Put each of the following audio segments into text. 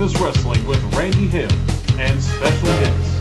Memphis Wrestling with Randy Hill and special guests.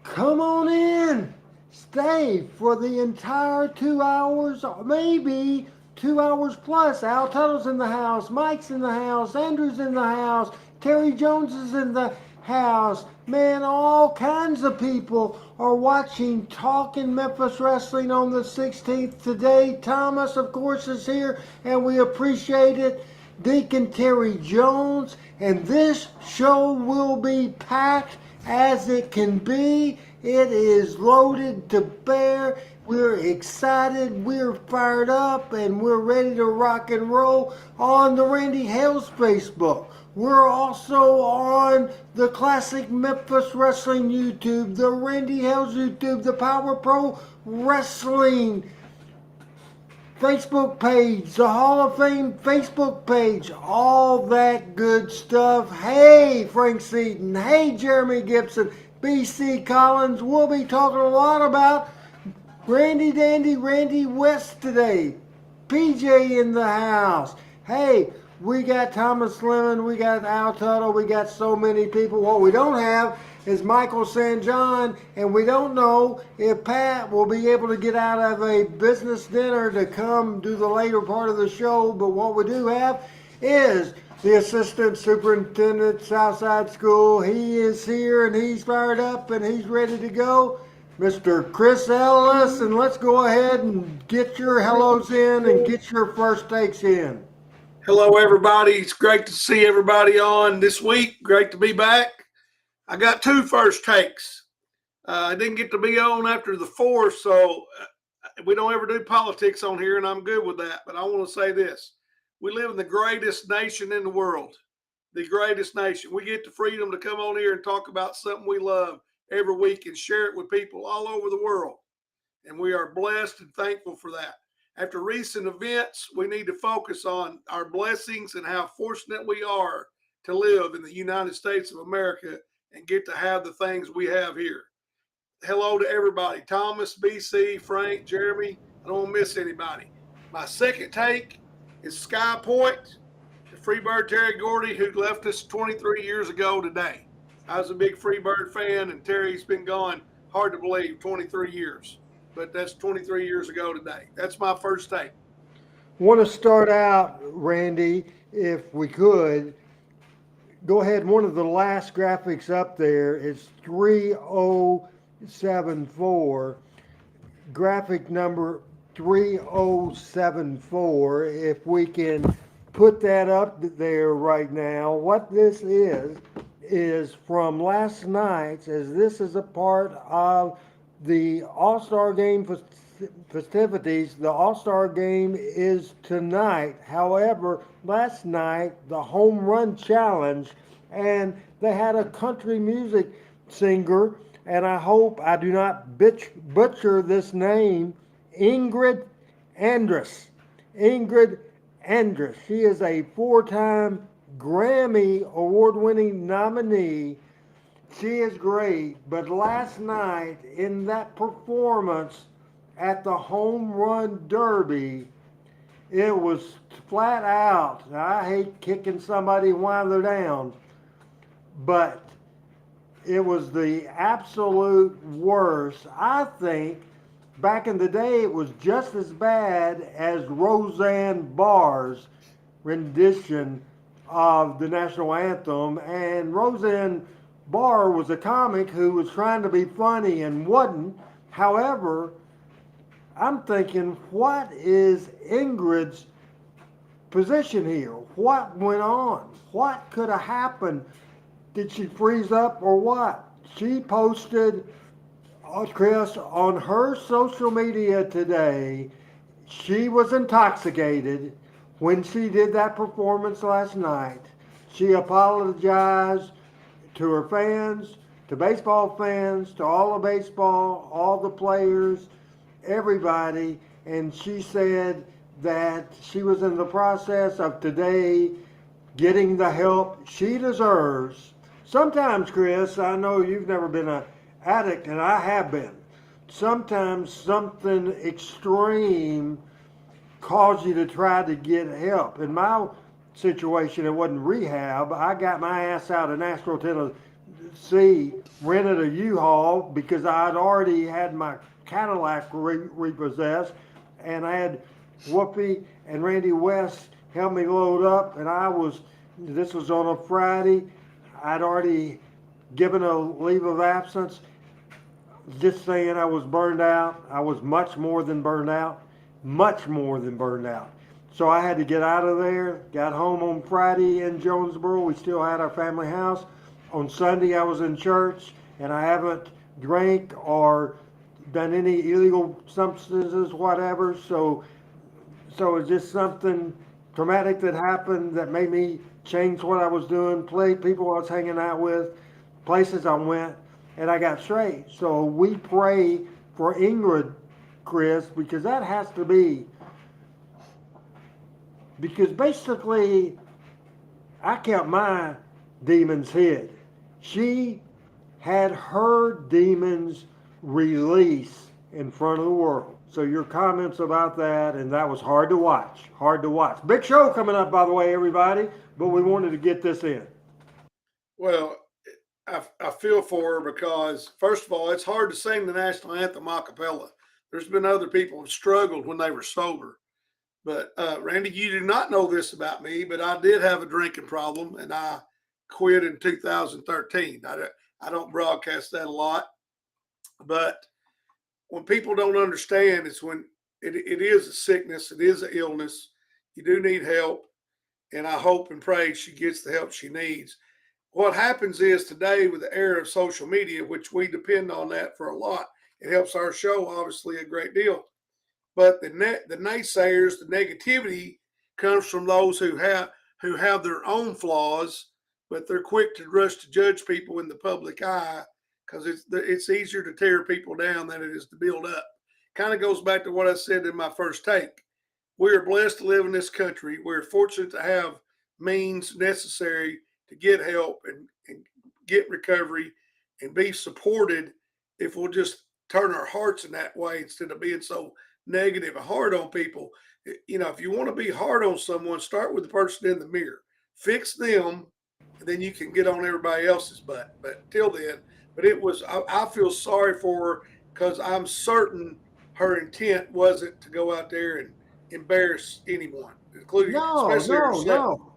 Come on in. Stay for the entire 2 hours, or maybe 2 hours plus. Al Tuttle's in the house, Mike's in the house, Andrew's in the house, Terry Jones is in the house. Man, all kinds of people are watching Talking Memphis Wrestling on the 16th today. Thomas, of course, is here, and we appreciate it. Deacon Terry Jones, and this show will be packed as it can be. It is loaded to bear. We're excited, we're fired up, and we're ready to rock and roll on the Randy Hales Facebook. We're also on the Classic Memphis Wrestling YouTube, the Randy Hales YouTube, the Power Pro Wrestling Facebook page, the Hall of Fame Facebook page, all that good stuff. Hey, Frank Seaton. Hey, Jeremy Gibson. BC Collins. We'll be talking a lot about Randy Dandy Randy West today. PJ in the house. Hey, we got Thomas Lemon, we got Al Tuttle, we got so many people. What we don't have is Michael St. John, and we don't know if Pat will be able to get out of a business dinner to come do the later part of the show. But what we do have is the Assistant Superintendent, Southside School. He is here, and he's fired up, and he's ready to go. Mr. Chris Ellis, and let's go ahead and get your hellos in and get your first takes in. Hello, everybody. It's great to see everybody on this week. Great to be back. I got two first takes. I didn't get to be on after the fourth, so we don't ever do politics on here, and I'm good with that. But I want to say this. We live in the greatest nation in the world, the greatest nation. We get the freedom to come on here and talk about something we love every week and share it with people all over the world. And we are blessed and thankful for that. After recent events, we need to focus on our blessings and how fortunate we are to live in the United States of America and get to have the things we have here. Hello to everybody. Thomas, BC, Frank, Jeremy. I don't want to miss anybody. My second take is Sky Point, the Freebird Terry Gordy, who left us 23 years ago today. I was a big Freebird fan, and Terry's been gone, hard to believe, 23 years. But that's 23 years ago today. That's my first take. Want to start out, Randy, if we could. Go ahead. One of the last graphics up there is 3074, graphic number 3074. If we can put that up there right now, what this is from last night, as this is a part of the All-Star Game festivities. The All-Star Game is tonight. However, last night, the Home Run Challenge, and they had a country music singer, and I hope I do not butcher this name, Ingrid Andress. Ingrid Andress. She is a four-time Grammy award-winning nominee. She is great, but last night in that performance at the Home Run Derby, it was flat out. I hate kicking somebody while they're down, but it was the absolute worst. I think back in the day it was just as bad as Roseanne Barr's rendition of the national anthem, and Roseanne Barr was a comic who was trying to be funny and wasn't. However, I'm thinking, what is Ingrid's position here? What went on? What could have happened? Did she freeze up or what? She posted, Chris, on her social media today, she was intoxicated when she did that performance last night. She apologized to her fans, to baseball fans, to all of baseball, all the players, everybody, and she said that she was in the process of today getting the help she deserves Sometimes, Chris, I know you've never been an addict, and I have been. Sometimes something extreme cause you to try to get help. In my situation, it wasn't rehab. I got my ass out of Nashville, Tennessee, rented a U-Haul because I'd already had my Cadillac repossessed, and I had Whoopi and Randy West help me load up, and this was on a Friday. I'd already given a leave of absence, just saying I was burned out. I was much more than burned out, much more than burned out. So I had to get out of there. Got home on Friday in Jonesboro. We still had our family house. On Sunday, I was in church, and I haven't drank or done any illegal substances, whatever. So it's just something traumatic that happened that made me change what I was doing, play people I was hanging out with, places I went, and I got straight. So we pray for Ingrid, Chris, because that has to be, because basically I kept my demons hid. She had her demons released in front of the world. So your comments about that, and that was hard to watch, hard to watch. Big show coming up, by the way, everybody, but we wanted to get this in. Well, I feel for her because, first of all, it's hard to sing the national anthem a cappella. There's been other people who struggled when they were sober. But Randy, you do not know this about me, but I did have a drinking problem, and I quit in 2013. I don't broadcast that a lot, but when people don't understand, it's when it is a sickness, it is an illness. You do need help, and I hope and pray she gets the help she needs. What happens is today, with the era of social media, which we depend on that for a lot, it helps our show obviously a great deal. But the naysayers, the negativity comes from those who have their own flaws, but they're quick to rush to judge people in the public eye because it's easier to tear people down than it is to build up. Kind of goes back to what I said in my first take. We are blessed to live in this country. We're fortunate to have means necessary to get help and get recovery and be supported if we'll just turn our hearts in that way instead of being so negative and hard on people. You know, if you want to be hard on someone, start with the person in the mirror. Fix them, and then you can get on everybody else's butt. But till then, I feel sorry for her because I'm certain her intent wasn't to go out there and embarrass anyone, including No, especially no, herself. no.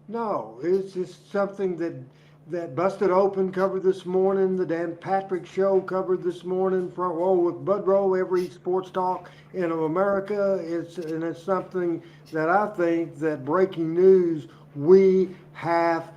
No, it's just something that Busted Open covered this morning. The Dan Patrick Show covered this morning. Front row with Bud Row, every sports talk in America. It's something that I think that breaking news we have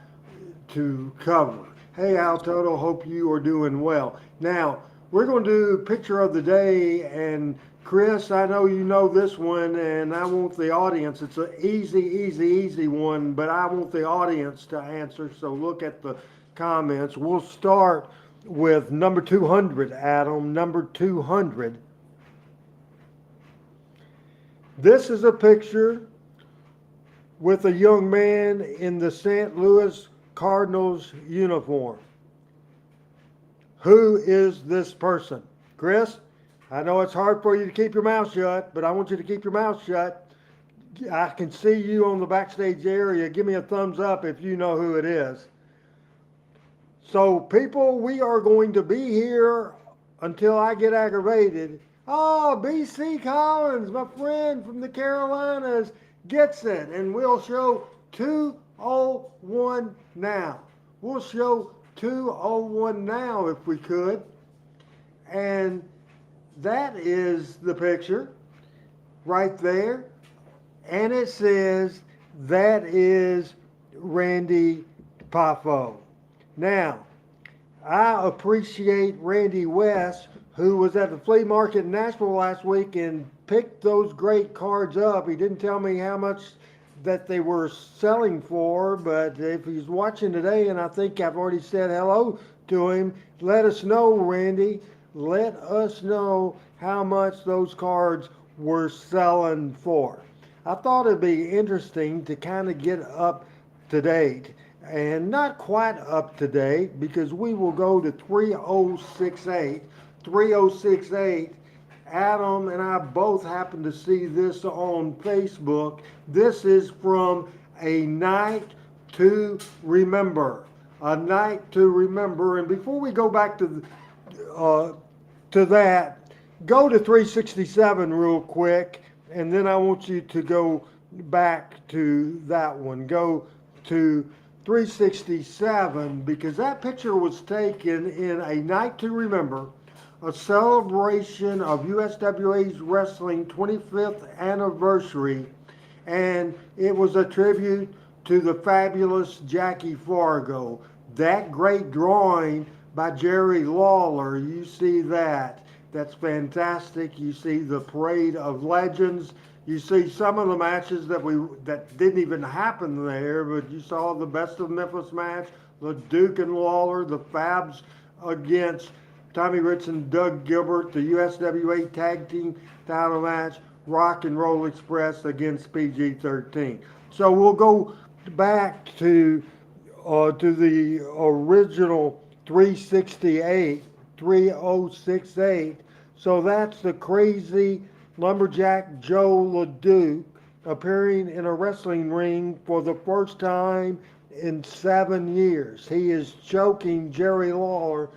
to cover. Hey, Al Toto, hope you are doing well. Now we're going to do picture of the day, and Chris, I know you know this one, and I want the audience. It's an easy one, but I want the audience to answer. So look at the comments. We'll start with number 200, Adam. Number 200. This is a picture with a young man in the St. Louis Cardinals uniform. Who is this person? Chris? I know it's hard for you to keep your mouth shut, but I want you to keep your mouth shut. I can see you on the backstage area. Give me a thumbs up if you know who it is. So, people, we are going to be here until I get aggravated. Oh, BC Collins, my friend from the Carolinas, gets it. And we'll show 201 now. We'll show 201 now if we could. And that is the picture right there. And it says that is Randy Poffo. Now, I appreciate Randy West, who was at the flea market in Nashville last week and picked those great cards up. He didn't tell me how much that they were selling for, but if he's watching today, and I think I've already said hello to him, let us know, Randy. Let us know how much those cards were selling for. I thought it'd be interesting to kind of get up to date. and not quite up to date because we will go to 3068. 3068. Adam and I both happened to see this on Facebook. This is from A Night to Remember. A Night to Remember. And before we go back to that, go to 367 real quick, and then I want you to go back to that one. Go to 367 because that picture was taken in A Night to Remember, a celebration of USWA's wrestling 25th anniversary, and it was a tribute to the fabulous Jackie Fargo. That great drawing by Jerry Lawler, you see that. That's fantastic. You see the Parade of Legends. You see some of the matches that didn't even happen there, but you saw the Best of Memphis match, the Duke and Lawler, the Fabs against Tommy Rich and Doug Gilbert, the USWA Tag Team title match, Rock and Roll Express against PG-13. So we'll go back to the original 368, 3068. So that's the crazy lumberjack Joe LeDuc appearing in a wrestling ring for the first time in 7 years. He is choking Jerry Lawler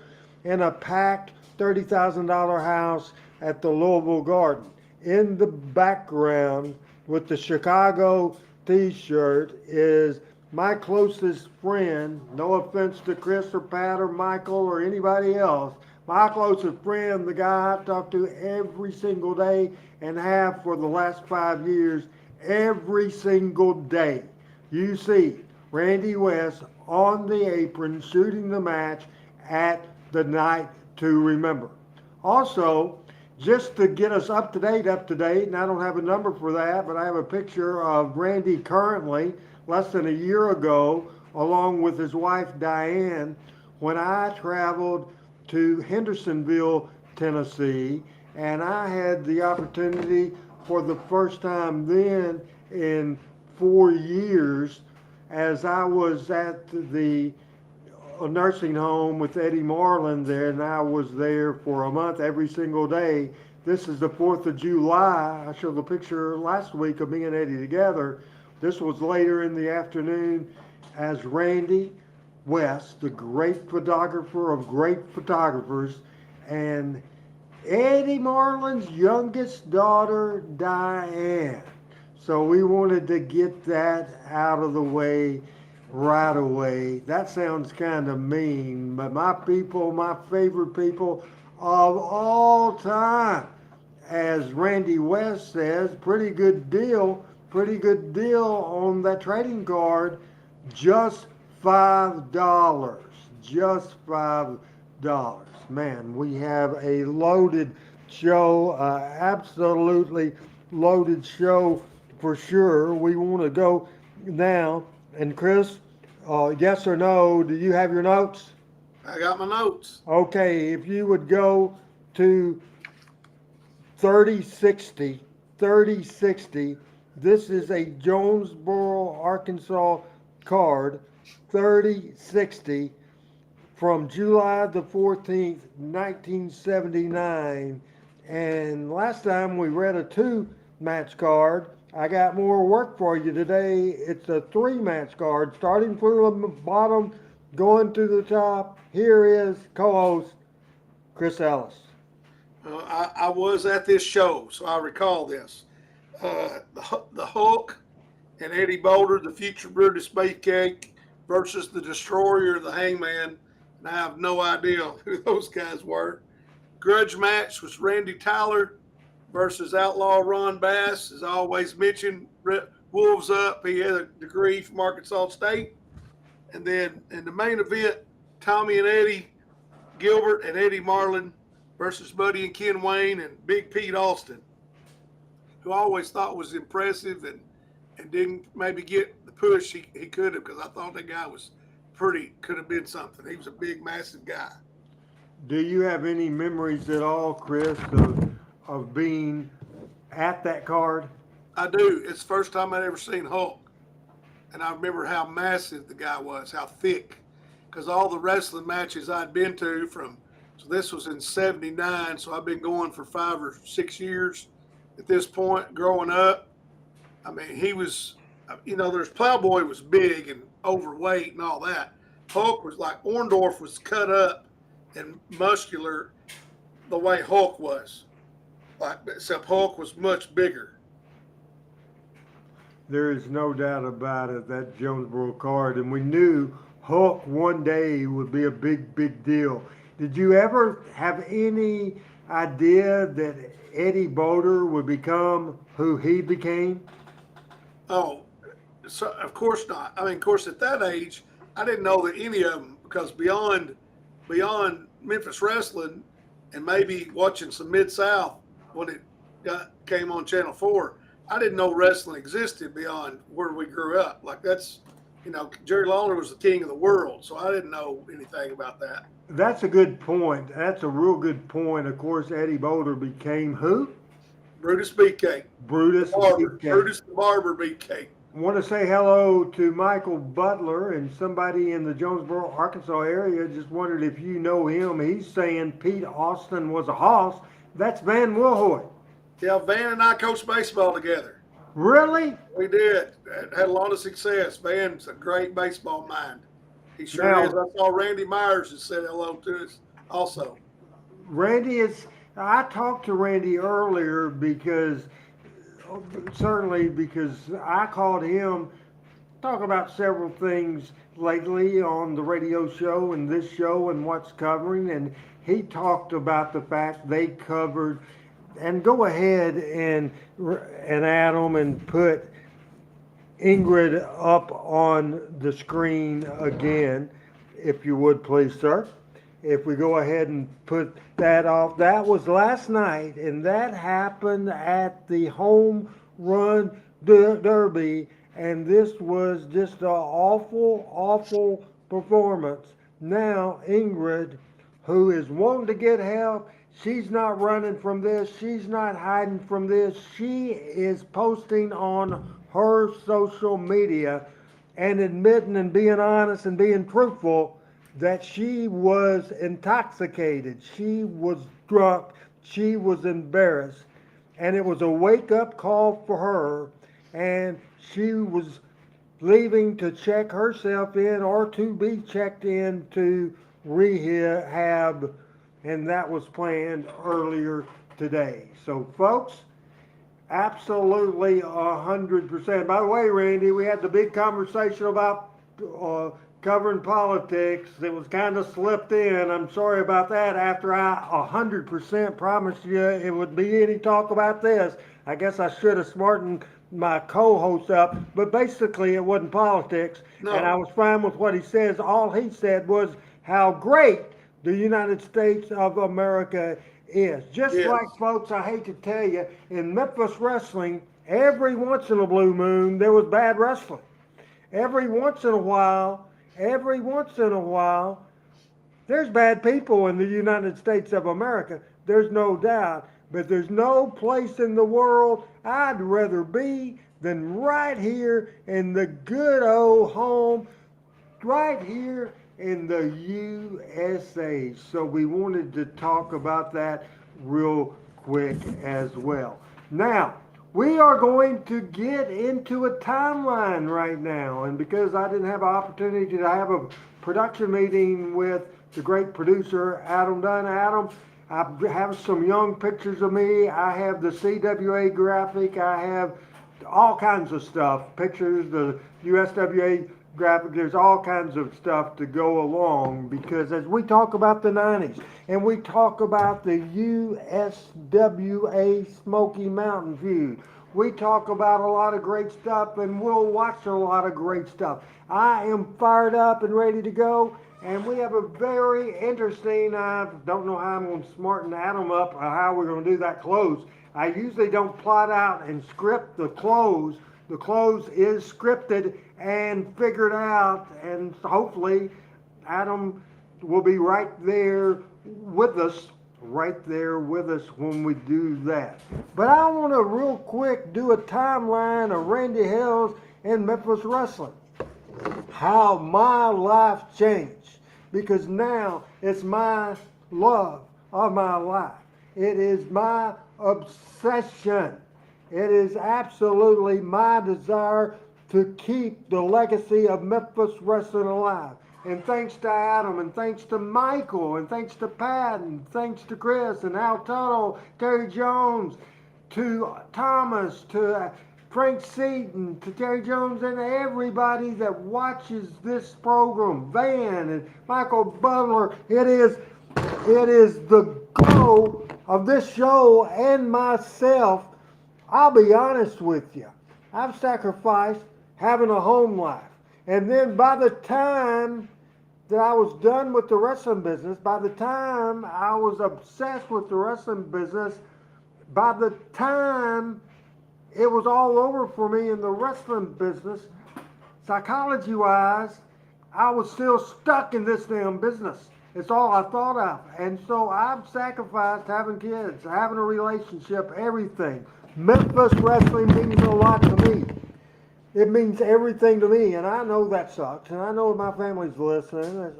in a packed $30,000 house at the Louisville Garden. In the background with the Chicago t-shirt is my closest friend, no offense to Chris or Pat or Michael or anybody else, my closest friend, the guy I talk to every single day and have for the last 5 years, every single day. You see Randy West on the apron shooting the match at the Night to Remember. Also, just to get us up to date, and I don't have a number for that, but I have a picture of Randy currently, less than a year ago, along with his wife Diane, when I traveled to Hendersonville, Tennessee, and I had the opportunity for the first time then in 4 years, as I was at the nursing home with Eddie Marlin there, and I was there for a month every single day. This is the 4th of July. I showed the picture last week of me and Eddie together. This was later in the afternoon as Randy West, the great photographer of great photographers, and Eddie Marlin's youngest daughter, Diane. So we wanted to get that out of the way right away. That sounds kind of mean, but my people, my favorite people of all time, as Randy West says, pretty good deal on that trading card, just $5, just $5. Man, we have a loaded show, absolutely loaded show for sure. We want to go now. And Chris, yes or no, do you have your notes? I got my notes. Okay, if you would go to 3060, 3060, this is a Jonesboro, Arkansas card, 3060 from July the 14th, 1979. And last time we read a 2-match card. I got more work for you today. It's a 3-match card, starting from the bottom, going to the top. Here is co-host Chris Ellis. I was at this show, so I recall this. The Hulk and Eddie Boulder, the future Brutus Beefcake, versus the Destroyer, the Hangman. And I have no idea who those guys were. Grudge match was Randy Tyler versus Outlaw Ron Bass. As I always mention, Wolves up. He had a degree from Arkansas State. And then in the main event, Tommy and Eddie Gilbert and Eddie Marlin versus Buddy and Ken Wayne and Big Pete Austin, who I always thought was impressive and didn't maybe get the push he could have, because I thought that guy was could have been something. He was a big, massive guy. Do you have any memories at all, Chris, of being at that card? I do. It's the first time I'd ever seen Hulk. and I remember how massive the guy was, how thick, because all the wrestling matches I'd been to so this was in '79, so I've been going for 5 or 6 years at this point growing up. I mean, he was, there's Plowboy was big and overweight and all that. Hulk was like Orndorff was cut up and muscular the way Hulk was, like except Hulk was much bigger. There is no doubt about it, that Jonesboro card. And we knew Hulk one day would be a big, big deal. Did you ever have any idea that Eddie Boulder would become who he became? Oh, so of course not. I mean, of course, at that age, I didn't know that any of them because beyond Memphis wrestling and maybe watching some Mid South when it came on Channel 4, I didn't know wrestling existed beyond where we grew up. Like Jerry Lawler was the king of the world, so I didn't know anything about that. That's a good point. That's a real good point. Of course, Eddie Boulder became who? Brutus Beefcake. Brutus Beefcake. Beefcake. Brutus the Barber Beefcake. I want to say hello to Michael Butler, and somebody in the Jonesboro, Arkansas area just wondered if you know him. He's saying Pete Austin was a hoss. That's Van Wilhoit. Yeah, Van and I coached baseball together. Really? We did. Had a lot of success. Van's a great baseball mind. He sure Now, is. I saw Randy Myers and said hello to us also. I talked to Randy earlier because I called him, talk about several things lately on the radio show and this show and what's covering, and he talked about the fact they covered, and go ahead and Adam and put Ingrid up on the screen again, if you would please, sir. If we go ahead and put that off, that was last night, and that happened at the home run derby, and this was just an awful, awful performance. Now, Ingrid, who is wanting to get help, she's not running from this, she's not hiding from this, she is posting on her social media and admitting and being honest and being truthful that she was intoxicated, she was drunk, she was embarrassed, and it was a wake-up call for her, and she was leaving to check herself in or to be checked in to rehab, and that was planned earlier today. So folks, absolutely 100%. By the way, Randy, we had the big conversation about covering politics. It was kind of slipped in. I'm sorry about that. After I 100% promised you it would be any talk about this, I guess I should have smartened my co-host up. But basically, it wasn't politics, No. and I was fine with what he says. All he said was how great the United States of America is. Just Yes. like, folks, I hate to tell you, in Memphis wrestling, every once in a blue moon, there was bad wrestling. Every once in a while, there's bad people in the United States of America. There's no doubt. But there's no place in the world I'd rather be than right here in the good old home, right here in the USA. So we wanted to talk about that real quick as well. Now, we are going to get into a timeline right now, and because I didn't have an opportunity to have a production meeting with the great producer Adam Dunn. Adam, I have some young pictures of me. I have the CWA graphic. I have all kinds of stuff, pictures, the USWA graphic. There's all kinds of stuff to go along, because as we talk about the 90s and we talk about the USWA Smoky Mountain feud, we talk about a lot of great stuff, and we'll watch a lot of great stuff. I am fired up and ready to go, and we have a very interesting, I don't know how I'm going to smarten Adam up or how we're going to do that close. I usually don't plot out and script the close. The close is scripted and figured out, and hopefully Adam will be right there with us when we do that. But I want to real quick do a timeline of Randy Hales in Memphis wrestling. How my life changed, because now it's my love of my life. It is my obsession. It is absolutely my desire to keep the legacy of Memphis wrestling alive. And thanks to Adam, and thanks to Michael, and thanks to Pat, and thanks to Chris, and Al Tuttle, Terry Jones, to Thomas, to Frank Seaton, to Terry Jones, and everybody that watches this program, Van and Michael Butler. It is the goal of this show and myself. I'll be honest with you. I've sacrificed having a home life. And then by the time that I was done with the wrestling business, by the time I was obsessed with the wrestling business, by the time it was all over for me in the wrestling business, psychology-wise, I was still stuck in this damn business. It's all I thought of. And so I've sacrificed having kids, having a relationship, everything. Memphis wrestling means a lot to me. It means everything to me, and I know that sucks, and I know my family's listening.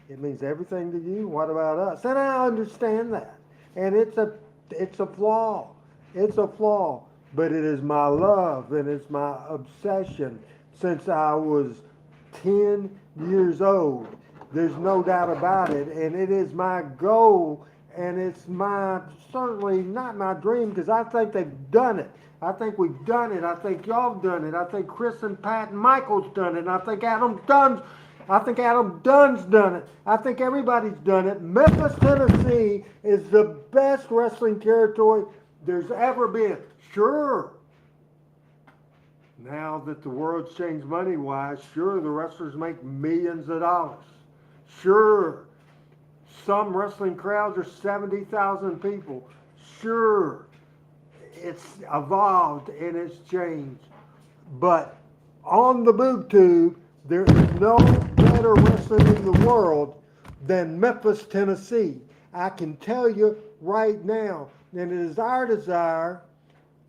It means everything to you. What about us? And I understand that. And it's a flaw. It's a flaw. But it is my love, and it's my obsession since I was 10 years old. There's no doubt about it. And it is my goal, and it's certainly not my dream, because I think they've done it. I think we've done it. I think y'all have done it. I think Chris and Pat and Michael's done it. And I think Adam Dunn's done it. I think everybody's done it. Memphis, Tennessee is the best wrestling territory there's ever been. Sure. Now that the world's changed money-wise, sure, the wrestlers make millions of dollars. Sure. Some wrestling crowds are 70,000 people. Sure. It's evolved and it's changed. But on the boob tube, there is no better wrestling in the world than Memphis, Tennessee. I can tell you right now, and it is our desire,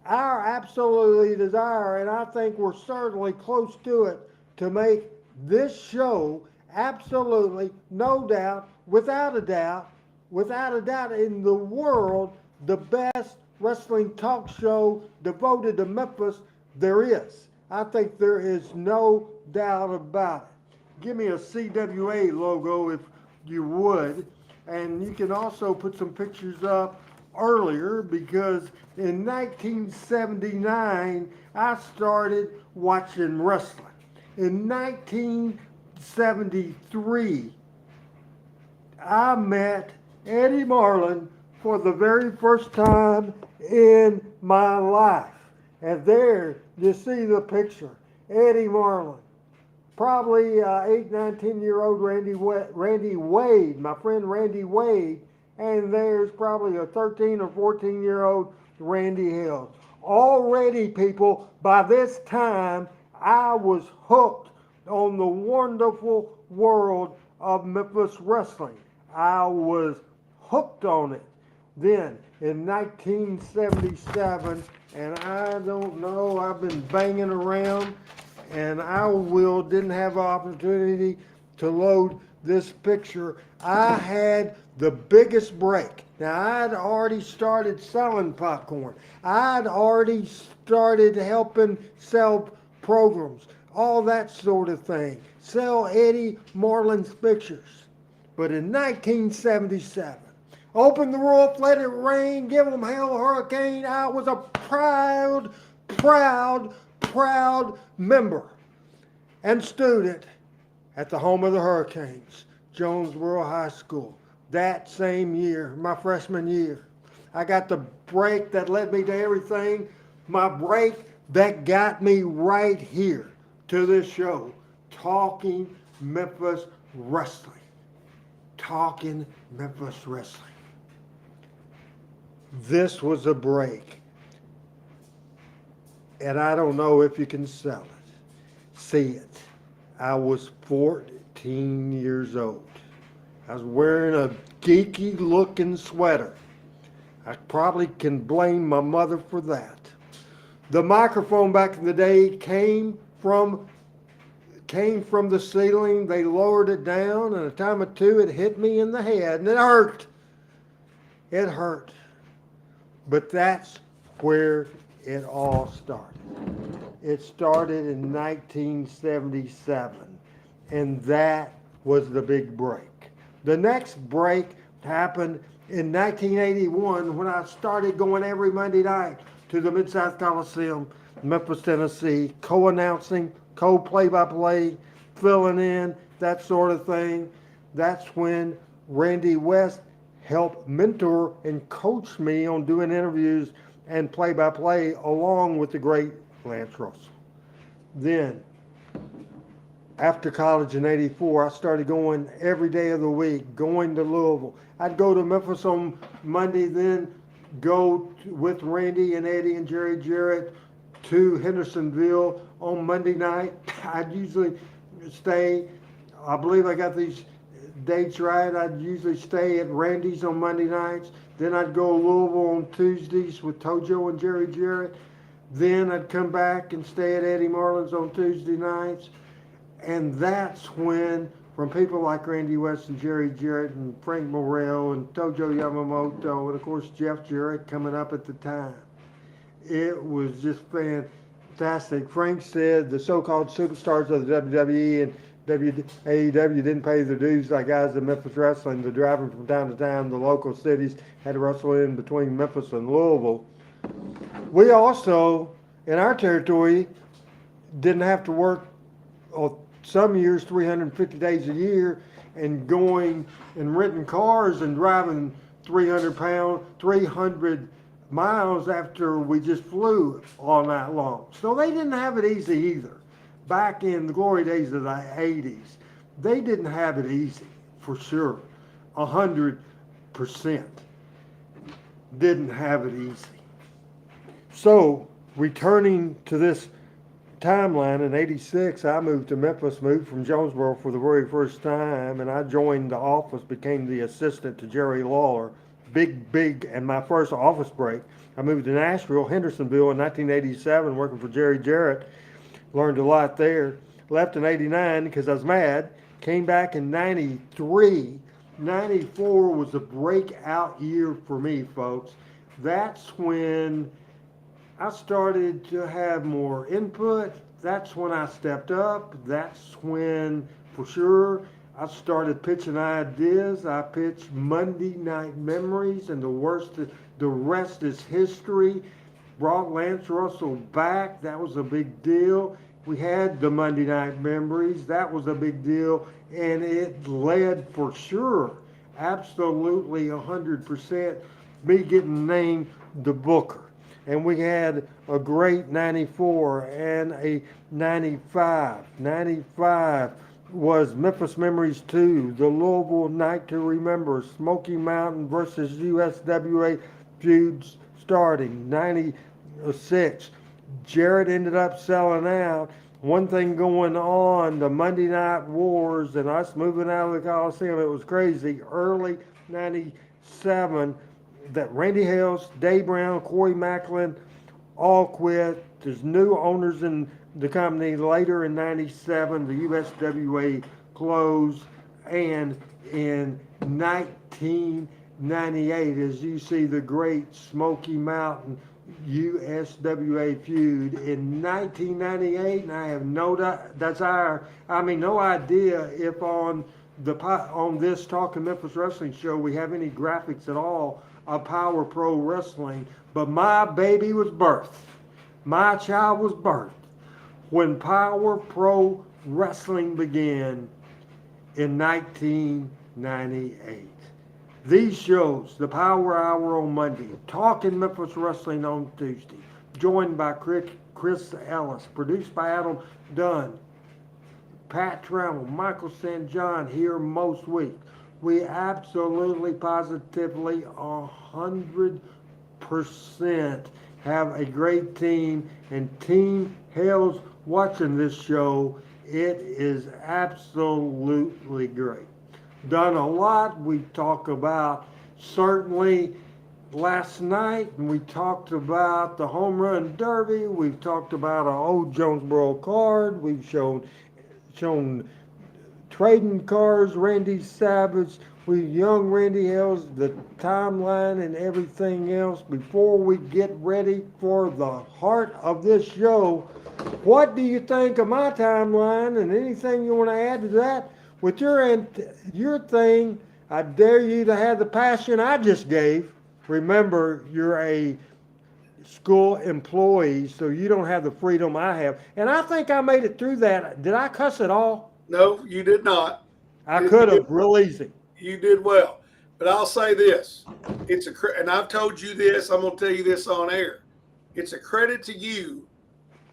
our absolutely desire, and I think we're certainly close to it, to make this show absolutely, no doubt, without a doubt in the world, the best wrestling talk show devoted to Memphis there is. I think there is no doubt about it. Give me a CWA logo if you would. And you can also put some pictures up earlier, because in 1979 I started watching wrestling. In 1973 I met Eddie Marlin for the very first time in my life. And there you see the picture. Eddie Marlin. Probably 8, 9, 10-year-old Randy Wade, my friend Randy Wade. And there's probably a 13 or 14-year-old Randy Hill. Already, people, by this time, I was hooked on the wonderful world of Memphis wrestling. I was hooked on it. Then, in 1977, and I don't know, I've been banging around, and didn't have an opportunity to load this picture. I had the biggest break. Now, I'd already started selling popcorn. I'd already started helping sell programs, all that sort of thing. Sell Eddie Marlin's pictures. But in 1977, open the roof, let it rain, give them hell, hurricane. I was a proud member and student at the home of the Hurricanes, Jonesboro High School. That same year, my freshman year, I got the break that led me to everything. My break that got me right here to this show, talking Memphis wrestling. Talking Memphis wrestling. This was a break. And I don't know if you can sell it. See it. I was 14 years old. I was wearing a geeky looking sweater. I probably can blame my mother for that. The microphone back in the day came from the ceiling. They lowered it down, and a time or two it hit me in the head, and it hurt. It hurt. But that's where it all started. It started in 1977, and that was the big break. The next break happened in 1981 when I started going every Monday night to the Mid-South Coliseum, Memphis, Tennessee, co-announcing, co-play-by-play, filling in, that sort of thing. That's when Randy West helped mentor and coach me on doing interviews and play-by-play along with the great Lance Russell. Then, after college in '84, I started going every day of the week, going to Louisville. I'd go to Memphis on Monday, then go with Randy and Eddie and Jerry Jarrett to Hendersonville on Monday night. I'd usually stay, I believe I got these dates right, I'd usually stay at Randy's on Monday nights. Then I'd go to Louisville on Tuesdays with Tojo and Jerry Jarrett. Then I'd come back and stay at Eddie Marlin's on Tuesday nights. And that's when, from people like Randy West and Jerry Jarrett and Frank Morrell and Tojo Yamamoto and of course Jeff Jarrett coming up at the time, it was just fantastic. Frank said the so-called superstars of the WWE and AEW didn't pay their dues like guys in Memphis wrestling. The driving from town to town, the local cities had to wrestle in between Memphis and Louisville. We also, in our territory, didn't have to work some years 350 days a year and going and renting cars and driving 300 miles after we just flew all night long. So they didn't have it easy either. Back in the glory days of the 80s, they didn't have it easy, for sure. 100% didn't have it easy. So, returning to this timeline, in '86, I moved to Memphis, moved from Jonesboro for the very first time, and I joined the office, became the assistant to Jerry Lawler. Big, and my first office break. I moved to Nashville, Hendersonville in 1987, working for Jerry Jarrett. Learned a lot there. Left in '89 because I was mad. Came back in '93. '94 was a breakout year for me, folks. That's when I started to have more input. That's when I stepped up. That's when, for sure, I started pitching ideas. I pitched Monday Night Memories, and the rest is history. Brought Lance Russell back. That was a big deal. We had the Monday Night Memories. That was a big deal. And it led, for sure, absolutely 100%, me getting named the Booker. And we had a great 94 and a 95. 95 was Memphis Memories 2, the Louisville Night to Remember, Smoky Mountain versus USWA feuds starting. 96, Jarrett ended up selling out. One thing going on, the Monday Night Wars and us moving out of the Coliseum, it was crazy. Early 97, that Randy Hales, Dave Brown, Corey Macklin all quit. There's new owners in the company. Later in 97, the USWA closed, and in 1998, as you see the great Smoky Mountain USWA feud in 1998, and I have no idea if on this Talking Memphis Wrestling show we have any graphics at all of Power Pro Wrestling, but my baby was birthed. My child was birthed when Power Pro Wrestling began in 1998. These shows, the Power Hour on Monday, Talking Memphis Wrestling on Tuesday, joined by Chris Ellis, produced by Adam Dunn, Pat Trammell, Michael St. John here most weeks. We absolutely, positively, 100% have a great team, and Team Hale's watching this show. It is absolutely great. Done a lot. We talk about certainly last night, and we talked about the home run derby. We've talked about our old Jonesboro card. We've shown trading cars, Randy Savage, with young Randy Hills, the timeline and everything else. Before we get ready for the heart of this show, what do you think of my timeline and anything you want to add to that? With your thing, I dare you to have the passion I just gave. Remember, you're a school employee, so you don't have the freedom I have. And I think I made it through that. Did I cuss at all? No, you did not. I could have real easy. You did well. But I'll say this. And I've told you this, I'm going to tell you this on air. It's a credit to you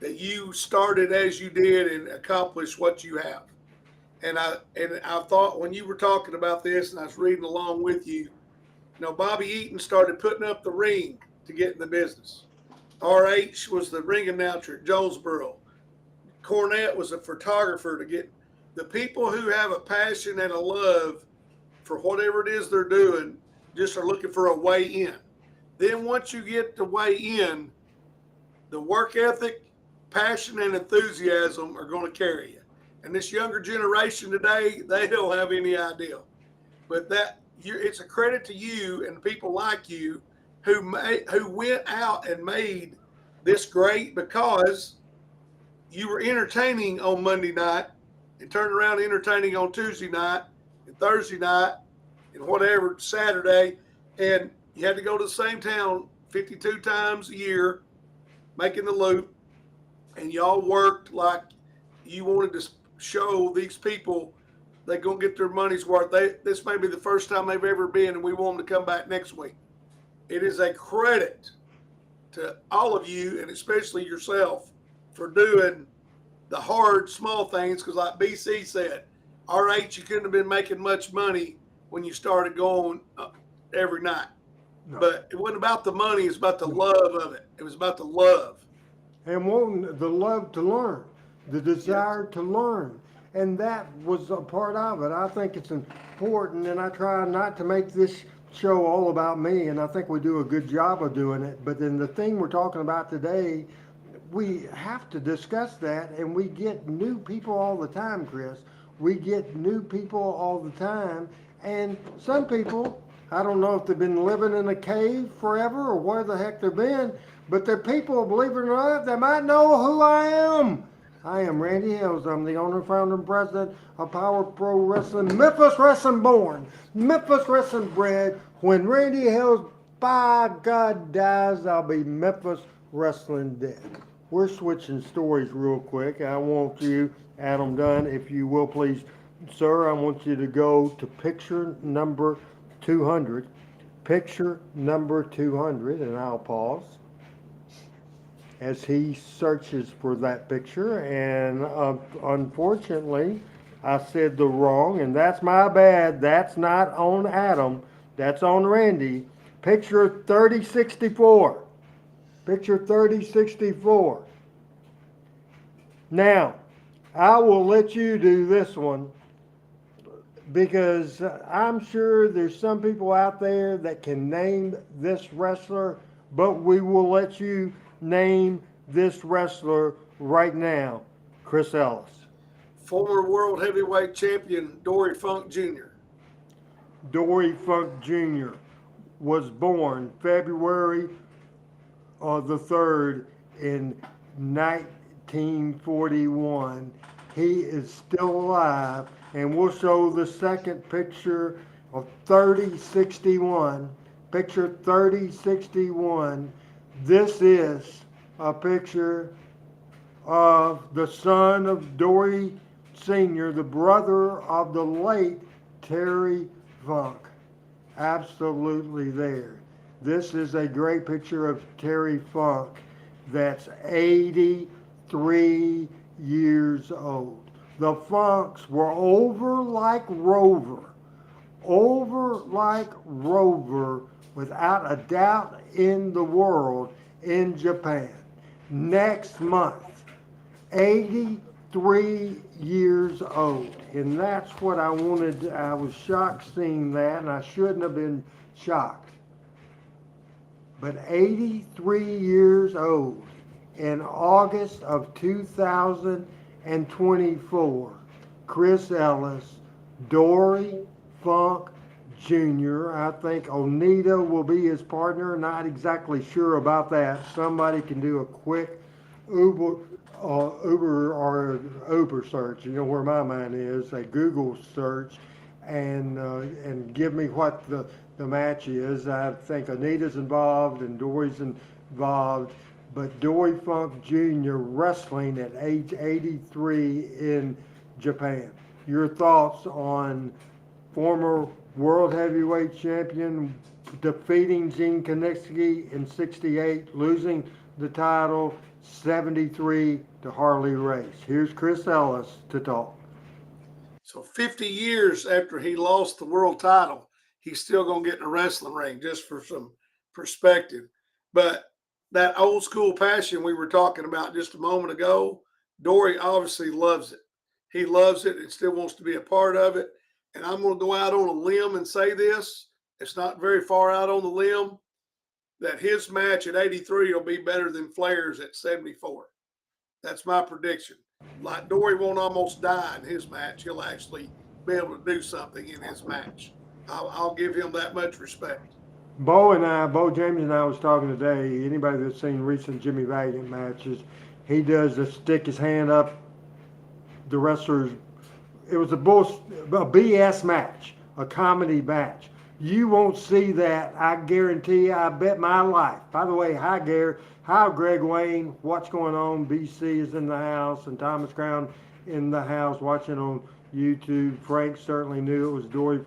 that you started as you did and accomplished what you have. And I thought when you were talking about this and I was reading along with you, Bobby Eaton started putting up the ring to get in the business. RH was the ring announcer at Jonesboro. Cornette was a photographer to get the people who have a passion and a love for whatever it is they're doing, just are looking for a way in. Then once you get the way in, the work ethic, passion, and enthusiasm are going to carry you. And this younger generation today, they don't have any idea. But it's a credit to you and people like you who went out and made this great, because you were entertaining on Monday night and turned around entertaining on Tuesday night and Thursday night and whatever, Saturday. And you had to go to the same town 52 times a year, making the loop. And y'all worked like you wanted to show these people they're going to get their money's worth. This may be the first time they've ever been, and we want them to come back next week. It is a credit to all of you, and especially yourself, for doing the hard, small things, because like BC said, RH, you couldn't have been making much money when you started going every night. No. But it wasn't about the money. It was about the love of it. It was about the love. And wanting the love to learn, the desire to learn. And that was a part of it. I think it's important, and I try not to make this show all about me, and I think we do a good job of doing it. But then the thing we're talking about today, we have to discuss that, and we get new people all the time, Chris. We get new people all the time, and some people, I don't know if they've been living in a cave forever or where the heck they've been, but they're people, believe it or not, that might know who I am. I am Randy Hills. I'm the owner, founder, and president of Power Pro Wrestling, Memphis Wrestling born, Memphis Wrestling bred. When Randy Hills, by God, dies, I'll be Memphis Wrestling dead. We're switching stories real quick. I want you, Adam Dunn, if you will please, sir, I want you to go to picture number 200. Picture number 200, and I'll pause as he searches for that picture, and unfortunately I said the wrong, and that's my bad. That's not on Adam, that's on Randy. Picture 3064. Picture 3064. Now I will let you do this one, because I'm sure there's some people out there that can name this wrestler, but we will let you name this wrestler right now. Chris Ellis. Former world heavyweight champion Dory Funk Jr. Dory Funk Jr. was born February the 3rd in 1941. He is still alive, and we'll show the second picture of 3061. Picture 3061. This is a picture of the son of Dory Sr., the brother of the late Terry Funk. Absolutely there. This is a great picture of Terry Funk that's 83 years old. The Funks were over like Rover. Over like Rover, without a doubt in the world, in Japan. Next month, 83 years old. And that's what I wanted. I was shocked seeing that, and I shouldn't have been shocked. but 83 years old in August of 2024. Chris Ellis, Dory Funk Jr. I think Onita will be his partner. Not exactly sure about that. Somebody can do a quick Uber, Uber search. You know where my mind is. A Google search, and give me what the match is. I think Anita's involved and Dory's involved, but Dory Funk Jr. wrestling at age 83 in Japan. Your thoughts on former world heavyweight champion defeating Gene Kiniski in 68, losing the title 73 to Harley Race. Here's Chris Ellis to talk. So 50 years after he lost the world title, he's still going to get in a wrestling ring, just for some perspective. But that old school passion we were talking about just a moment ago, Dory obviously loves it. He loves it and still wants to be a part of it. And I'm going to go out on a limb and say this. It's not very far out on the limb that his match at 83 will be better than Flair's at 74. That's my prediction. Like Dory won't almost die in his match. He'll actually be able to do something in his match. I'll give him that much respect. Bo James and I was talking today. Anybody that's seen recent Jimmy Valiant matches, he does the stick his hand up the wrestlers. It was a BS match, a comedy match. You won't see that, I guarantee you. I bet my life. By the way, hi Gary, hi Greg Wayne. What's going on? BC is in the house, and Thomas Crown in the house watching on YouTube. Frank certainly knew it was Dory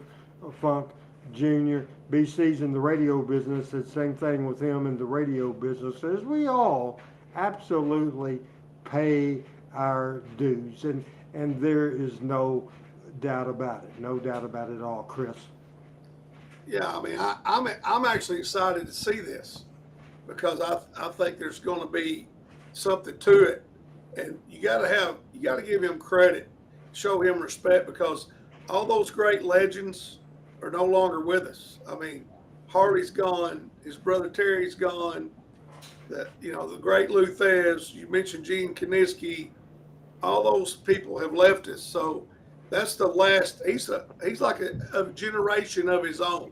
Funk Jr. BC's in the radio business. It's the same thing with him in the radio business, as we all absolutely pay our dues. And there is no doubt about it. No doubt about it at all, Chris. Yeah, I mean, I'm actually excited to see this, because I think there's going to be something to it, and you got to give him credit, show him respect, because all those great legends are no longer with us. I mean, Harley's gone, his brother Terry's gone, the great Lou Thez, you mentioned Gene Kiniski, all those people have left us. So that's the last. He's like a generation of his own.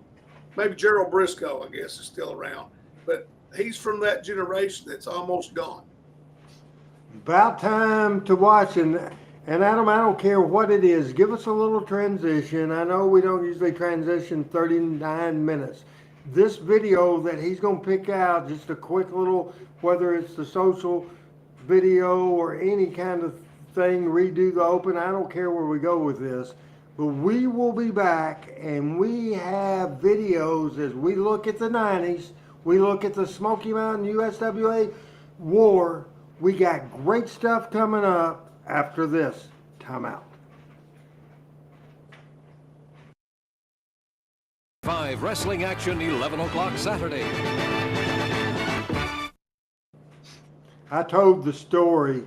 Maybe Gerald Briscoe, I guess, is still around, but he's from that generation that's almost gone. About time to watch. And Adam, I don't care what it is. Give us a little transition. I know we don't usually transition 39 minutes. This video that he's going to pick out, just a quick little, whether it's the social video or any kind of thing, redo the open, I don't care where we go with this. But we will be back, and we have videos as we look at the 90s. We look at the Smoky Mountain USWA war. We got great stuff coming up after this timeout. 5 wrestling action, 11 o'clock Saturday. I told the story,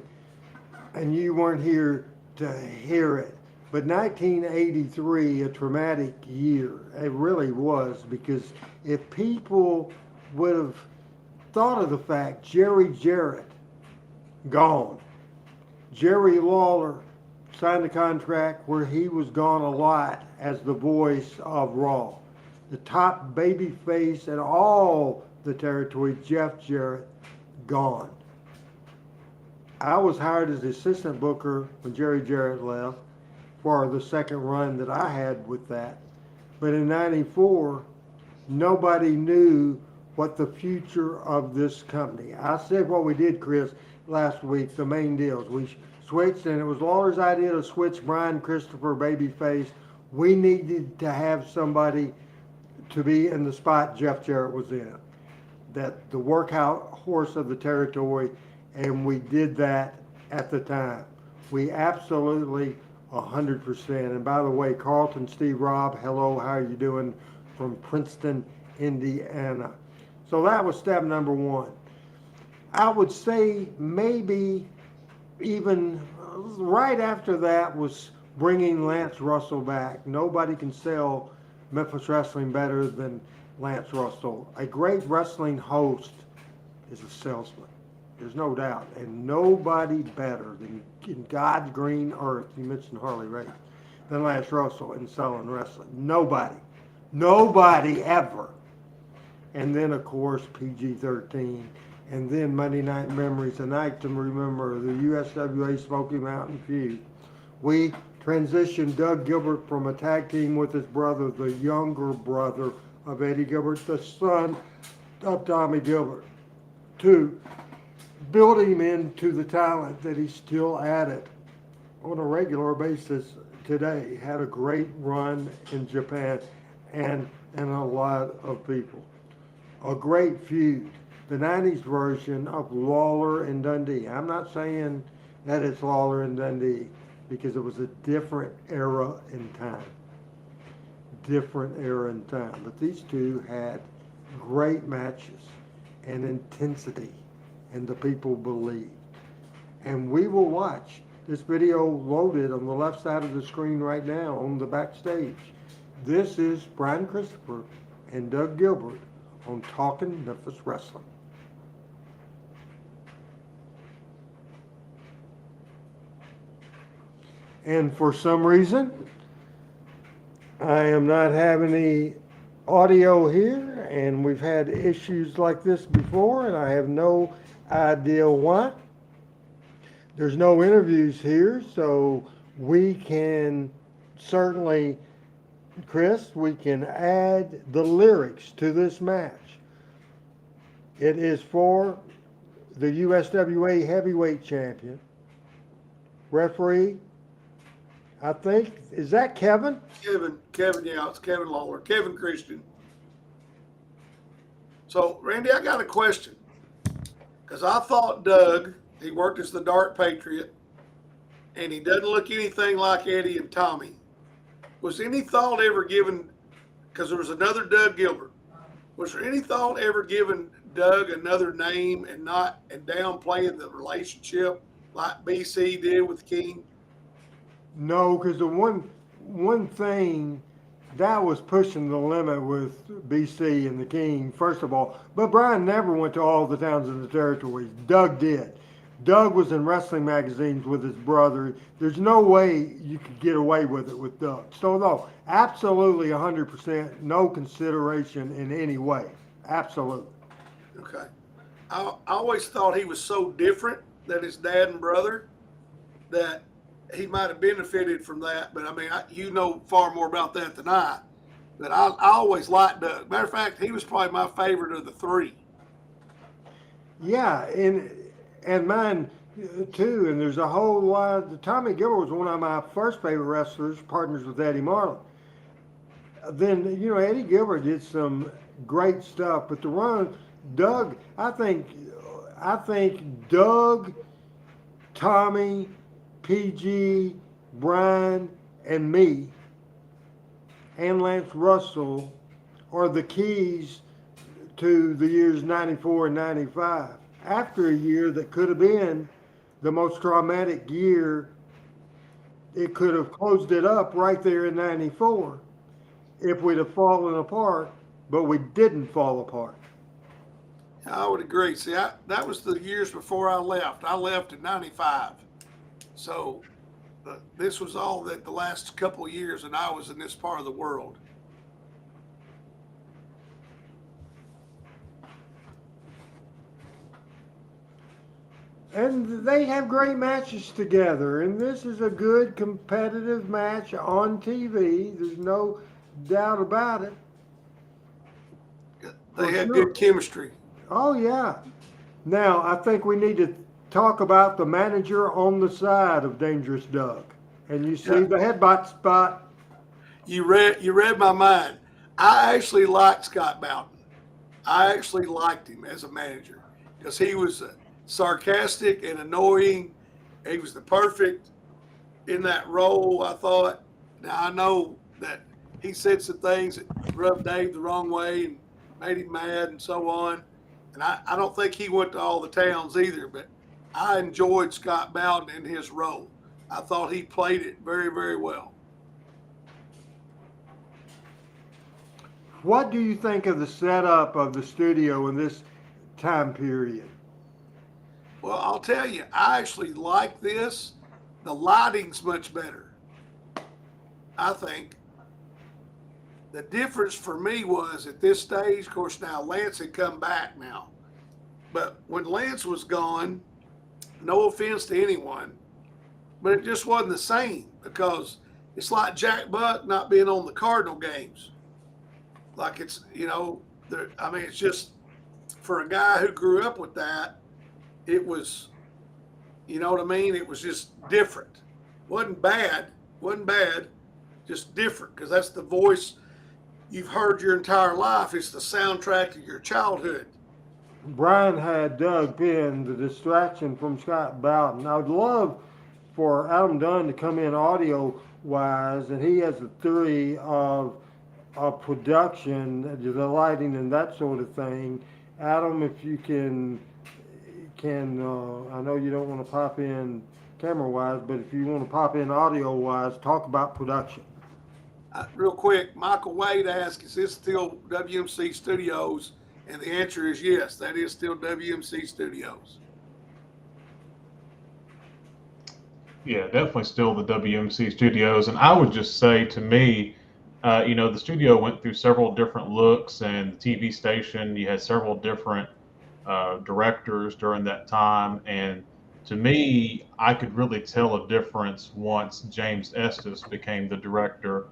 and you weren't here to hear it. But 1983, a traumatic year. It really was, because if people would have thought of the fact, Jerry Jarrett, gone. Jerry Lawler signed a contract where he was gone a lot as the voice of Raw. The top baby face in all the territory, Jeff Jarrett, gone. I was hired as the assistant booker when Jerry Jarrett left for the second run that I had with that. But in 94, nobody knew what the future of this company. I said what we did, Chris, last week, the main deals. We switched, and it was Lawler's idea to switch Brian Christopher babyface. We needed to have somebody to be in the spot Jeff Jarrett was in, that the workout horse of the territory, and we did that at the time. We absolutely 100%. And by the way, Carlton Steve Robb, hello, how are you doing, from Princeton, Indiana. So that was step number one. I would say maybe even right after that was bringing Lance Russell back. Nobody can sell Memphis wrestling better than Lance Russell. A great wrestling host is a salesman. There's no doubt. And nobody better than in God's green earth, you mentioned Harley Race, than Lance Russell in selling wrestling. Nobody. Nobody ever. And then, of course, PG-13. And then Monday Night Memories, a night to remember, the USWA Smoky Mountain feud. We transitioned Doug Gilbert from a tag team with his brother, the younger brother of Eddie Gilbert, the son of Tommy Gilbert, to build him into the talent that he's still at it on a regular basis today. Had a great run in Japan and a lot of people. A great feud. The 90s version of Lawler and Dundee. I'm not saying that it's Lawler and Dundee because it was a different era in time. Different era in time. But these two had great matches and intensity, and the people believed. And we will watch this video loaded on the left side of the screen right now on the backstage. This is Brian Christopher and Doug Gilbert on Talking Memphis Wrestling. And for some reason, I am not having any audio here, and we've had issues like this before, and I have no idea why. There's no interviews here, so we can certainly, Chris, we can add the lyrics to this match. It is for the USWA Heavyweight Champion. Referee, I think, is that Kevin? Kevin, yeah, it's Kevin Lawler, Kevin Christian. So, Randy, I got a question. Because I thought Doug, he worked as the Dark Patriot, and he doesn't look anything like Eddie and Tommy. Was any thought ever given, because there was another Doug Gilbert, was there any thought ever given Doug another name and downplaying the relationship like BC did with King? No, because the one thing that was pushing the limit with BC and the King, first of all. But Brian never went to all the towns in the territories. Doug did. Doug was in wrestling magazines with his brother. There's no way you could get away with it with Doug. So no, absolutely 100%, no consideration in any way. Absolutely. Okay. I always thought he was so different than his dad and brother that he might have benefited from that. But I mean, you know far more about that than I. But I always liked Doug. Matter of fact, he was probably my favorite of the three. Yeah, and mine too. And there's a whole lot. Tommy Gilbert was one of my first favorite wrestlers, partners with Eddie Marlin. Then Eddie Gilbert did some great stuff, but the run, Doug, I think Doug, Tommy, PG, Brian, and me, and Lance Russell are the keys to the years 94 and 95. After a year that could have been the most traumatic year, it could have closed it up right there in 94 if we'd have fallen apart, but we didn't fall apart. I would agree. See, that was the years before I left. I left in 95. So this was all that the last couple of years that I was in this part of the world. And they have great matches together, and this is a good competitive match on TV. There's no doubt about it. They had good chemistry. Oh, yeah. Now, I think we need to talk about the manager on the side of Dangerous Doug. And you see the headbutt spot. You read my mind. I actually liked Scott Bowden. I actually liked him as a manager because he was sarcastic and annoying. He was the perfect in that role, I thought. Now, I know that he said some things that rubbed Dave the wrong way and made him mad and so on. And I don't think he went to all the towns either, but I enjoyed Scott Bowden in his role. I thought he played it very, very well. What do you think of the setup of the studio in this time period? Well, I'll tell you, I actually like this. The lighting's much better, I think. The difference for me was at this stage, of course, now Lance had come back now. But when Lance was gone, no offense to anyone, but it just wasn't the same because it's like Jack Buck not being on the Cardinal games. Like I mean, it's just for a guy who grew up with that, it was, you know what I mean? It was just different. Wasn't bad, just different because that's the voice you've heard your entire life. It's the soundtrack of your childhood. Brian had Doug Penn, the distraction from Scott Bowden. I would love for Adam Dunn to come in audio wise, and he has a theory of production, the lighting and that sort of thing. Adam, if you can I know you don't want to pop in camera wise, but if you want to pop in audio wise, talk about production. Real quick, Michael Wade asked, is this still WMC Studios? And the answer is yes, that is still WMC Studios. Yeah, definitely still the WMC studios. And I would just say to me, the studio went through several different looks, and the TV station, you had several different directors during that time. And to me, I could really tell a difference once James Estes became the director,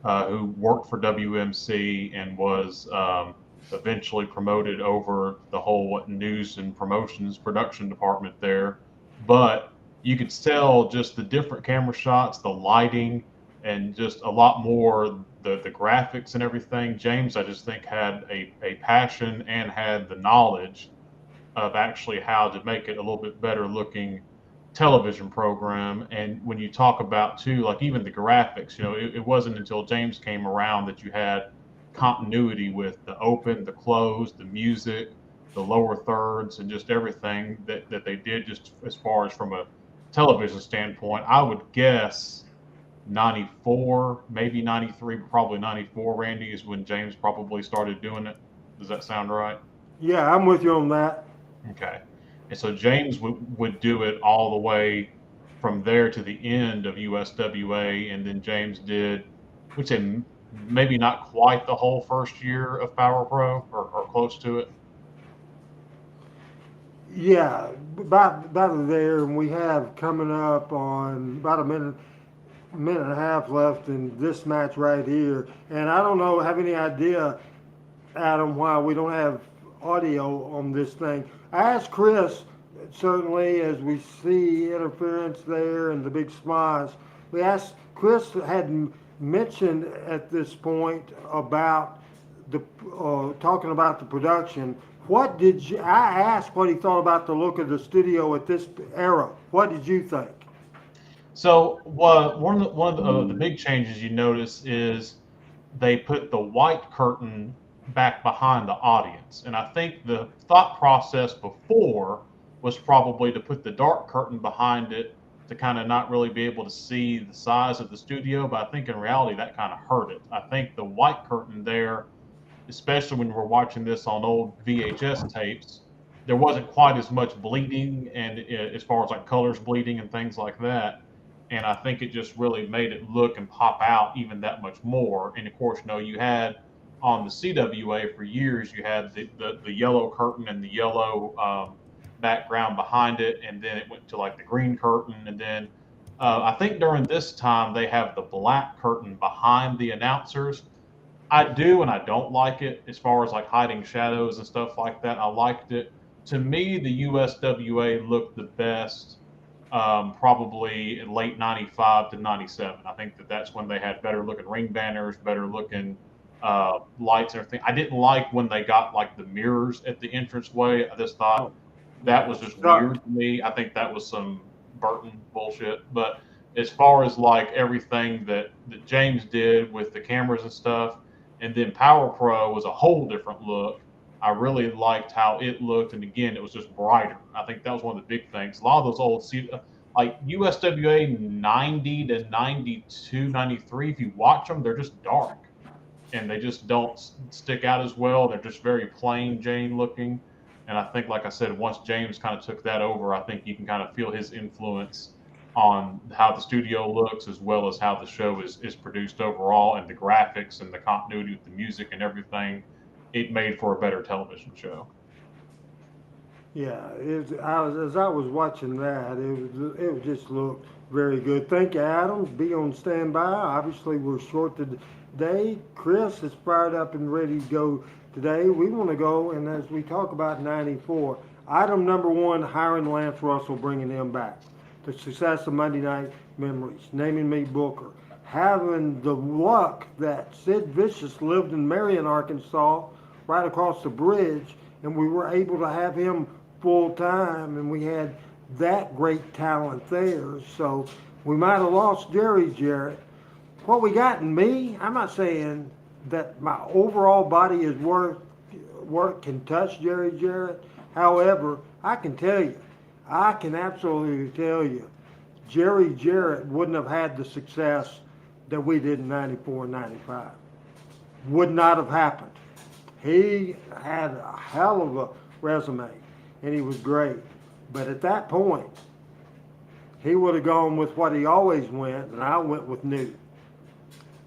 who worked for WMC and was eventually promoted over the whole news and promotions production department there. But you could tell just the different camera shots, the lighting, and just a lot more the graphics and everything. James, I just think, had a passion and had the knowledge of actually how to make it a little bit better looking television program. And when you talk about too, like even the graphics, it wasn't until James came around that you had continuity with the open, the close, the music, the lower thirds, and just everything that they did just as far as from a television standpoint. I would guess 94, maybe 93, but probably 94, Randy, is when James probably started doing it. Does that sound right? Yeah, I'm with you on that. Okay. And so James would do it all the way from there to the end of USWA. And then James did, would say maybe not quite the whole first year of Power Pro or close to it. Yeah, about there, and we have coming up on about a minute and a half left in this match right here. And I don't know, have any idea, Adam, why we don't have audio on this thing. I asked Chris, certainly, as we see interference there and the big splash, we asked, Chris had mentioned at this point about the talking about the production. What did you? I asked what he thought about the look of the studio at this era. What did you think? So one of the big changes you notice is they put the white curtain back behind the audience. And I think the thought process before was probably to put the dark curtain behind it to kind of not really be able to see the size of the studio. But I think in reality, that kind of hurt it. I think the white curtain there, especially when we're watching this on old VHS tapes, there wasn't quite as much bleeding and as far as like colors bleeding and things like that. And I think it just really made it look and pop out even that much more. And of course, you had on the CWA for years, you had the yellow curtain and the yellow background behind it. And then it went to like the green curtain. And then I think during this time, they have the black curtain behind the announcers. I do and I don't like it as far as like hiding shadows and stuff like that. I liked it. To me, the USWA looked the best probably in late 95 to 97. I think that's when they had better looking ring banners, better looking lights and everything. I didn't like when they got like the mirrors at the entranceway. I just thought Oh, that was just dark. weird to me. I think that was some Burton bullshit. But as far as like everything that James did with the cameras and stuff, and then Power Pro was a whole different look. I really liked how it looked, and again, it was just brighter. I think that was one of the big things. A lot of those old, like USWA 90 to 92, 93, if you watch them, they're just dark. and they just don't stick out as well. They're just very plain Jane looking. And I think, like I said, once James kind of took that over, I think you can kind of feel his influence on how the studio looks as well as how the show is produced overall, and the graphics and the continuity with the music and everything. It made for a better television show. Yeah, as I was watching that, it just looked very good. Thank you, Adams. Be on standby. Obviously, we're short today. Chris is fired up and ready to go today. We want to go, and as we talk about 94, item number one, hiring Lance Russell, bringing him back. The success of Monday Night Memories, naming me Booker, having the luck that Sid Vicious lived in Marion, Arkansas, right across the bridge, and we were able to have him full time, and we had that great talent there. So we might have lost Jerry Jarrett. What we got in me, I'm not saying that my overall body is work can touch Jerry Jarrett. However, I can absolutely tell you, Jerry Jarrett wouldn't have had the success that we did in 94 and 95. Would not have happened. He had a hell of a resume, and he was great. But at that point, he would have gone with what he always went, and I went with new.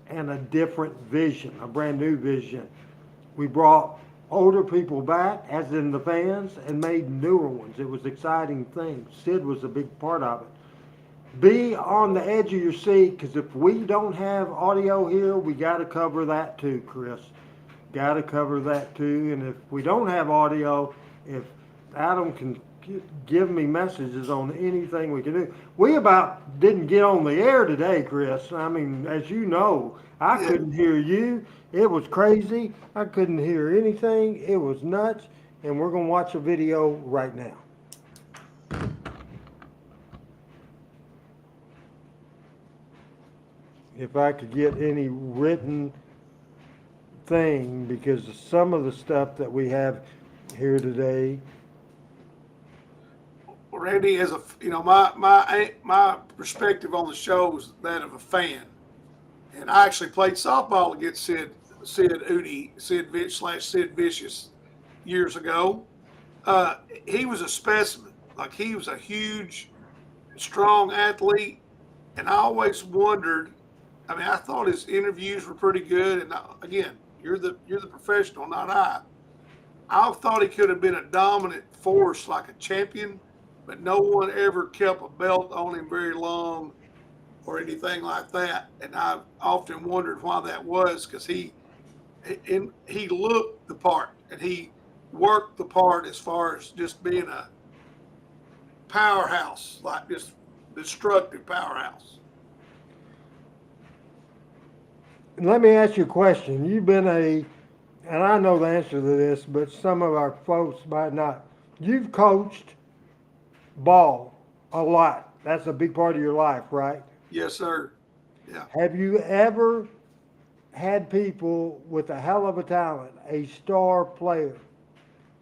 And a different vision, a brand new vision. We brought older people back, as in the fans, and made newer ones. It was exciting thing. Sid was a big part of it. Be on the edge of your seat, because if we don't have audio here, we got to cover that too, Chris. Got to cover that too. And if we don't have audio, if Adam can give me messages on anything we can do. We about didn't get on the air today, Chris. I mean, as you know, I couldn't hear you. It was crazy. I couldn't hear anything. It was nuts. And we're going to watch a video right now. If I could get any written thing, because some of the stuff that we have here today. Randy, as a my perspective on the show was that of a fan, and I actually played softball against Sid Vicious years ago. He was a specimen. Like, he was a huge, strong athlete, and I always wondered. I mean, I thought his interviews were pretty good, and again, you're the professional, not I. I thought he could have been a dominant force, like a champion, but no one ever kept a belt on him very long or anything like that. And I've often wondered why that was, because he looked the part, and he worked the part as far as just being a powerhouse, like just destructive powerhouse. Let me ask you a question. You've been and I know the answer to this, but some of our folks might not. You've coached ball a lot. That's a big part of your life, right? Yes, sir. Yeah. Have you ever had people with a hell of a talent, a star player,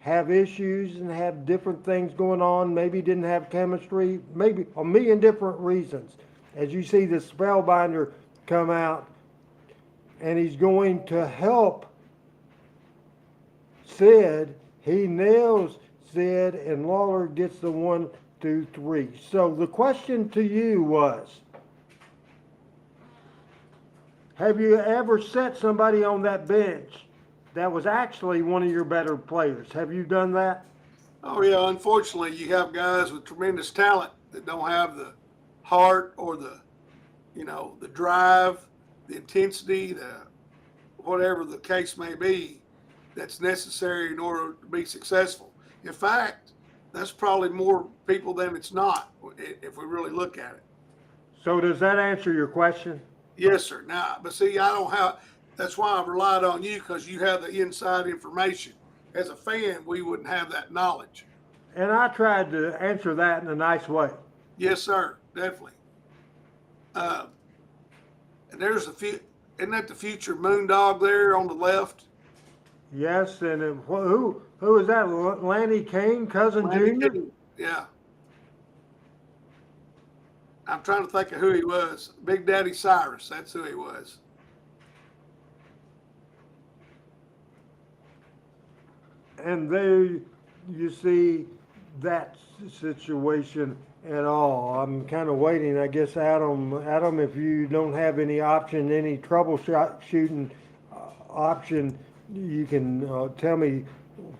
have issues and have different things going on, maybe didn't have chemistry, maybe a million different reasons? As you see the Spellbinder come out, and he's going to help Sid. He nails Sid, and Lawler gets the 1, 2, 3. So the question to you was, have you ever set somebody on that bench that was actually one of your better players? Have you done that? Oh, yeah. Unfortunately, you have guys with tremendous talent that don't have the heart or the drive, the intensity, whatever the case may be, that's necessary in order to be successful. In fact, that's probably more people than it's not, if we really look at it. So does that answer your question? Yes, sir. Now, but see, I don't have. That's why I've relied on you, because you have the inside information. As a fan, we wouldn't have that knowledge. And I tried to answer that in a nice way. Yes, sir. Definitely. And there's isn't that the future Moondog there on the left? Yes, and who is that? Lanny Kane, cousin Junior? Yeah. I'm trying to think of who he was. Big Daddy Cyrus. That's who he was. And there you see that situation at all. I'm kind of waiting, I guess, Adam, if you don't have any option, any troubleshooting option, you can tell me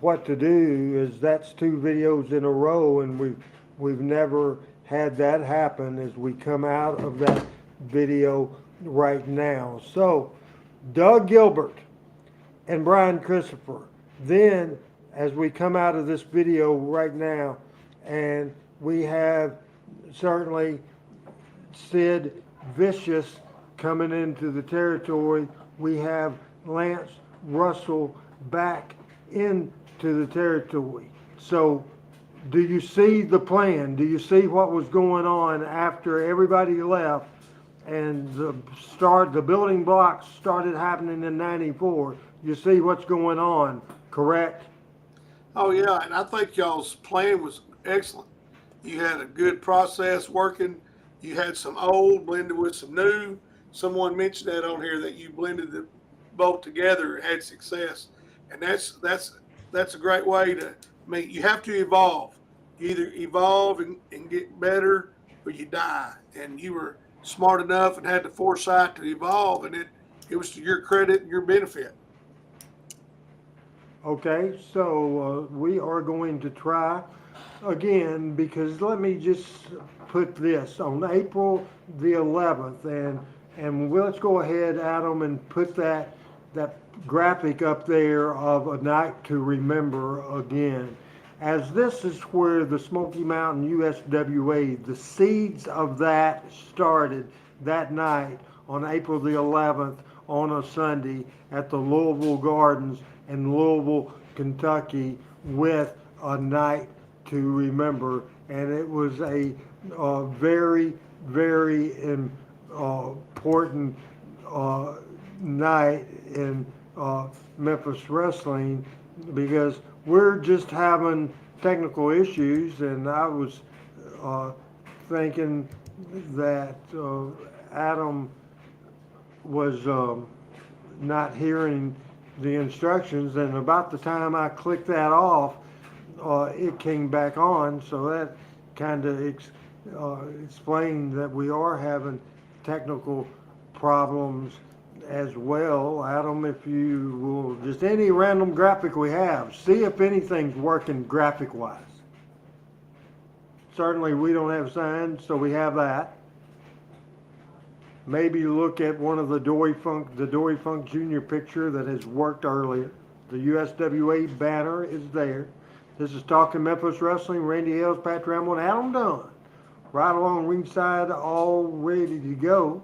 what to do. Is that's two videos in a row, and we've never had that happen as we come out of that video right now. So, Doug Gilbert and Brian Christopher. Then, as we come out of this video right now, and we have certainly Sid Viscous coming into the territory, we have Lance Russell back into the territory. So, do you see the plan? Do you see what was going on after everybody left and the building blocks started happening in '94? You see what's going on, correct? Oh yeah, and I think y'all's plan was excellent. You had a good process working. You had some old blended with some new. Someone mentioned that on here that you blended the both together and had success, and that's a great way to. I mean, you have to evolve. You either evolve and get better, or you die. And you were smart enough and had the foresight to evolve, and it was to your credit and your benefit. Okay, so we are going to try again, because let me just put this on April the 11th, and let's go ahead, Adam, and put that graphic up there of a night to remember again. As this is where the Smoky Mountain USWA, the seeds of that started that night on April the 11th on a Sunday at the Louisville Gardens in Louisville, Kentucky, with a night to remember. And it was a very, very important night in Memphis wrestling, because we're just having technical issues, and I was thinking that Adam was not hearing the instructions, and about the time I clicked that off, it came back on. So that kind of explained that we are having technical problems as well. Adam, if you will, just any random graphic we have, see if anything's working graphic wise. Certainly we don't have signs, so we have that. Maybe look at one of the Dory Funk Jr. picture that has worked earlier. The USWA banner is there. This is Talking Memphis Wrestling. Randy Hales, Pat Ramble, and Adam Dunn. Right along ringside, all ready to go.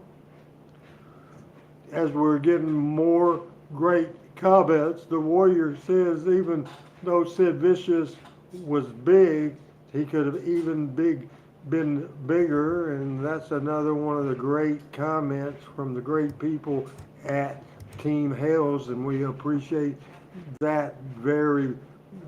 As we're getting more great comments, the Warrior says even though Sid Vicious was big, he could have even been bigger, and that's another one of the great comments from the great people at Team Hales, and we appreciate that very,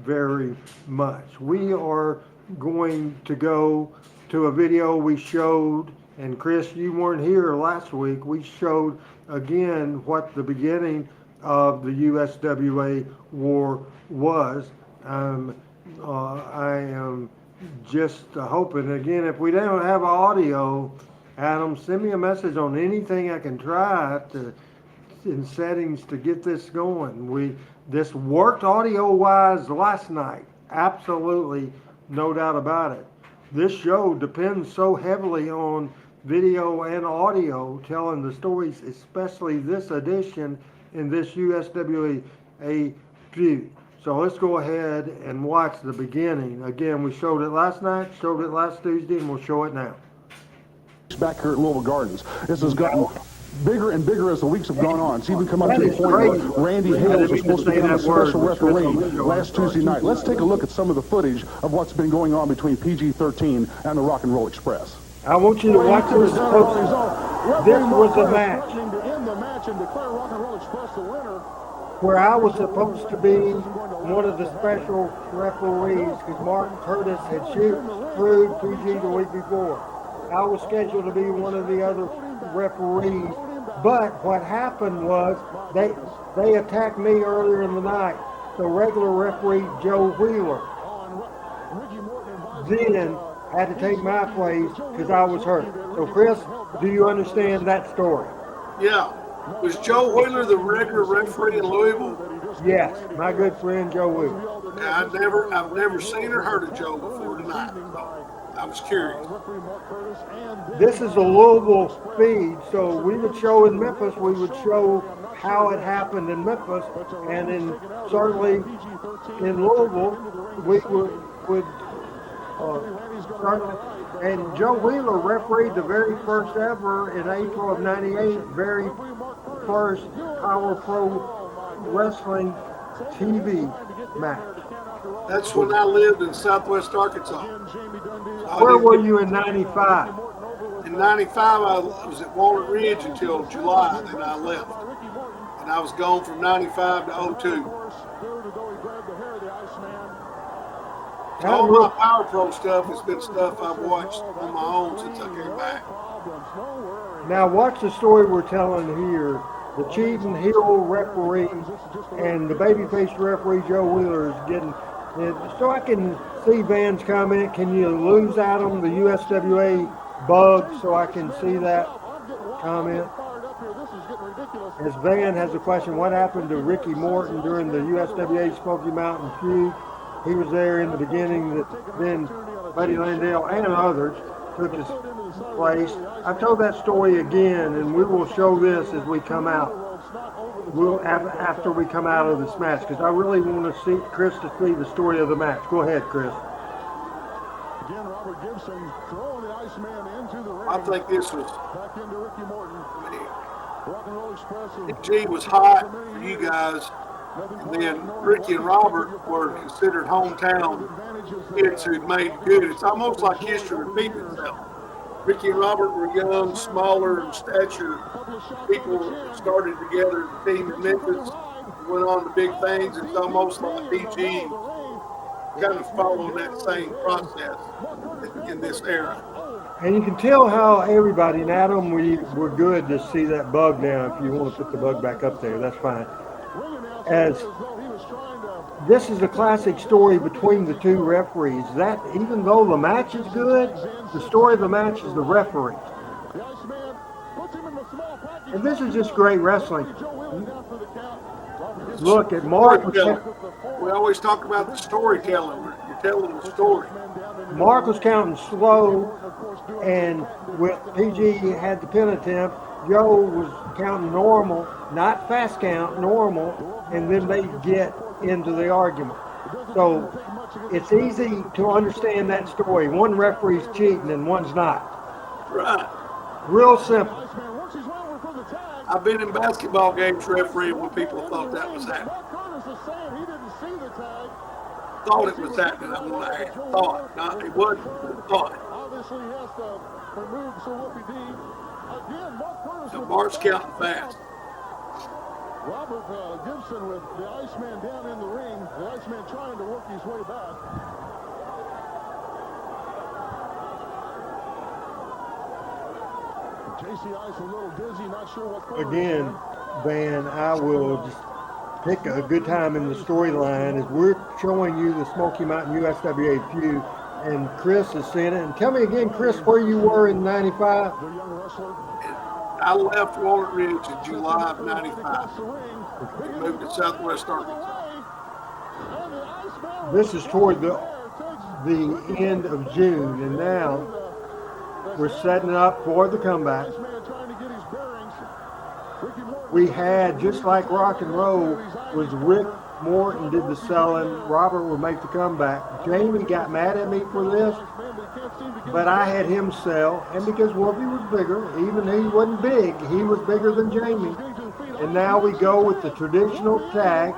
very much. We are going to go to a video we showed, and Chris, you weren't here last week. We showed again what the beginning of the USWA war was. I am just hoping, again, if we don't have audio, Adam, send me a message on anything I can try to in settings to get this going. This worked audio wise last night, absolutely, no doubt about it. This show depends so heavily on video and audio telling the stories, especially this edition in this USWA feud. So let's go ahead and watch the beginning. Again, we showed it last night, showed it last Tuesday, and we'll show it now. Back here at Louisville Gardens. This has gotten bigger and bigger as the weeks have gone on. It's even come up to the point where Randy Hales was supposed to become a special referee last Tuesday night. Let's take a look at some of the footage of what's been going on between PG-13 and the Rock and Roll Express. I want you to watch this. This was a match where I was supposed to be one of the special referees because Martin Curtis had screwed PG the week before. I was scheduled to be one of the other referees, but what happened was they attacked me earlier in the night, the regular referee, Joe Wheeler. Then had to take my place because I was hurt. So, Chris, do you understand that story? Yeah. Was Joe Wheeler the regular referee in Louisville? Yes, my good friend Joe Wheeler. Yeah, I've never seen or heard of Joe before tonight. So I was curious. This is a Louisville feed, so we would show in Memphis, we would show how it happened in Memphis, and certainly in Louisville, we would and Joe Wheeler refereed the very first ever in April of '98, very first Power Pro Wrestling TV match. That's when I lived in Southwest Arkansas. Where were you in '95? In '95, I was at Walnut Ridge until July, then I left. And I was gone from '95 to '02. All my Power Pro stuff has been stuff I've watched on my own since I came back. Now watch the story we're telling here. The cheating heel referee and the babyface referee Joe Wheeler is getting. So I can see Van's comment. Can you lose at him the USWA bug so I can see that comment? As Van has a question, what happened to Ricky Morton during the USWA Smoky Mountain feud? He was there in the beginning, then Buddy Landale and others took his place. I've told that story again, and we will show this as we come out. After we come out of this match, because I really want to see Chris to see the story of the match. Go ahead, Chris. Again, Robert Gibson throwing the Iceman into the ring. I think this was. Back into Ricky Morton. Rock and Roll Express. G was hot for you guys. And then Ricky and Robert were considered hometown kids who'd made good. It's almost like history repeating itself. Ricky and Robert were young, smaller in stature people that started together as a team in Memphis, went on to big things. It's almost like PG kind of following that same process in this era. And you can tell how everybody, and Adam, we're good to see that bug now. If you want to put the bug back up there, that's fine. As this is a classic story between the two referees. That even though the match is good, the story of the match is the referee. And this is just great wrestling. Look at Mark. We always talk about the storytelling. You're telling the story. Mark was counting slow, and with PG had the pin attempt. Joe was counting normal, not fast count, normal, and then they get into the argument. So it's easy to understand that story. One referee's cheating and one's not. Right. Real simple. I've been in basketball games refereeing when people thought that was happening. Thought it was happening. I'm going to add thought. Not it wasn't. Thought. So Mark's counting fast. Robert Gibson with the Iceman down in the ring. The Iceman trying to work his way back. JC Ice a little dizzy, not sure what's going Again, Van, I will just pick a good time in the storyline as we're showing you the Smoky Mountain USWA feud, and Chris is seeing it. And tell me again, Chris, where you were in '95? I left Walnut Ridge in July of '95. Moved to Southwest Arkansas. This is toward the end of June, and now we're setting up for the comeback. We had, just like Rock and Roll, was Rick Morton did the selling, Robert would make the comeback. Jamie got mad at me for this, but I had him sell, and because Wolfie was bigger, even he wasn't big, he was bigger than Jamie. And now we go with the traditional tag,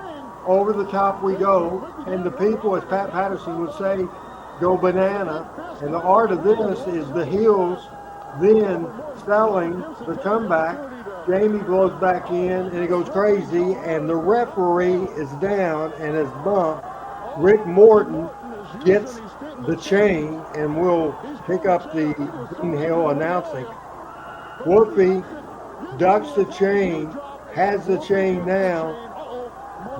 over the top we go, and the people, as Pat Patterson would say, go banana. And the art of this is the heels then selling the comeback. Jamie blows back in and it goes crazy, and the referee is down and is bumped. Rick Morton gets the chain, and we'll pick up the Dean Hill announcing. Whoopi ducks the chain, has the chain now,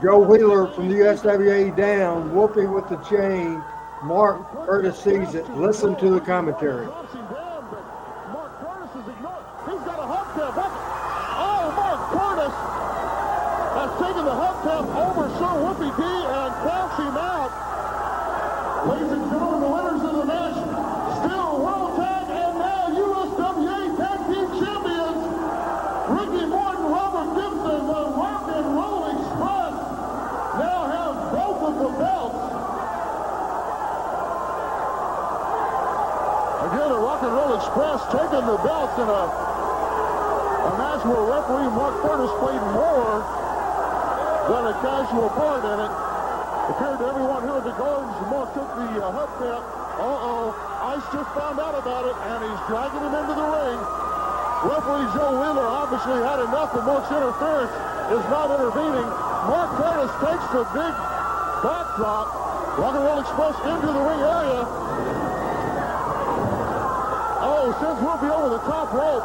Joe Wheeler from the USWA down, whooping with the chain. Mark Curtis sees it. Listen to the commentary. Mark Curtis is ignored. He's got a hubcap. Oh, Mark Curtis has taken the hubcap over Sir Whoopi D and counts him out. Ladies and gentlemen, the winners of the match, still World Tag and now USWA Tag Team Champions, Ricky Morton, Robert Gibson, the Rock and Roll Express, now have both of the belts. Again, the Rock and Roll Express taking the belts in a match where referee Mark Curtis played more than a casual part in it. Appeared to everyone here at the Gardens, Mark took the hubcap. Ice just found out about it, and he's dragging him into the ring. Referee Joe Wheeler obviously had enough, but Mark's interference is not intervening. Mark Curtis takes the big backdrop. Rock and Roll Express into the ring area. Oh, sends Whoopi over the top rope.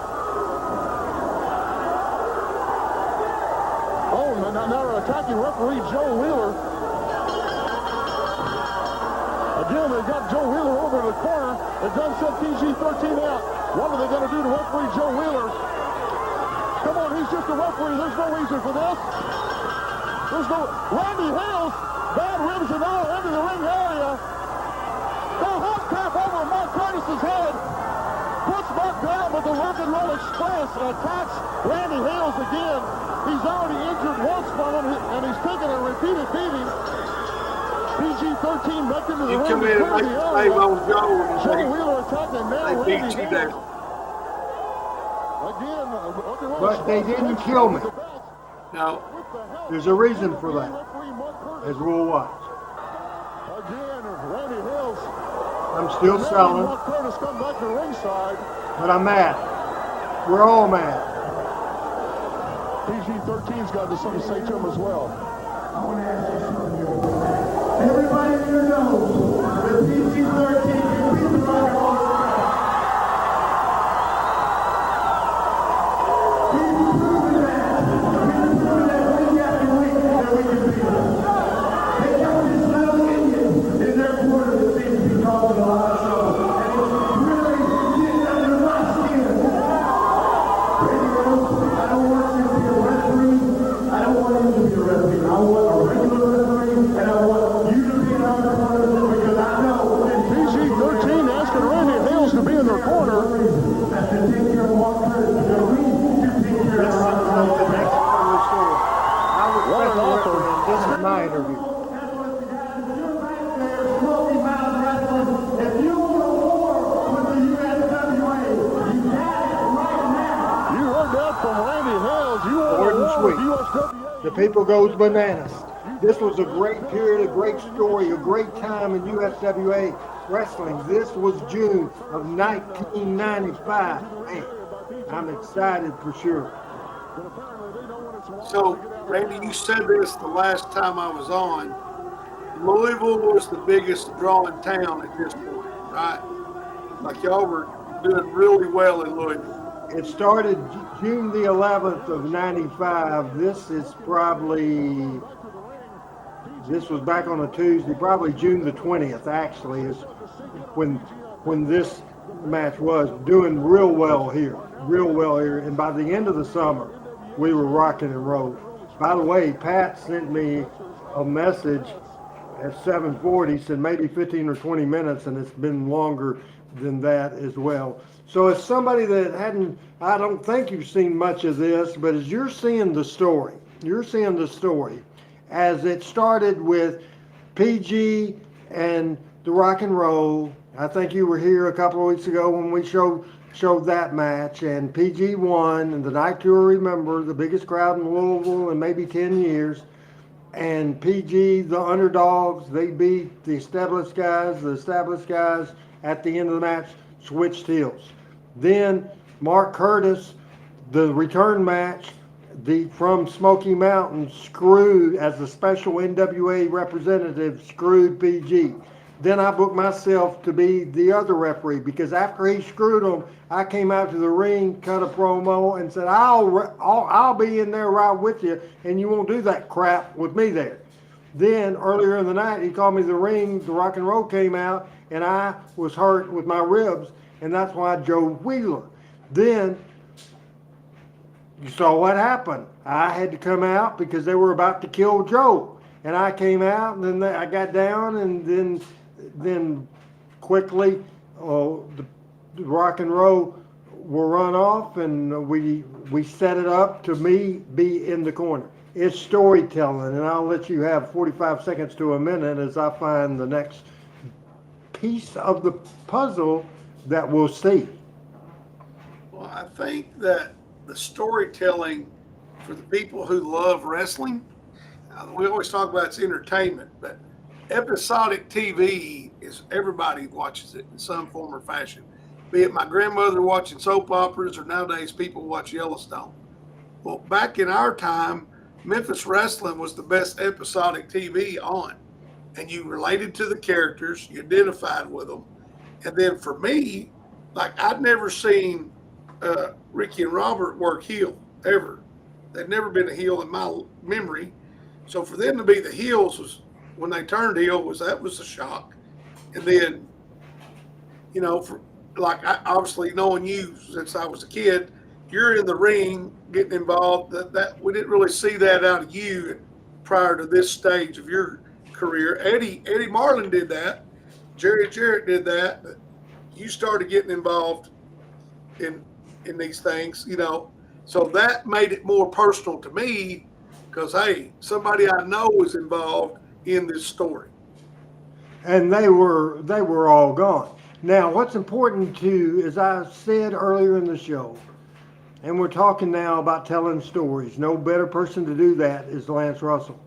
Oh, now they're attacking referee Joe Wheeler. Again, they've got Joe Wheeler over in the corner. They've done sent PG-13 out. What are they going to do to referee Joe Wheeler? Come on, he's just a referee. There's no reason for this. There's no... Randy Hales, bad ribs and all, into the ring area. The hubcap over Mark Curtis's head. Puts Mark down, but the Rock and Roll Express attacks Randy Hales again. He's already injured once from him, and he's taking a repeated beating. PG-13 back into the ring. You come in and make the save on Joe. Joe Wheeler attacking now. They beat Randy you Hales. down. Again, But they didn't kill me. No. There's a reason for that, as we'll watch. Again, Randy Hales. I'm still selling, Mark Curtis come back to ringside. but I'm mad. We're all mad. PG-13's got something to say to him as well. I want to ask you something here. Everybody here knows that PG-13 can beat the Rock and Roll Express. We've been proving that. We've been proving that week after week that we can beat them. They got this little Indian in their corner that seems to be causing a lot of trouble. And it's really getting under my skin. Randy Rose, I don't want you to be a referee. I don't want him to be a referee. I want a regular referee, and I want you to be in our corner because I know that PG-13 asking Randy Hales to be in their corner. that to take care of Mark Curtis, that we can take care This is of the our next part of the story. I was What an special offer. referee, and this is my interview. That's what you got to do right there, Smoky Mountain Wrestling. If you want a war with the USWA, you got it right now. You heard that from Randy Hales. You want Short and a war sweet. with USWA. The people goes bananas. This was a great period, a great story, a great time in USWA wrestling. This was June of 1995. Man, I'm excited for sure. So, Randy, you said this the last time I was on. Louisville was the biggest drawing town at this point, right? Like y'all were doing really well in Louisville. It started June the 11th of 95. This was back on a Tuesday, probably June the 20th actually is when this match was doing real well here. And by the end of the summer, we were rocking and rolling. By the way, Pat sent me a message at 7:40, said maybe 15 or 20 minutes, and it's been longer than that as well. So as somebody that I don't think you've seen much of this, but as you're seeing the story as it started with PG and the Rock and Roll. I think you were here a couple of weeks ago when we showed that match, and PG won, and the night you'll remember, the biggest crowd in Louisville in maybe 10 years. And PG, the underdogs, they beat the established guys. The established guys at the end of the match switched heels. Then Mark Curtis, the return match, from Smoky Mountain, screwed, as a special NWA representative, screwed PG. Then I booked myself to be the other referee because after he screwed him, I came out to the ring, cut a promo, and said, I'll be in there right with you, and you won't do that crap with me there. Then earlier in the night, he called me to the ring. The Rock and Roll came out, and I was hurt with my ribs, and that's why I drove Wheeler. Then you saw what happened. I had to come out because they were about to kill Joe, and I came out, and then I got down, and then quickly the Rock and Roll were run off, and we set it up to me be in the corner. It's storytelling, and I'll let you have 45 seconds to a minute as I find the next piece of the puzzle that we'll see. Well, I think that the storytelling for the people who love wrestling, we always talk about it's entertainment, but episodic TV is everybody watches it in some form or fashion. Be it my grandmother watching soap operas or nowadays people watch Yellowstone. Well, back in our time, Memphis wrestling was the best episodic TV on. And you related to the characters, you identified with them. And then for me, like I'd never seen Ricky and Robert work heel ever. They'd never been a heel in my memory. So for them to be the heels was when they turned heel was a shock. And then, you know, for like obviously knowing you since I was a kid, you're in the ring getting involved. That we didn't really see that out of you prior to this stage of your career. Eddie Marlin did that. Jerry Jarrett did that. But you started getting involved in these things, you know. So that made it more personal to me because, hey, somebody I know is involved in this story. And they were all gone. Now, what's important too, as I said earlier in the show, and we're talking now about telling stories. No better person to do that is Lance Russell.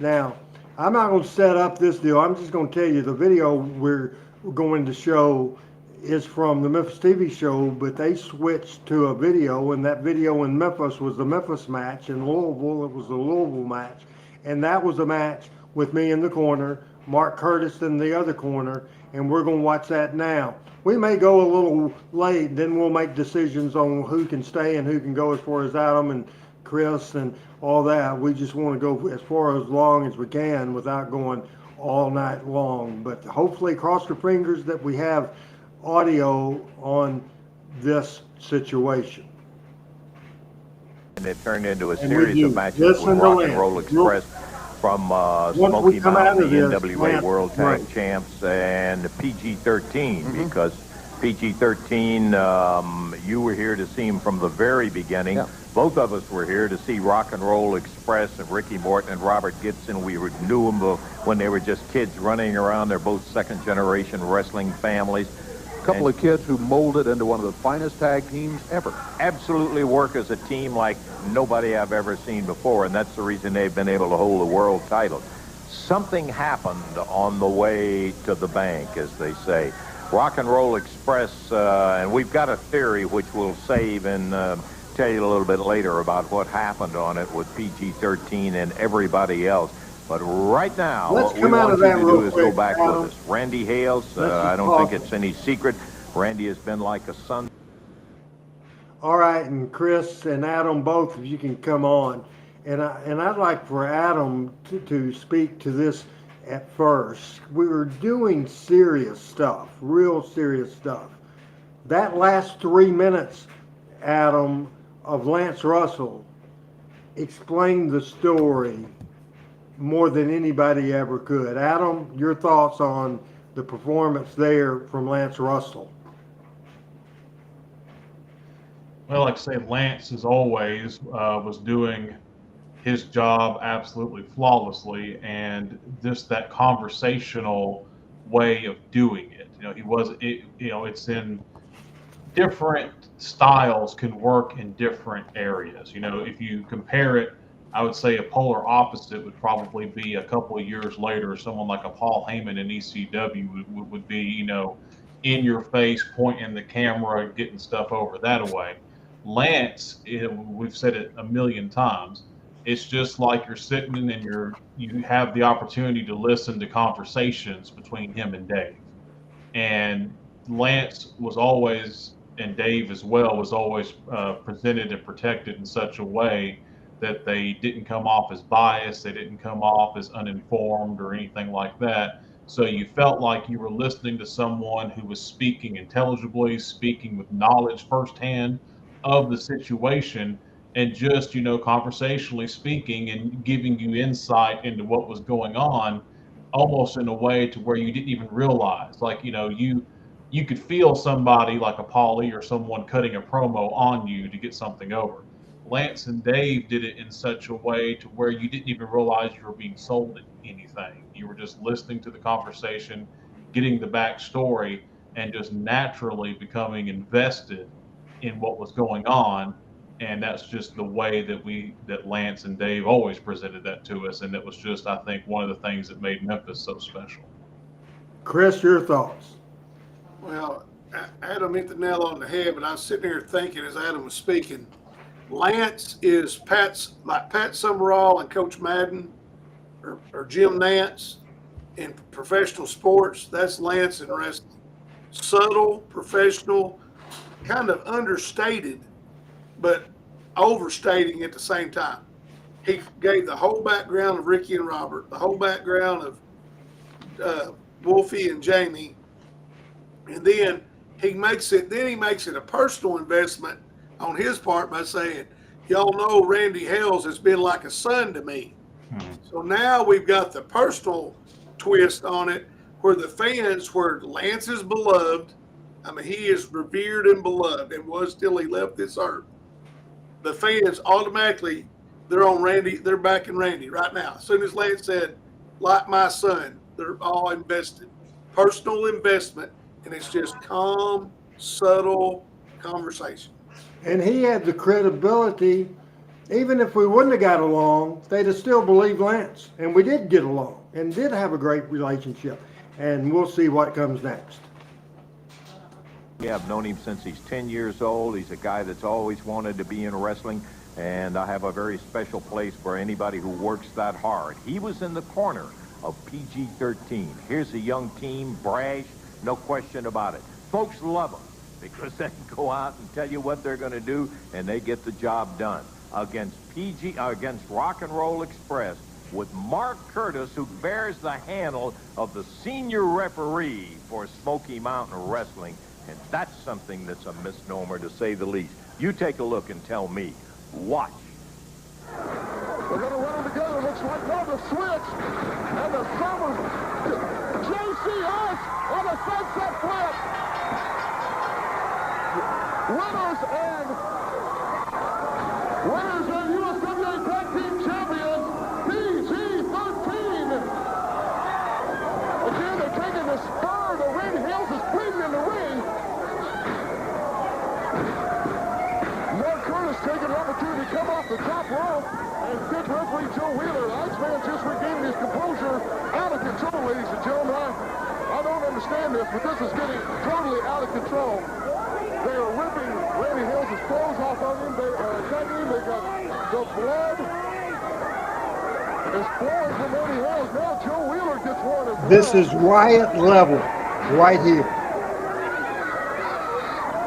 Now, I'm not going to set up this deal. I'm just going to tell you the video we're going to show is from the Memphis TV show, but they switched to a video, and that video in Memphis was the Memphis match. In Louisville, it was the Louisville match. And that was a match with me in the corner, Mark Curtis in the other corner, and we're going to watch that now. We may go a little late, then we'll make decisions on who can stay and who can go as far as Adam and Chris and all that. We just want to go as far as long as we can without going all night long. But hopefully, cross your fingers that we have audio on this situation. And it turned into a And series of matches with Rock and Roll Express from Smoky Mountain, the NWA World Tag Champs, and PG-13, because PG-13, you were here to see him from the very beginning. Yeah. Both of us were here to see Rock and Roll Express and Ricky Morton and Robert Gibson. We knew them when they were just kids running around. They're both second-generation wrestling families. A couple of kids who molded into one of the finest tag teams ever. Absolutely work as a team like nobody I've ever seen before, and that's the reason they've been able to hold the world title. Something happened on the way to the bank, as they say. Rock and Roll Express, and we've got a theory which we'll save and tell you a little bit later about what happened on it with PG-13 and everybody else. But right now, what we want you to do is go back with us. Randy Hales, I don't think it's any secret. Randy has been like a son. All right, and Chris and Adam, both of you can come on. And I'd like for Adam to speak to this at first. We were doing serious stuff, real serious stuff. That last 3 minutes, Adam, of Lance Russell explained the story more than anybody ever could. Adam, your thoughts on the performance there from Lance Russell? Well, like I say, Lance, as always, was doing his job absolutely flawlessly, and just that conversational way of doing it. It's in different styles can work in different areas. If you compare it, I would say a polar opposite would probably be a couple of years later, someone like a Paul Heyman in ECW would be, in your face, pointing the camera, getting stuff over that way. Lance, we've said it a million times, It's just like you're sitting and you have the opportunity to listen to conversations between him and Dave. And Lance was always, and Dave as well, was always presented and protected in such a way that they didn't come off as biased, they didn't come off as uninformed or anything like that. So you felt like you were listening to someone who was speaking intelligibly, speaking with knowledge firsthand of the situation, and just, conversationally speaking and giving you insight into what was going on, almost in a way to where you didn't even realize. Like, you could feel somebody like a Paulie or someone cutting a promo on you to get something over. Lance and Dave did it in such a way to where you didn't even realize you were being sold anything. You were just listening to the conversation, getting the backstory, and just naturally becoming invested in what was going on. And that's just the way that Lance and Dave always presented that to us. And it was just, I think, one of the things that made Memphis so special. Chris, your thoughts? Well, Adam hit the nail on the head, but I was sitting here thinking as Adam was speaking, Lance is like Pat Summerall and Coach Madden or Jim Nance in professional sports. That's Lance in wrestling. Subtle, professional, kind of understated, but overstating at the same time. He gave the whole background of Ricky and Robert, the whole background of Wolfie and Jamie, and then he makes it a personal investment on his part by saying, y'all know Randy Hales has been like a son to me. So now we've got the personal twist on it where the fans, where Lance is beloved, I mean, he is revered and beloved and was till he left this earth. The fans automatically, they're on Randy, they're backing Randy right now. As soon as Lance said, like my son, they're all invested. Personal investment, and it's just calm, subtle conversation. And he had the credibility, even if we wouldn't have got along, they'd have still believed Lance. And we did get along and did have a great relationship. And we'll see what comes next. Yeah, I've known him since he's 10 years old. He's a guy that's always wanted to be in wrestling, and I have a very special place for anybody who works that hard. He was in the corner of PG-13. Here's a young team, brash, no question about it. Folks love him because they can go out and tell you what they're going to do, and they get the job done. Against Rock and Roll Express with Mark Curtis, who bears the handle of the senior referee for Smoky Mountain Wrestling. And that's something that's a misnomer, to say the least. You take a look and tell me. Watch. They're going to run them together. Looks like another switch. And the Summers. JCS on a sunset flip. Winners and USWA Tag Team Champions, PG-13. Again, they're taking the spur. The ring. Hills is bleeding in the ring. Mark Curtis taking the opportunity to come off the top rope. And good referee Joe Wheeler, the Iceman, just regained his composure. Out of control, ladies and gentlemen. I don't understand this, but this is getting totally out of control. They are ripping Randy Hales' clothes off of him. They are attacking him. They got the blood is flowing from Randy Hales. Now Joe Wheeler gets one as well. This is riot level right here. I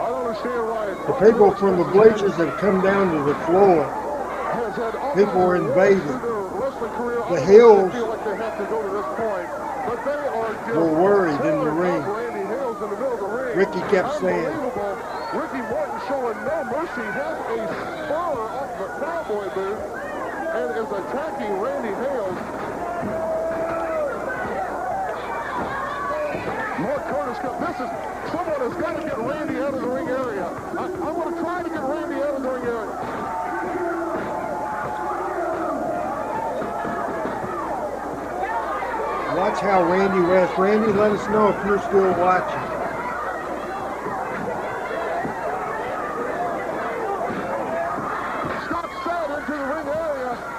don't understand riot. The people from the bleachers have come down to the floor. People are invading. The Hills were worried in the ring. Ricky kept saying, Ricky Morton showing no mercy, has a spur off the cowboy boot and is attacking Randy Hales. Mark Curtis, someone has got to get Randy out of the ring area. I'm going to try to get Randy out of the ring area. watch how Randy rests. Randy, let us know if you're still watching.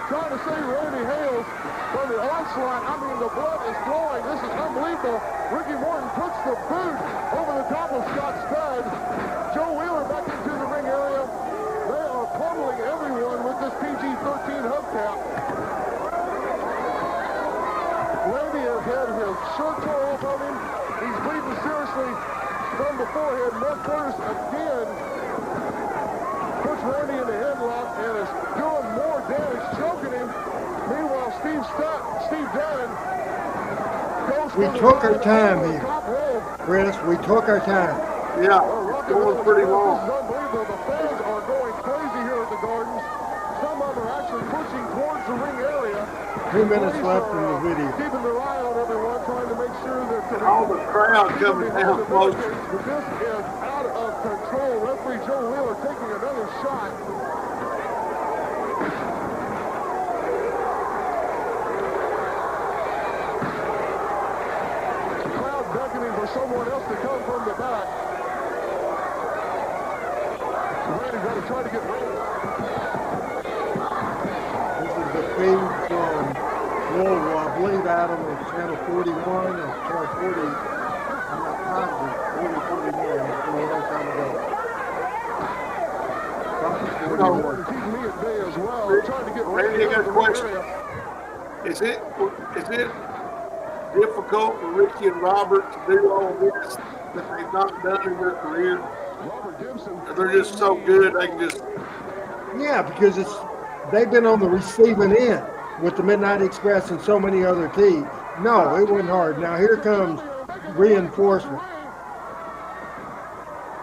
Trying to save Randy Hales from the onslaught. I mean, the blood is flowing. This is unbelievable. Ricky Morton puts the boot over the top of Scott Studd. Joe Wheeler back into the ring area. They are pummeling muddling everyone with this PG-13 hubcap. Randy has had his shirt tore off of him. He's bleeding seriously from the forehead. Mark Curtis again puts Randy in the headlock and is doing more damage, choking him. Meanwhile, Steve Dunn goes We took our time here, Chris. We took our time. Yeah, going pretty long. This is unbelievable. The fans are going crazy here at the Gardens. Some of them are actually pushing towards the ring area. 2 minutes left in the video. Keeping their eye on everyone, trying to make sure that All the crowd coming down close. This is out of control. Referee Joe Wheeler taking another shot. The crowd beckoning for someone else to come from the back. Randy's going to try to get Randy. This is the feud from Lawler, I believe, Adam, on channel 41 or channel 40. I'm not positive. 40, 41. It's been a long time ago. Probably 41. Keeping me at bay as well. They're trying to get Randy, I got a question. Is it difficult for Ricky and Robert to do all this that they've not done in their career? Robert Gibson. They're just so good, they can just. Yeah, because they've been on the receiving end with the Midnight Express and so many other teams. No, it wasn't hard. Now here comes reinforcement.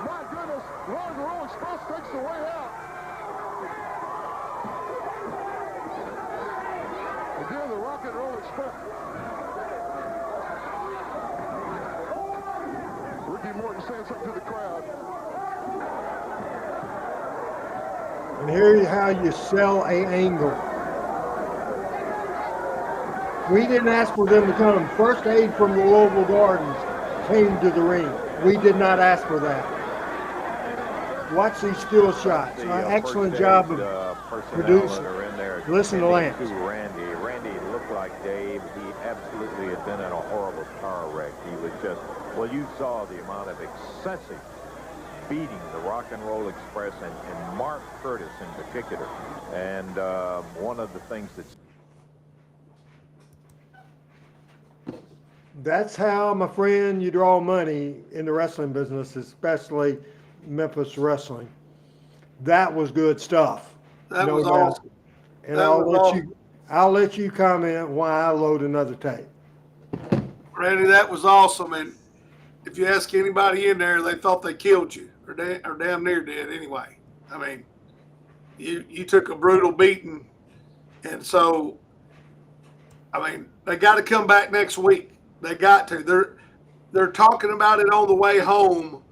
My goodness, Rock and Roll Express takes the way out. Again, the Rock and Roll Express. Ricky Morton saying something to the crowd. And here's how you sell a angle. We didn't ask for them to come. First aid from the Louisville Gardens came to the ring. We did not ask for that. Watch these skill shots. Excellent job of producing. Listen to Lance. Randy looked like Dave. He absolutely had been in a horrible car wreck. He was just, well, you saw the amount of excessive beating the Rock and Roll Express and Mark Curtis in particular. And one of the things That's how, my friend, you draw money in the wrestling business, especially Memphis wrestling. That was good stuff. That was awesome. And I'll let you comment why I load another tape. Randy, that was awesome. And if you ask anybody in there, they thought they killed you or damn near did anyway. I mean, you took a brutal beating. And so, I mean, they got to come back next week. They got to. They're talking about it on the way home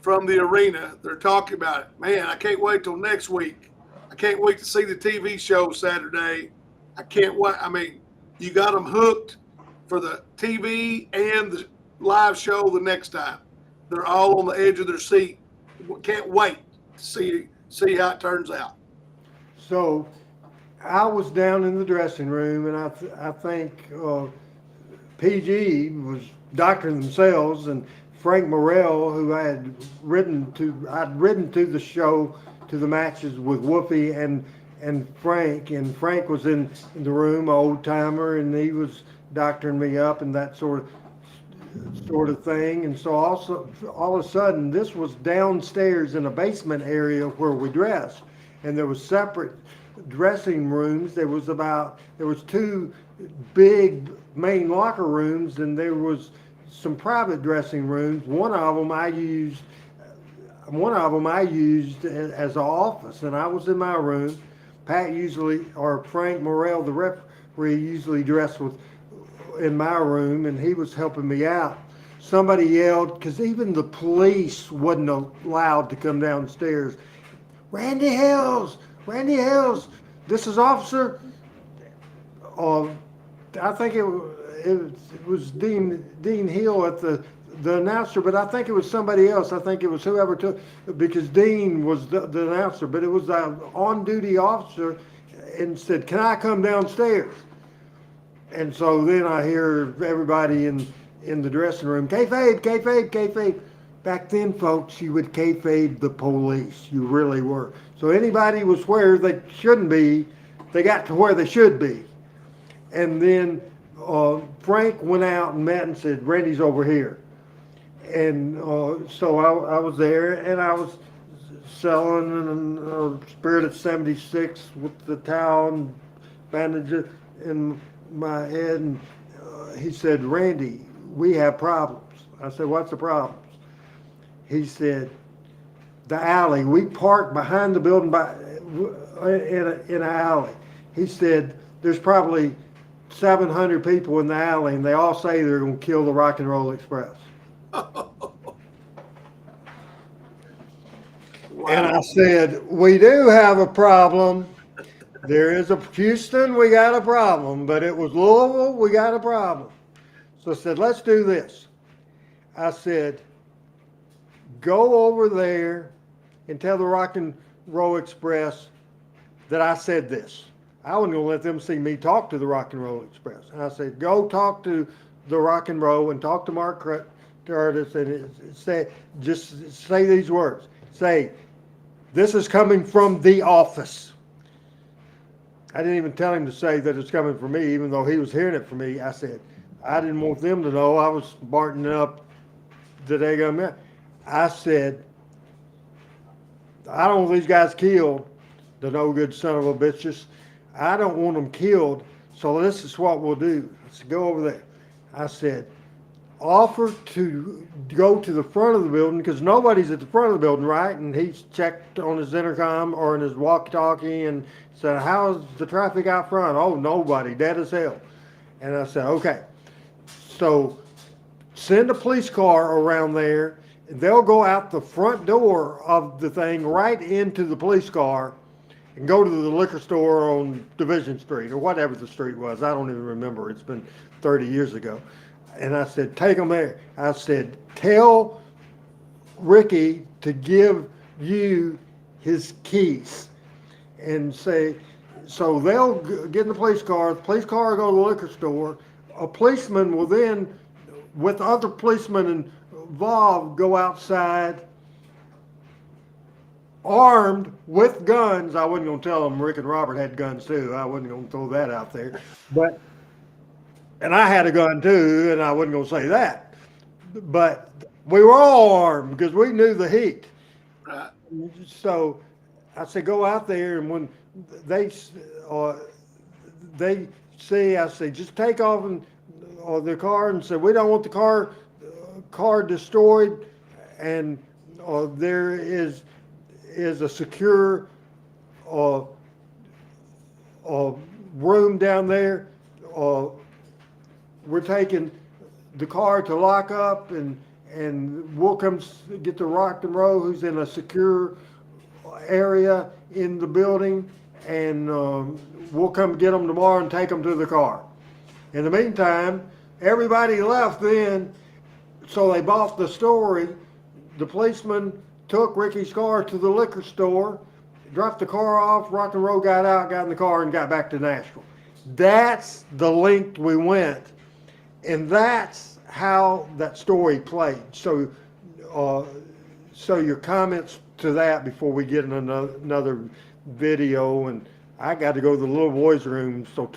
from the arena. They're talking about it. Man, I can't wait till next week. I can't wait to see the TV show Saturday. I can't wait. I mean, you got them hooked for the TV and the live show the next time. They're all on the edge of their seat. Can't wait to see how it turns out. So I was down in the dressing room, and I think PG was doctoring themselves, and Frank Morrell, who I'd ridden to the show, to the matches with Whoopi and Frank, and Frank was in the room, old timer, and he was doctoring me up and that sort of thing. And so also all of a sudden, this was downstairs in a basement area where we dressed, and there was separate dressing rooms. There was two big main locker rooms, and there was some private dressing rooms. One of them I used as an office, and I was in my room. Pat or Frank Morrell, the referee, usually dressed in my room, and he was helping me out. Somebody yelled, because even the police wasn't allowed to come downstairs. Randy Hills, this is Officer. I think it was Dean Hill at the announcer, but I think it was somebody else. I think it was whoever took, because Dean was the announcer, but it was an on-duty officer, and said, "Can I come downstairs?" And so then I hear everybody in the dressing room, kayfabe. back then, folks, you would kayfabe the police. You really were. So anybody was where they shouldn't be, they got to where they should be. And then Frank went out and met and said, Randy's over here. And so I was there, and I was selling a Spirit of 76 with the towel and bandage in my head. And he said, Randy, we have problems. I said, what's the problems? He said, the alley. We parked behind the building in an alley. He said, there's probably 700 people in the alley, and they all say they're going to kill the Rock and Roll Express. Wow. And I said, we do have a problem. There is a Houston, we got a problem, but it was Louisville, we got a problem. So I said, let's do this. I said, go over there and tell the Rock and Roll Express that I said this. I wasn't going to let them see me talk to the Rock and Roll Express. And I said, go talk to the Rock and Roll and talk to Mark Curtis and just say these words. Say, this is coming from the office. I didn't even tell him to say that it's coming from me, even though he was hearing it from me. I said, I didn't want them to know. I was smartening up that they got me. I said, I don't want these guys killed, the no good son of a bitches. I don't want them killed, so this is what we'll do. Let's go over there. I said, offer to go to the front of the building, because nobody's at the front of the building, right? And he's checked on his intercom or in his walkie-talkie and said, how's the traffic out front? Oh, nobody, dead as hell. And I said, okay. So send a police car around there. They'll go out the front door of the thing right into the police car and go to the liquor store on Division Street or whatever the street was. I don't even remember. It's been 30 years ago. And I said, take them there. I said, tell Ricky to give you his keys and say, so they'll get in the police car will go to the liquor store. A policeman will then, with other policemen involved, go outside armed with guns. I wasn't going to tell them Rick and Robert had guns too. I wasn't going to throw that out there. And I had a gun too, and I wasn't going to say that. But we were all armed because we knew the heat. Right. So I said, go out there, and when they see, I say, just take off the car and say, we don't want the car destroyed, and there is a secure room down there. We're taking the car to lock up, and we'll come get the Rock and Roll who's in a secure area in the building, and we'll come get them tomorrow and take them to the car. In the meantime, everybody left then, so they bought the story. The policeman took Ricky's car to the liquor store, dropped the car off, Rock and Roll got out, got in the car, and got back to Nashville. That's the length we went. And that's how that story played. So your comments to that before we get in another video, and I got to go to the little boys' room, so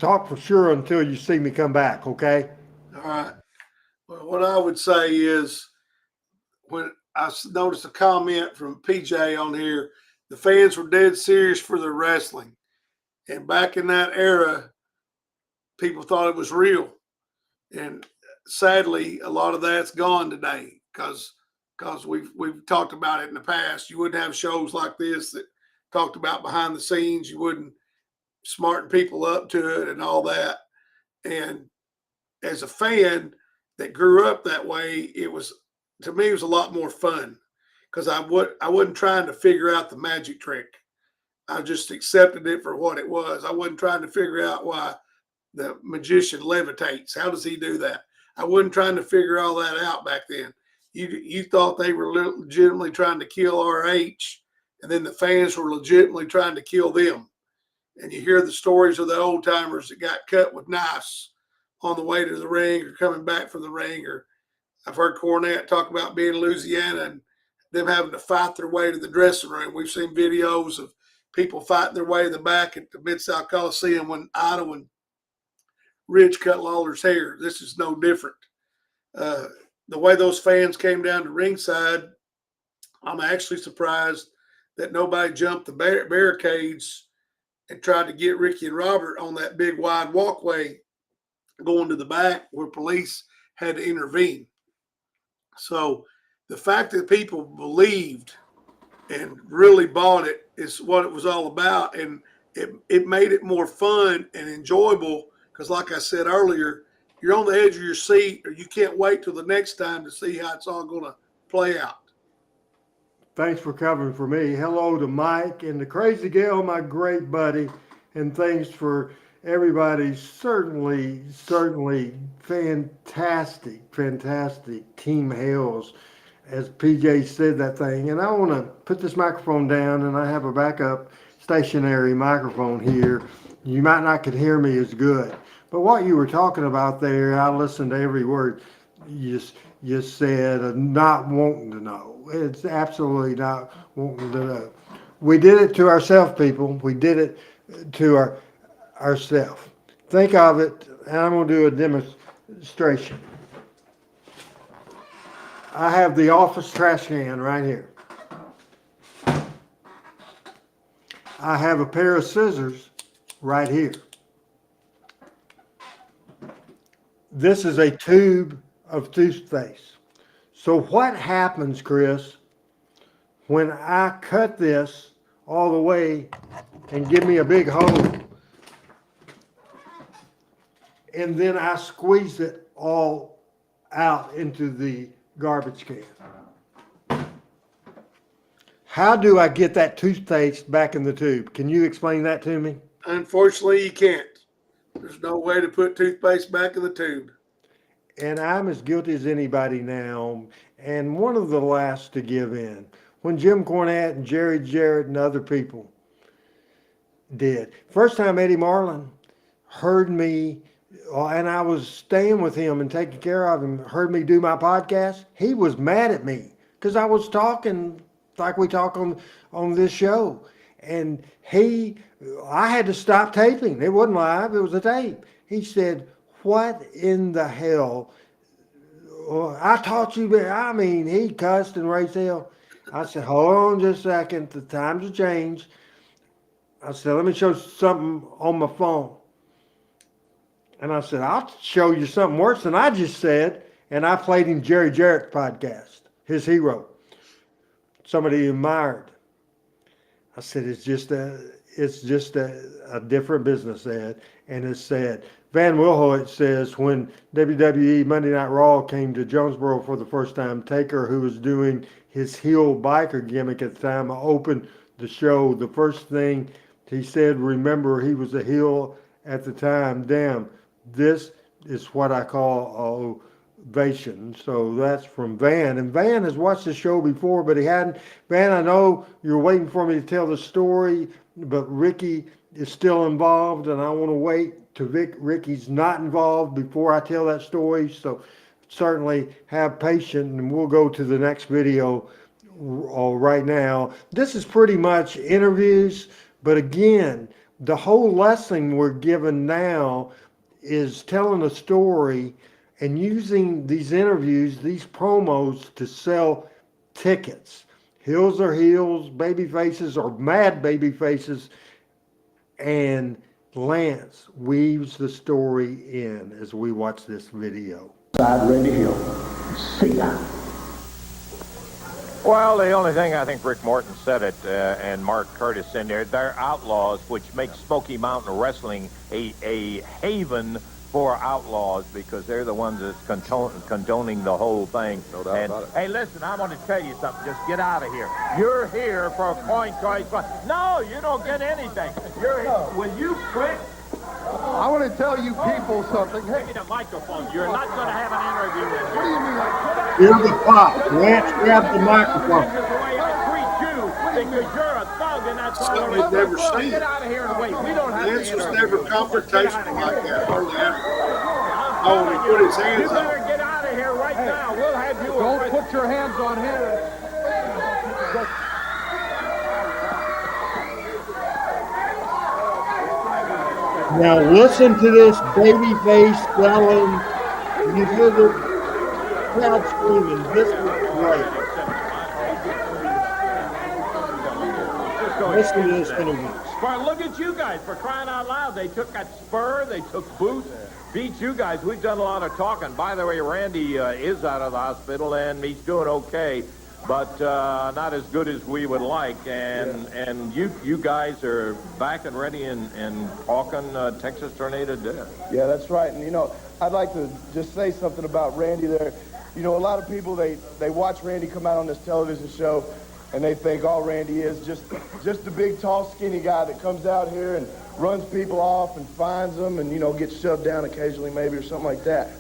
talk for sure until you see me come back, okay? All right. Well, what I would say is, when I noticed a comment from PJ on here, the fans were dead serious for their wrestling. And back in that era, people thought it was real. And sadly, a lot of that's gone today because we've talked about it in the past. You wouldn't have shows like this that talked about behind the scenes. You wouldn't smarten people up to it and all that. And as a fan that grew up that way, to me, it was a lot more fun because I wasn't trying to figure out the magic trick. I just accepted it for what it was. I wasn't trying to figure out why the magician levitates. How does he do that? I wasn't trying to figure all that out back then. You thought they were legitimately trying to kill RH, and then the fans were legitimately trying to kill them. And you hear the stories of the old timers that got cut with knives on the way to the ring or coming back from the ring, or I've heard Cornette talk about being in Louisiana and them having to fight their way to the dressing room. We've seen videos of people fighting their way to the back at the Mid-South Coliseum when Ida and Ridge cut Lawler's hair. This is no different. The way those fans came down to ringside, I'm actually surprised that nobody jumped the barricades and tried to get Ricky and Robert on that big wide walkway going to the back where police had to intervene. So the fact that people believed and really bought it is what it was all about. And it made it more fun and enjoyable because, like I said earlier, you're on the edge of your seat or you can't wait till the next time to see how it's all going to play out. Thanks for covering for me. Hello to Mike and the Crazy Gal, my great buddy. And thanks for everybody's certainly fantastic team hails as PJ said that thing. And I want to put this microphone down, and I have a backup stationary microphone here. You might not could hear me as good. But what you were talking about there, I listened to every word you said, not wanting to know. It's absolutely not wanting to know. We did it to ourselves, people. We did it to ourselves. Think of it, and I'm going to do a demonstration. I have the office trash can right here. I have a pair of scissors right here. This is a tube of toothpaste. So what happens, Chris, when I cut this all the way and give me a big hole and then I squeeze it all out into the garbage can? How do I get that toothpaste back in the tube? Can you explain that to me? Unfortunately, you can't. There's no way to put toothpaste back in the tube. And I'm as guilty as anybody now, and one of the last to give in. When Jim Cornette and Jerry Jarrett and other people did. First time Eddie Marlin heard me, and I was staying with him and taking care of him, heard me do my podcast, he was mad at me because I was talking like we talk on this show. And I had to stop taping. It wasn't live, it was a tape. He said, what in the hell? I taught you, I mean, he cussed and raised hell. I said, hold on just a second. The times have changed. I said, let me show you something on my phone. And I said, I'll show you something worse than I just said. And I played him Jerry Jarrett's podcast, his hero. Somebody he admired. I said, it's just a different business, Ed. And it said, Van Wilhoit says, when WWE Monday Night Raw came to Jonesboro for the first time, Taker, who was doing his heel biker gimmick at the time, opened the show. The first thing he said, remember, he was a heel at the time. Damn, this is what I call ovation. So that's from Van. And Van has watched the show before, but he hadn't. Van, I know you're waiting for me to tell the story, but Ricky is still involved, and I want to wait till Ricky's not involved before I tell that story. So certainly have patience, and we'll go to the next video right now. This is pretty much interviews, but again, the whole lesson we're given now is telling a story and using these interviews, these promos to sell tickets. Heels are heels, baby faces are mad baby faces, and Lance weaves the story in as we watch this video. Randy Hill. See ya. Well, the only thing, I think Rick Morton said it, and Mark Curtis in there, they're outlaws, which makes Smoky Mountain Wrestling a haven for outlaws, because they're the ones that's condoning the whole thing. No doubt about it. Hey, listen, I want to tell you something. Just get out of here. You're here for a coin choice. No, you don't get anything. You're here. Will you quit? I want to tell you people something. Hey, Give me the microphone. You're not going to have an interview with me. what do you mean? Here's the pop. Lance grab the microphone. This is the way I treat you, because you're a thug, and that's all Something there is. we've never seen. Get out of here and wait. We don't have Lance to was interview never you. confrontational like that, hardly ever. Oh, and he put his You hands better up. get out of here right now. We'll have Don't put your hands on him. Now listen to this baby face selling. You hear the crowd screaming. This is great. Listen to this interview. Well, look at you guys, for crying out loud. They took that spur, they took boots, beat you guys. We've done a lot of talking. By the way, Randy is out of the hospital, and he's doing okay, but not as good as we would like. And you guys are back and ready and talking Texas Tornado death. Yeah, that's right. And, you know, I'd like to just say something about Randy there. You know, a lot of people, they watch Randy come out on this television show, and they think all Randy is just a big, tall, skinny guy that comes out here and runs people off and finds them and, you know, gets shoved down occasionally maybe or something like that.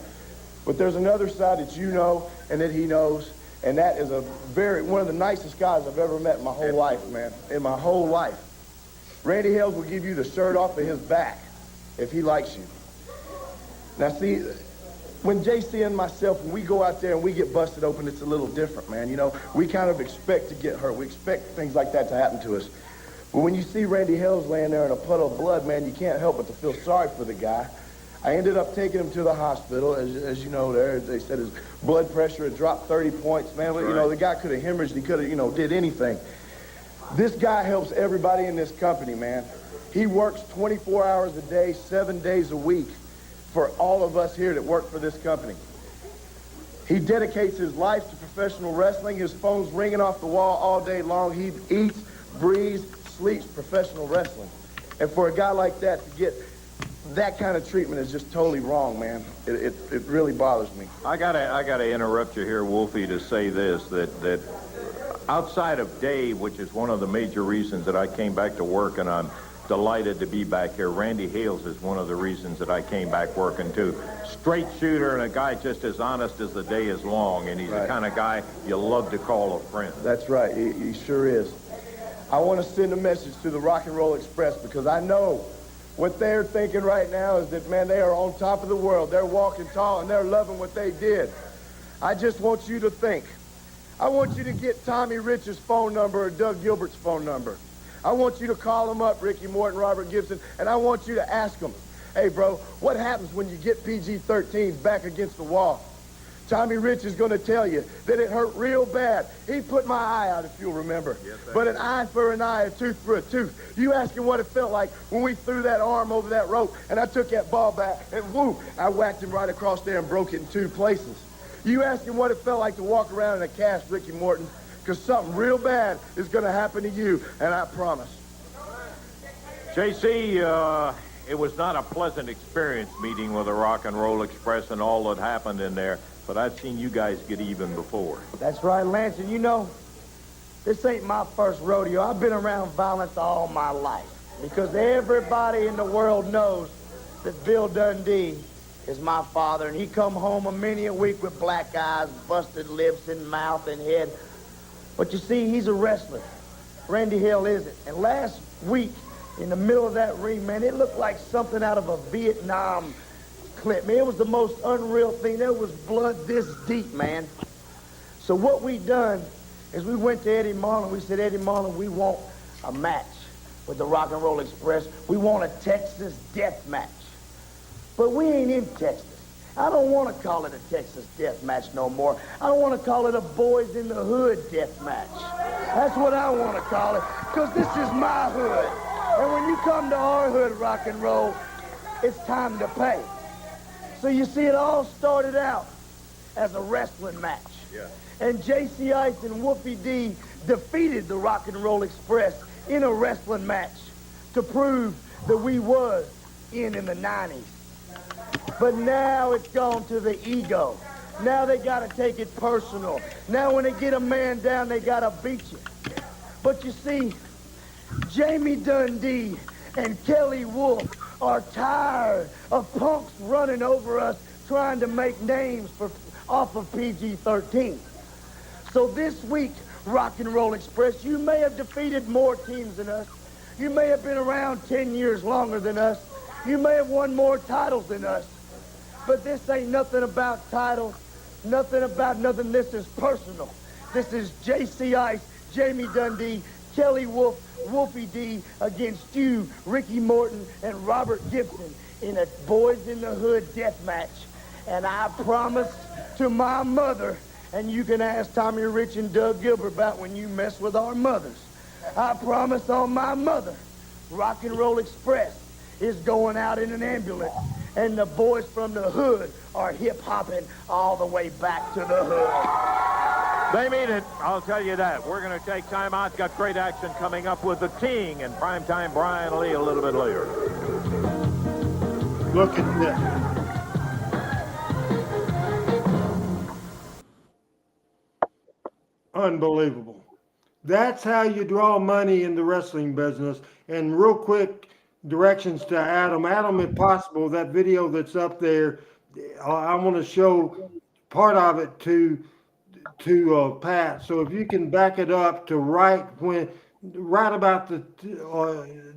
But there's another side that you know and that he knows, and that is one of the nicest guys I've ever met in my whole life, man, in my whole life. Randy Hales will give you the shirt off of his back if he likes you. Now, see, when JC and myself, when we go out there and we get busted open, it's a little different, man. You know, we kind of expect to get hurt. We expect things like that to happen to us. But when you see Randy Hales laying there in a puddle of blood, man, you can't help but to feel sorry for the guy. I ended up taking him to the hospital. As you know there, they said his blood pressure had dropped 30 points. Man, you know, the guy could have hemorrhaged. He could have, you know, did anything. This guy helps everybody in this company, man. He works 24 hours a day, 7 days a week for all of us here that work for this company. He dedicates his life to professional wrestling. His phone's ringing off the wall all day long. He eats, breathes, sleeps professional wrestling. And for a guy like that to get that kind of treatment is just totally wrong, man. It really bothers me. I gotta interrupt you here, Wolfie, to say this, that outside of Dave, which is one of the major reasons that I came back to work, and I'm delighted to be back here, Randy Hales is one of the reasons that I came back working too. Straight shooter and a guy just as honest as the day is long, and he's the kind of guy you love to call a friend. That's right, he sure is. I want to send a message to the Rock and Roll Express because I know what they're thinking right now is that, man, they are on top of the world. They're walking tall and they're loving what they did. I just want you to think. I want you to get Tommy Rich's phone number or Doug Gilbert's phone number. I want you to call them up, Ricky Morton, Robert Gibson, and I want you to ask them, hey, bro, what happens when you get PG-13s back against the wall? Tommy Rich is going to tell you that it hurt real bad. He put my eye out, if you'll remember. Yes, but an eye for an eye, a tooth for a tooth. You ask him what it felt like when we threw that arm over that rope, and I took that ball back, and whoo, I whacked him right across there and broke it in 2 places. You ask him what it felt like to walk around in a cast, Ricky Morton, because something real bad is going to happen to you, and I promise. JC, it was not a pleasant experience meeting with the Rock and Roll Express and all that happened in there, but I've seen you guys get even before. That's right, Lance, and you know, this ain't my first rodeo. I've been around violence all my life because everybody in the world knows that Bill Dundee is my father, and he come home a many a week with black eyes, busted lips and mouth and head. But you see, he's a wrestler. Randy Hill isn't. And last week, in the middle of that ring, man, it looked like something out of a Vietnam clip. Man, it was the most unreal thing. There was blood this deep, man. So what we done is we went to Eddie Marlin. We said, Eddie Marlin, we want a match with the Rock and Roll Express. We want a Texas death match. But we ain't in Texas. I don't want to call it a Texas death match no more. I want to call it a Boys in the Hood death match. That's what I want to call it, because this is my hood. And when you come to our hood, rock and roll, it's time to pay. So you see, it all started out as a wrestling match. Yeah. And J.C. Ice and Wolfie D defeated the Rock and Roll Express in a wrestling match to prove that we was in the 90s. But now it's gone to the ego. Now they got to take it personal. Now when they get a man down, they got to beat you. But you see, Jamie Dundee and Kelly Wolf are tired of punks running over us trying to make names off of PG-13. So this week, Rock and Roll Express, you may have defeated more teams than us. You may have been around 10 years longer than us. You may have won more titles than us. But this ain't nothing about titles. Nothing about nothing. This is personal. This is J.C. Ice, Jamie Dundee, Kelly Wolf, Wolfie D against you, Ricky Morton, and Robert Gibson in a Boys in the Hood death match. And I promised to my mother, and you can ask Tommy Rich and Doug Gilbert about when you mess with our mothers. I promised on my mother, Rock and Roll Express is going out in an ambulance, and the boys from the hood are hip-hopping all the way back to the hood. They mean it, I'll tell you that. We're going to take time out. Got great action coming up with the King and primetime Brian Lee a little bit later. Look at this. Unbelievable. That's how you draw money in the wrestling business. And real quick directions to Adam. Adam, if possible, that video that's up there, I want to show part of it to Pat. So if you can back it up to right about the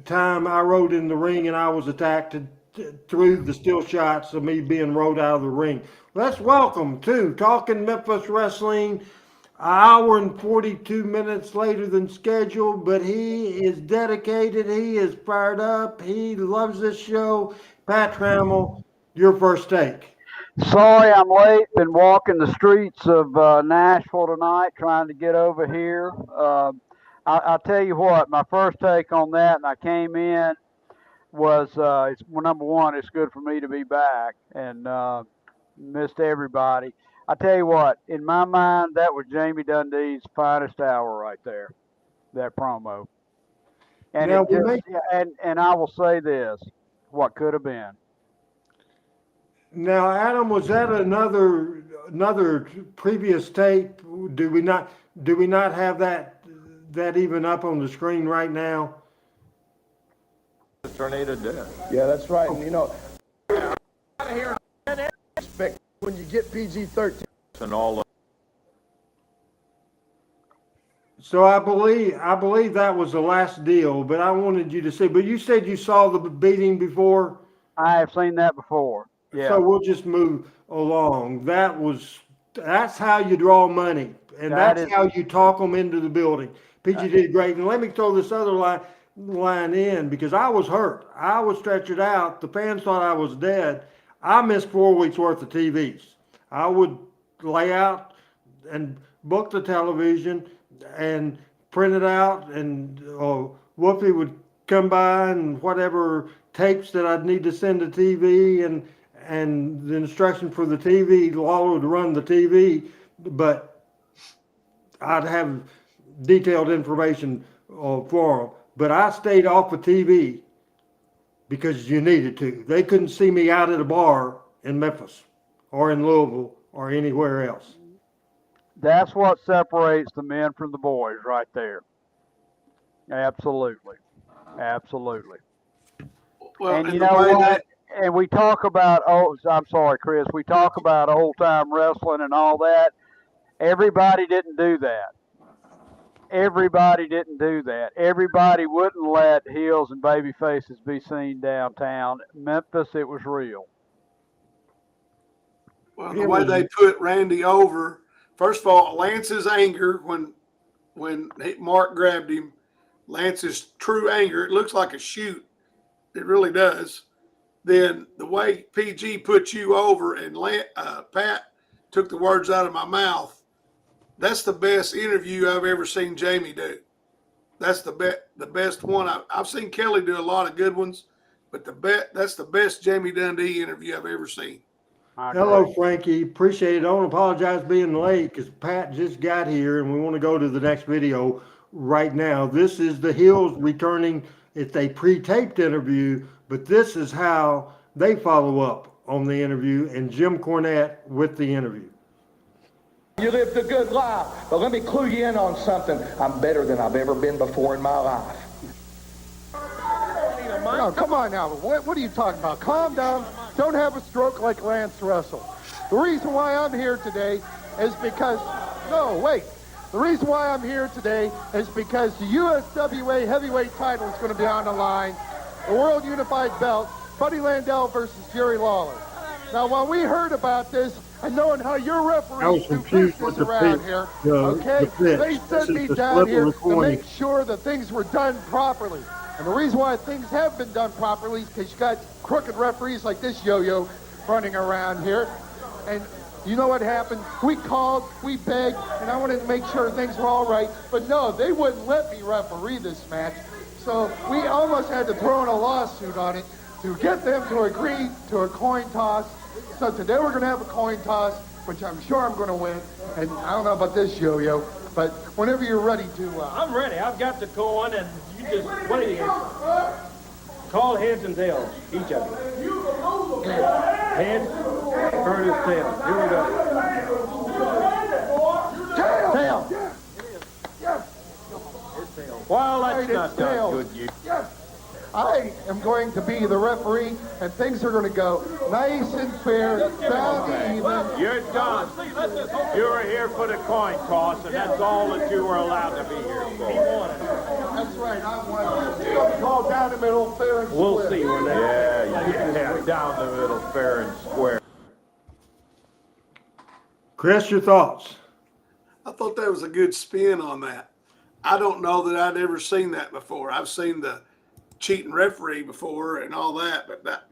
time I rode in the ring and I was attacked through the still shots of me being rode out of the ring. Let's welcome to Talking Memphis Wrestling. An hour and 42 minutes later than scheduled, but he is dedicated. He is fired up. He loves this show. Pat Trammell, your first take. Sorry I'm late. Been walking the streets of Nashville tonight trying to get over here. I'll tell you what, my first take on that, and I came in, was it's number one, it's good for me to be back and missed everybody. I tell you what, in my mind, that was Jamie Dundee's finest hour right there, that promo. And now, and I will say this, what could have been. Now, Adam, was that another previous tape? Do we not have that even up on the screen right now? The tornado death. Yeah, that's right. And you know, expect when you get PG-13 and all the So I believe that was the last deal, but I wanted you to see. But you said you saw the beating before. I have seen that before. Yeah. So we'll just move along. That's how you draw money, and that's how you talk them into the building. PG did great. And let me throw this other line in because I was hurt. I was stretchered out. The fans thought I was dead. I missed 4 weeks worth of TVs. I would lay out and book the television and print it out, and Whoopi would come by and whatever tapes that I'd need to send to TV and the instruction for the TV, Lawler would run the TV, but I'd have detailed information for them. But I stayed off of TV because you needed to. They couldn't see me out at a bar in Memphis or in Louisville or anywhere else. That's what separates the men from the boys right there. Absolutely. Absolutely. Well, and you know what? And we talk about, I'm sorry, Chris, we talk about old-time wrestling and all that. Everybody didn't do that. Everybody didn't do that. Everybody wouldn't let heels and baby faces be seen downtown. Memphis, it was real. Well, the way they put Randy over, first of all, Lance's anger when Mark grabbed him, Lance's true anger, it looks like a shoot. It really does. Then the way PG put you over and Pat took the words out of my mouth, that's the best interview I've ever seen Jamie do. That's the best one. I've seen Kelly do a lot of good ones, but that's the best Jamie Dundee interview I've ever seen. Hello, Frankie. Appreciate it. I don't apologize being late because Pat just got here and we want to go to the next video right now. This is the Hills returning. It's a pre-taped interview, but this is how they follow up on the interview, and Jim Cornette with the interview. You lived a good life, but let me clue you in on something. I'm better than I've ever been before in my life. No, come on now. What are you talking about? Calm down. Don't have a stroke like Lance Russell. The reason why I'm here today is because, the reason why I'm here today is because the USWA heavyweight title is going to be on the line. The World Unified Belt, Buddy Landell versus Jerry Lawler. Now, when we heard about this, and knowing how your I was referees do confused business with the around pitch. here, The okay? pitch. They This sent is me the down slip here of the to coin. make sure that things were done properly. And the reason why things have been done properly is because you got crooked referees like this yo-yo running around here. And you know what happened? We called, we begged, and I wanted to make sure things were all right. But no, they wouldn't let me referee this match. So we almost had to throw in a lawsuit on it to get them to agree to a coin toss. So today we're going to have a coin toss, which I'm sure I'm going to win. And I don't know about this yo-yo, but whenever you're ready to... I'm ready. I've got the coin, and you just... What do you... Call heads and tails, each of you. Heads, Curtis, tails. Here we go. Tail! Well, that's Right, not it's done tails. good, you. Yes. I am going to be the referee, and things are going to go nice and fair, down to even. You're done. You were here for the coin toss, and that's all that you were allowed to be here for. That's right, I won. It's going to go down the middle, fair and square. We'll see when that... Yeah, down the middle, fair and square. Chris, your thoughts? I thought that was a good spin on that. I don't know that I'd ever seen that before. I've seen the cheating referee before and all that, but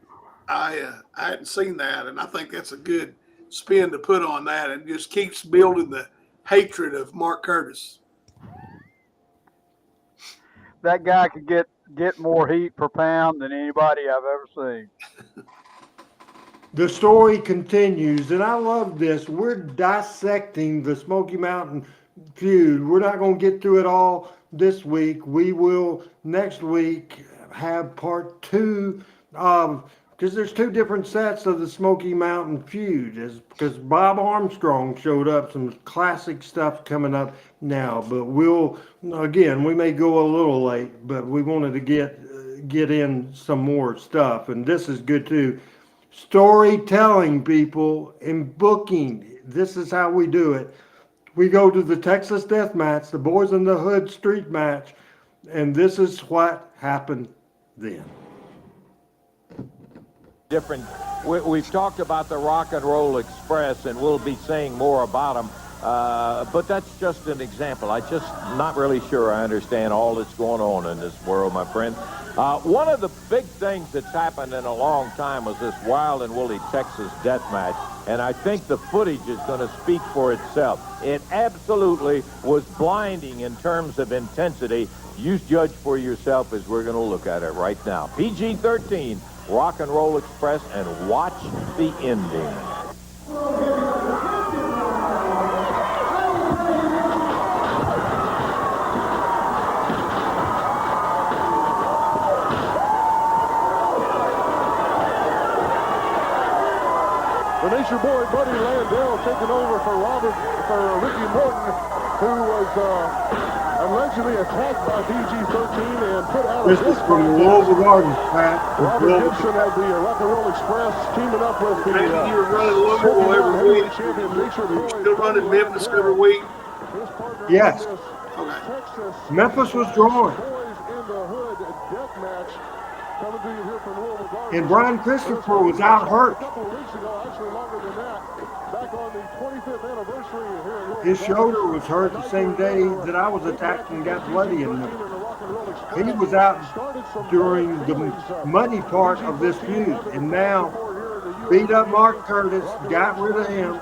I hadn't seen that, and I think that's a good spin to put on that, and just keeps building the hatred of Mark Curtis. That guy could get more heat per pound than anybody I've ever seen. The story continues, and I love this. We're dissecting the Smoky Mountain feud. We're not going to get through it all this week. We will next week have part 2 of, because there's 2 different sets of the Smoky Mountain feud, because Bob Armstrong showed up, some classic stuff coming up now. But we may go a little late, but we wanted to get in some more stuff, and this is good too. Storytelling, people, and booking. This is how we do it. We go to the Texas Death Match, the Boys in the Hood Street Match, and this is what happened then. We've talked about the Rock and Roll Express, and we'll be saying more about them. But that's just an example. I'm just not really sure I understand all that's going on in this world, my friend. One of the big things that's happened in a long time was this Wild and Woolly Texas death match, and I think the footage is going to speak for itself. It absolutely was blinding in terms of intensity. You judge for yourself as we're going to look at it right now. PG-13, Rock and Roll Express, and watch the ending. The Nature Boy, Buddy Landell, taking over for Ricky Morton, who was allegedly attacked by PG-13 and put out of This is from the Louisville Gardens, Pat. Robert Gibson of the Rock and Roll Express teaming up with the Maybe you were running Louisville every week. champion Nature Boy. You're still running Memphis every week. Yes. Okay. Texas Memphis was drawn. Boys in the Hood death match. Coming to you here from Louisville Gardens. And Brian Christopher was out hurt. A couple of weeks ago, actually longer than that, back on the 25th anniversary here in Louisville His Gardens. shoulder was hurt the same day that I was attacked and got bloody in it. He was out during the muddy part of this feud, and now beat up Mark Curtis, got rid of him,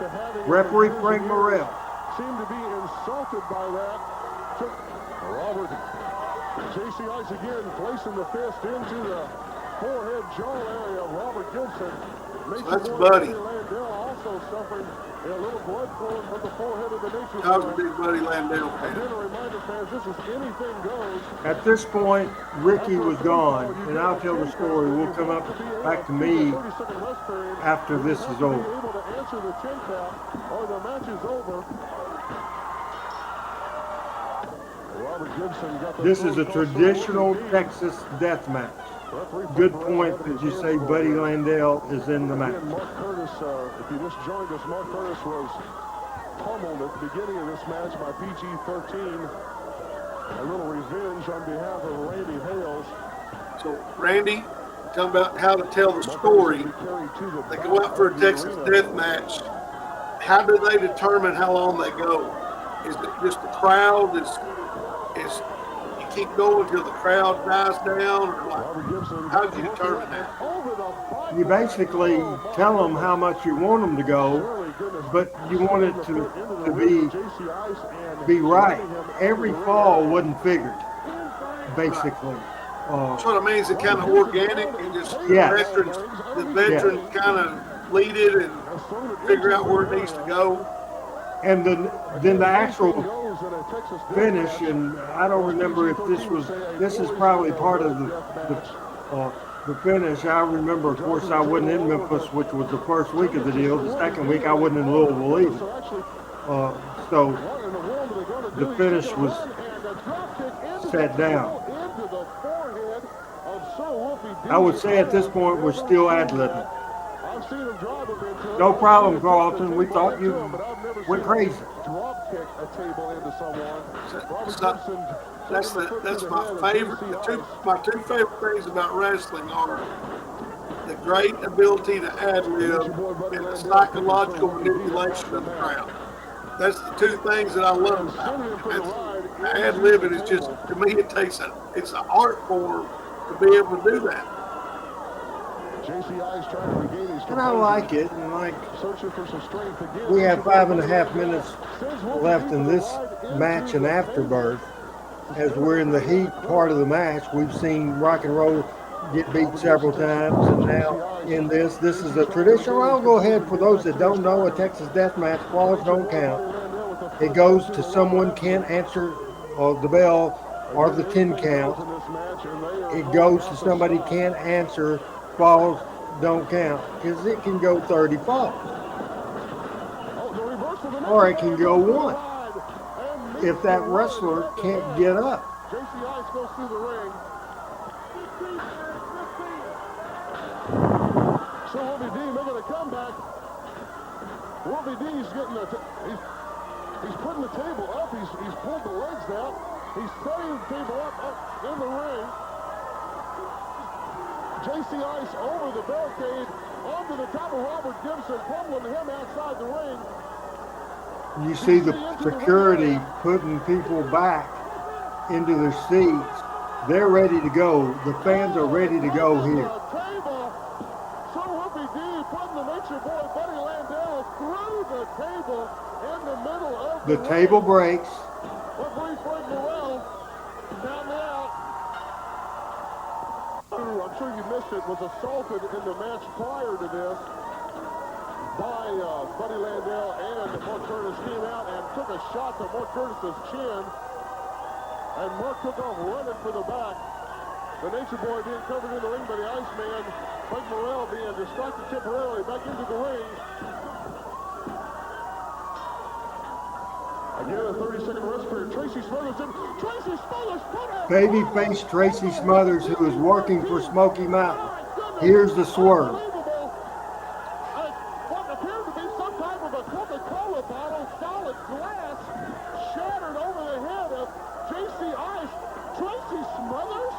referee Frank Morrell. Seemed to be insulted by that. Took Robert J.C. Ice again, placing the fist into the forehead jaw area of Robert Gibson. So that's Buddy. Landell also suffering a little blood flowing from the forehead of the Nature I was a Boy. big Buddy Landell fan. Again, a reminder, fans, this is anything goes. At this point, Ricky was gone, and I'll tell the story. We'll come up back to me after this is over. Able to answer the chin tap, or the match is over. Robert Gibson got the This is a traditional Texas death match. Good point that you say Buddy Landell is in the match. Again, Mark Curtis, if you just joined us, Mark Curtis was pummeled at the beginning of this match by PG-13. A little revenge on behalf of Randy Hales. So, Randy, talking about how to tell the story. They go out for a Texas death match. how do they determine how long they go? Is it just the crowd? Is you keep going till the crowd dies down, or like, how do you determine that? You basically tell them how much you want them to go, but you want it to be right. Every fall wasn't figured, basically. That's what I mean. Is it kind of organic and just Yes. the veterans kind of lead it and figure out where it needs to go? And then the actual finish, and I don't remember if this is probably part of the finish. I remember, of course, I wasn't in Memphis, which was the first week of the deal. The second week, I wasn't in Louisville either. So the finish was set down. I would say at this point, we're still ad-libbing. No problem, Carlton. We thought you went crazy. That's my favorite. My two favorite things about wrestling are the great ability to ad-lib and the psychological manipulation of the crowd. That's the two things that I love about it. Ad-libbing is just, to me, it's an art form to be able to do that. And I like it. And we have 5.5 minutes left in this match and afterbirth. As we're in the heat part of the match, we've seen Rock and Roll get beat several times, and now in this is a traditional. I'll go ahead, for those that don't know, a Texas death match, falls don't count. It goes to someone can't answer the bell or the 10 count. It goes to somebody can't answer, falls don't count, because it can go 30 falls. Or it can go 1 if that wrestler can't get up. JC Ice goes through the ring. So Wolfie D making a comeback. Wolfie D's getting he's putting the table up. He's pulled the legs out. He's setting the table up in the ring. JC Ice over the barricade, onto the top of Robert Gibson, pummeling him outside the ring. You see the security putting people back into their seats. They're ready to go. The fans are ready to go here. So Wolfie D putting the Nature Boy Buddy Landell through the table in the middle of the table breaks. Referee Frank Morrell down the out. I'm sure you missed it, was assaulted in the match prior to this by Buddy Landell, and Mark Curtis came out and took a shot to Mark Curtis's chin, and Mark took off running for the back. The Nature Boy being covered in the ring by the Iceman, Frank Morrell being distracted temporarily back into the ring. Again, a 30-second rest period. Tracy Smothers in. Tracy Smothers put it. Babyface Tracy Smothers, who is working for Smoky Mountain. Here's the swerve. What appeared to be some type of a Coca-Cola bottle, solid glass, shattered over the head of JC Ice. Tracy Smothers?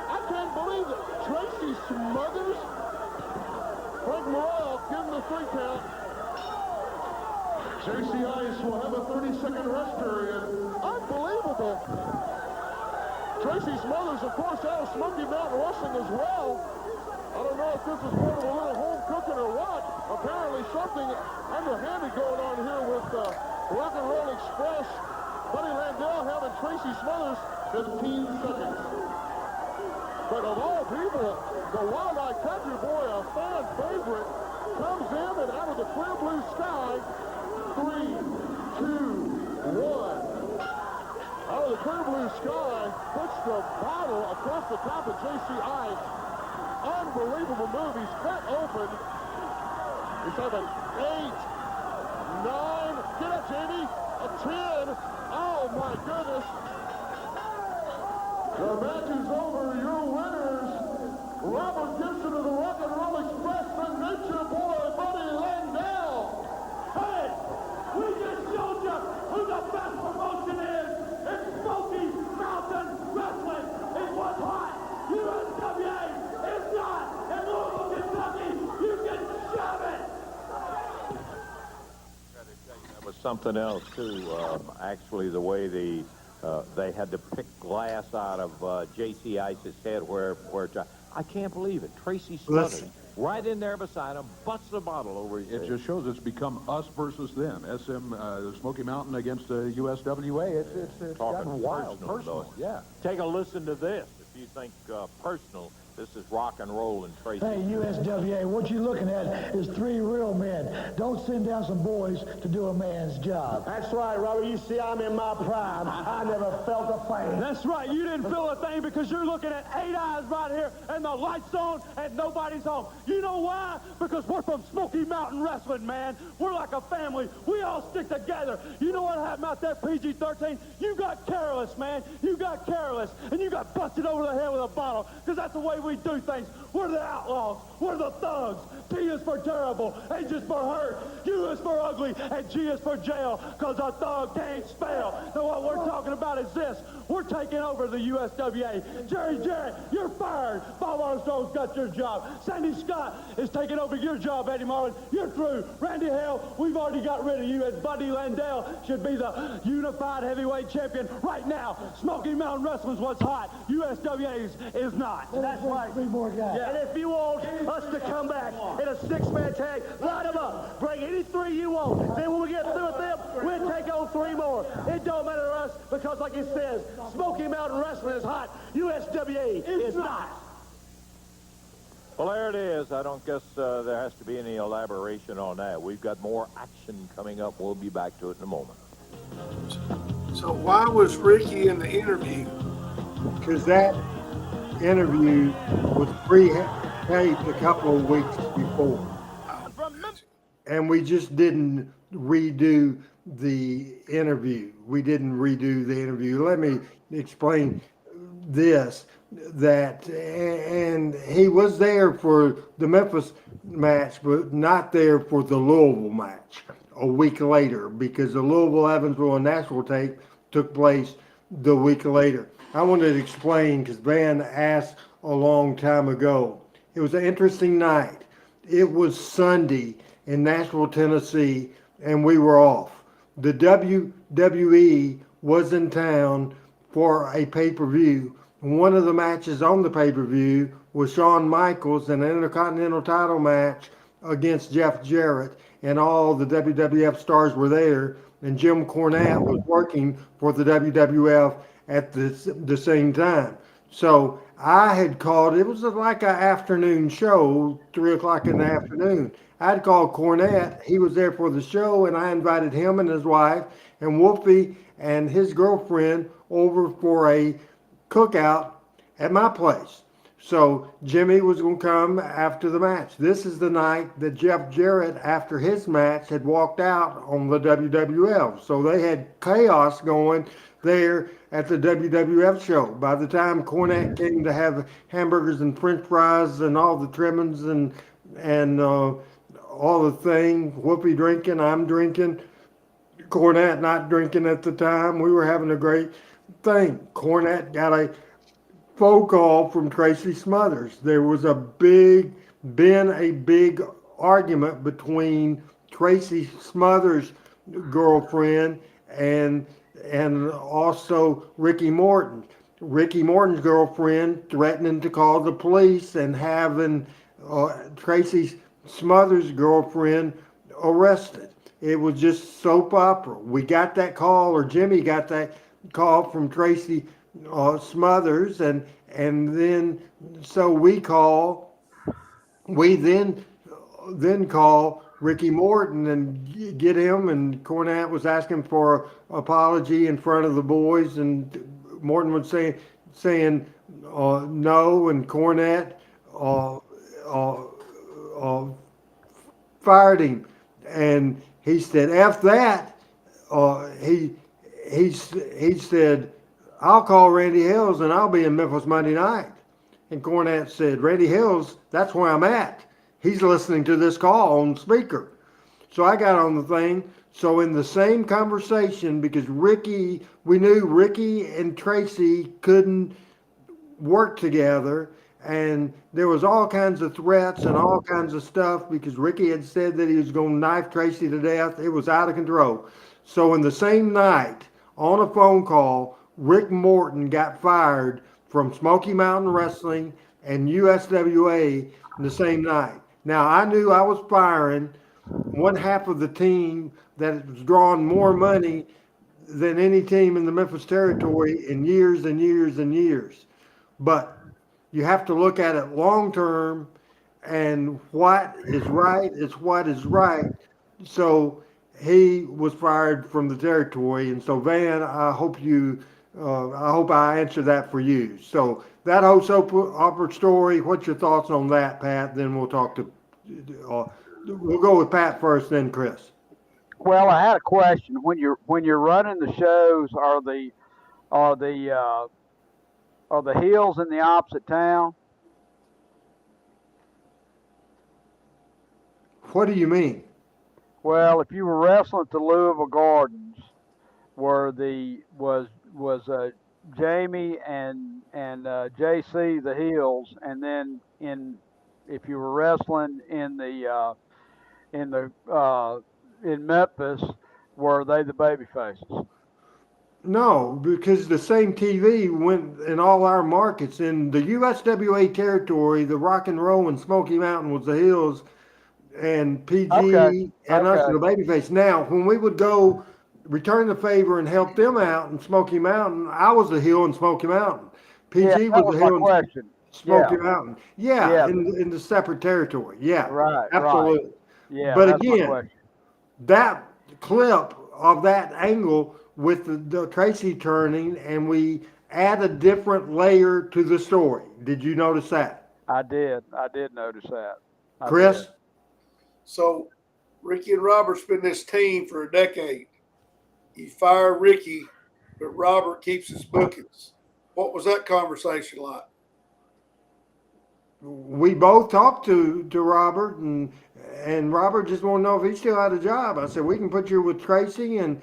I can't believe it. Tracy Smothers? Frank Morrell giving the 3 count. JC Ice will have a 30-second rest period. Unbelievable. Tracy Smothers, of course, out of Smoky Mountain Wrestling as well. I don't know if this is part of a little home cooking or what. Apparently something underhanded going on here with Rock and Roll Express. Buddy Landell having Tracy Smothers 15 seconds. But of all people, the Wild Eye Country Boy, a fan favorite, comes in and out of the clear blue sky. 3, 2, 1. Out of the clear blue sky, puts the bottle across the top of JC Ice. Unbelievable move. He's cut open. He's having 8, 9. Get up, Jamie. A 10. Oh, my goodness. The match is over. Your winners, Robert Gibson of the Rock and Roll Express, the Nature Boy, Buddy Landell. Hey, we just showed you who the best promotion is. It's Smoky Mountain Wrestling. It was hot. USWA is not. In Louisville, Kentucky, you can shove it. something else too. Actually, the way they had to pick glass out of J.C. Ice's head where I can't believe it. Tracy Smothers, right in there beside him, busts a bottle over his head. It just shows it's become us versus them. Smoky Mountain against the USWA. It's gotten wild, personal. Yeah. Take a listen to this. If you think personal, this is rock and roll and Tracy. Hey, USWA, what you're looking at is 3 real men. Don't send down some boys to do a man's job. That's right, Robert. You see, I'm in my prime. I never felt a thing. That's right. You didn't feel a thing because you're looking at 8 eyes right here and the lights on and nobody's home. You know why? Because we're from Smoky Mountain Wrestling, man. We're like a family. We all stick together. You know what happened out there, PG-13? You got careless, man. You got careless. And you got busted over the head with a bottle because that's the way we do things. We're the outlaws. We're the thugs. T is for terrible. H is for hurt. U is for ugly. And G is for jail because a thug can't spell. Now what we're talking about is this. We're taking over the USWA. Jerry Jarrett, you're fired. Bob Armstrong's got your job. Sandy Scott is taking over your job, Eddie Marlin. You're through. Randy Hale, we've already got rid of you. And Buddy Landell should be the unified heavyweight champion right now. Smoky Mountain Wrestling's what's hot. USWA is not. That's right. 3 more guys. And if you want us to come back in a 6-man tag, line them up. Bring any 3 you want. Then when we get through with them, we'll take on 3 more. It don't matter to us because, like it says, Smoky Mountain Wrestling is hot. USWA is not. Well, there it is. I don't guess there has to be any elaboration on that. We've got more action coming up. We'll be back to it in a moment. So why was Ricky in the interview? Because that interview was pre-taped a couple of weeks before. And we just didn't redo the interview. Let me explain this, and he was there for the Memphis match, but not there for the Louisville match a week later, because the Louisville, Evansville, and Nashville tape took place the week later. I wanted to explain because Van asked a long time ago. It was an interesting night. It was Sunday in Nashville, Tennessee, and we were off. The WWE was in town for a pay-per-view. One of the matches on the pay-per-view was Shawn Michaels in an Intercontinental title match against Jeff Jarrett, and all the WWF stars were there, and Jim Cornette was working for the WWF at the same time. So I had called, it was like an afternoon show, 3 o'clock in the afternoon. I'd called Cornette, he was there for the show, and I invited him and his wife and Wolfie and his girlfriend over for a cookout at my place. So Jimmy was going to come after the match. This is the night that Jeff Jarrett, after his match, had walked out on the WWF. So they had chaos going there at the WWF show. By the time Cornette came to have hamburgers and french fries and all the trimmings and all the thing, Whoopi drinking, I'm drinking, Cornette not drinking at the time. We were having a great thing. Cornette got a phone call from Tracy Smothers. There was been a big argument between Tracy Smothers' girlfriend and also Ricky Morton. Ricky Morton's girlfriend threatening to call the police and having Tracy Smothers' girlfriend arrested. It was just soap opera. We got that call, or Jimmy got that call from Tracy Smothers, and then so we then call Ricky Morton and get him, and Cornette was asking for apology in front of the boys, and Morton was saying no, and Cornette fired him, and he said, F that. He said, I'll call Randy Hills and I'll be in Memphis Monday night. And Cornette said, Randy Hills, that's where I'm at. He's listening to this call on speaker. So I got on the thing. So in the same conversation, because we knew Ricky and Tracy couldn't work together, and there was all kinds of threats and all kinds of stuff because Ricky had said that he was going to knife Tracy to death. It was out of control. So in the same night, on a phone call, Rick Morton got fired from Smoky Mountain Wrestling and USWA in the same night. Now I knew I was firing one half of the team that was drawing more money than any team in the Memphis territory in years and years and years. But you have to look at it long term, and what is right is what is right. So he was fired from the territory, and so Van, I hope I answered that for you. So that whole soap opera story. What's your thoughts on that, Pat? Then we'll talk to. We'll go with Pat first, then Chris. Well, I had a question. When you're running the shows, are the hills in the opposite town? What do you mean? Well, if you were wrestling at the Louisville Gardens, were the was Jamie and JC the heels, and then if you were wrestling in Memphis, were they the baby faces? No, because the same TV went in all our markets. In the USWA territory, the Rock and Roll and Smoky Mountain was the Hills, and PG Okay. and us Okay. were the Babyface. Now, when we would go return the favor and help them out in Smoky Mountain, I was the Hill in Smoky Mountain. Yeah, PG that was was the my Hill in question. Smoky Yeah. Mountain. Yeah, Yeah. in the separate territory. Yeah, Right. absolutely. Yeah, But that's my again, question. that clip of that angle with the Tracy turning, and we add a different layer to the story. Did you notice that, I did notice that. I Chris? did. So Ricky and Robert's been this team for a decade. You fire Ricky, but Robert keeps his bookings. What was that conversation like? We both talked to Robert, and Robert just want to know if he still had a job. I said we can put you with Tracy and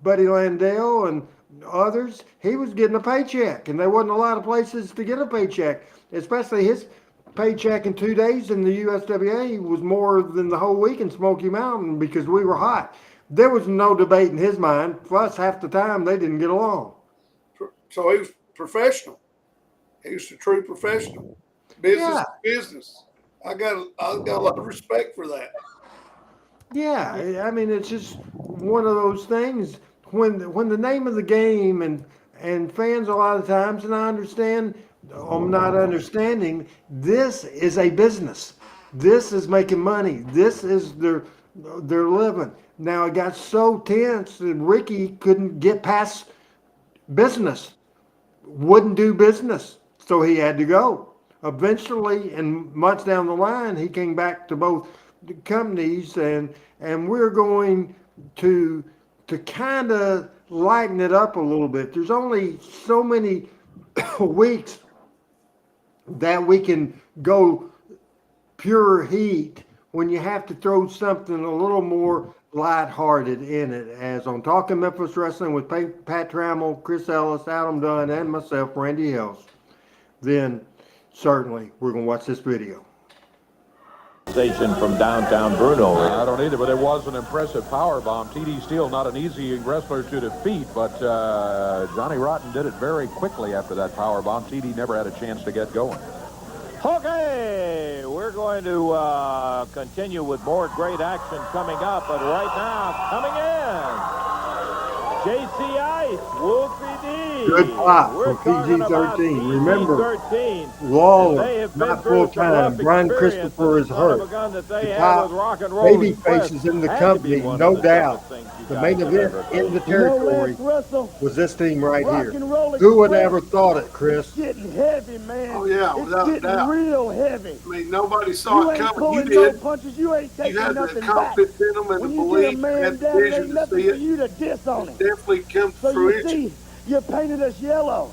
Buddy Landell and others. He was getting a paycheck, and there wasn't a lot of places to get a paycheck, especially his paycheck in 2 days in the USWA was more than the whole week in Smoky Mountain because we were hot. There was no debate in his mind. Plus, half the time they didn't get along. So he was professional. He was a true professional. Business to business. I got a lot of respect for that. Yeah, I mean it's just one of those things when the name of the game and fans a lot of times, and I understand I'm not understanding, this is a business. This is making money. This is their living. Now it got so tense that Ricky couldn't get past business, wouldn't do business, so he had to go. Eventually, and months down the line, he came back to both the companies, and we're going to kind of lighten it up a little bit. There's only so many weeks that we can go pure heat when you have to throw something a little more lighthearted in it. As on Talking Memphis Wrestling with Pat Trammell, Chris Ellis, Adam Dunn, and myself, Randy Hills, then certainly we're going to watch this video. Station from downtown Bruno. I don't need it, but it was an impressive power bomb. T.D. Steele, not an easy wrestler to defeat, but Johnny Rotten did it very quickly after that power bomb. T.D. never had a chance to get going. Okay, we're going to continue with more great action coming up, but right now, coming in, JC Ice, Wolfie D. Good pop We're for PG-13. Remember, PG-13. Lawler, not full-time. Brian Christopher is hurt. The top baby faces in the company, no doubt. The main event in the territory was this team right here. Who would ever thought it, Chris? It's getting heavy, man. Oh, yeah, without it's getting real heavy. I mean, nobody saw it coming. You You did. no punches. You ain't taking You had the nothing back. confidence in them and When the you belief get a man and the down, vision ain't to nothing see for it. you to diss on him. Definitely come to So you fruition. see, you painted us yellow.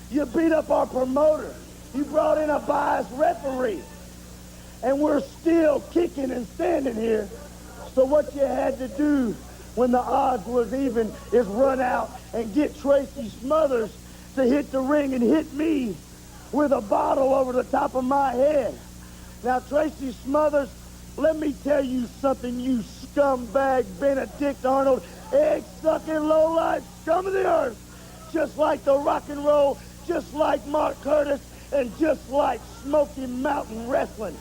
You beat up our promoter. You brought in a biased referee. And we're still kicking and standing here. So what you had to do when the odds was even is run out and get Tracy Smothers to hit the ring and hit me with a bottle over the top of my head. Now, Tracy Smothers, let me tell you something, you scumbag Benedict Arnold. egg-sucking lowlife scum of the earth, just like the rock and roll, just like Mark Curtis, and just like Smoky Mountain Wrestling.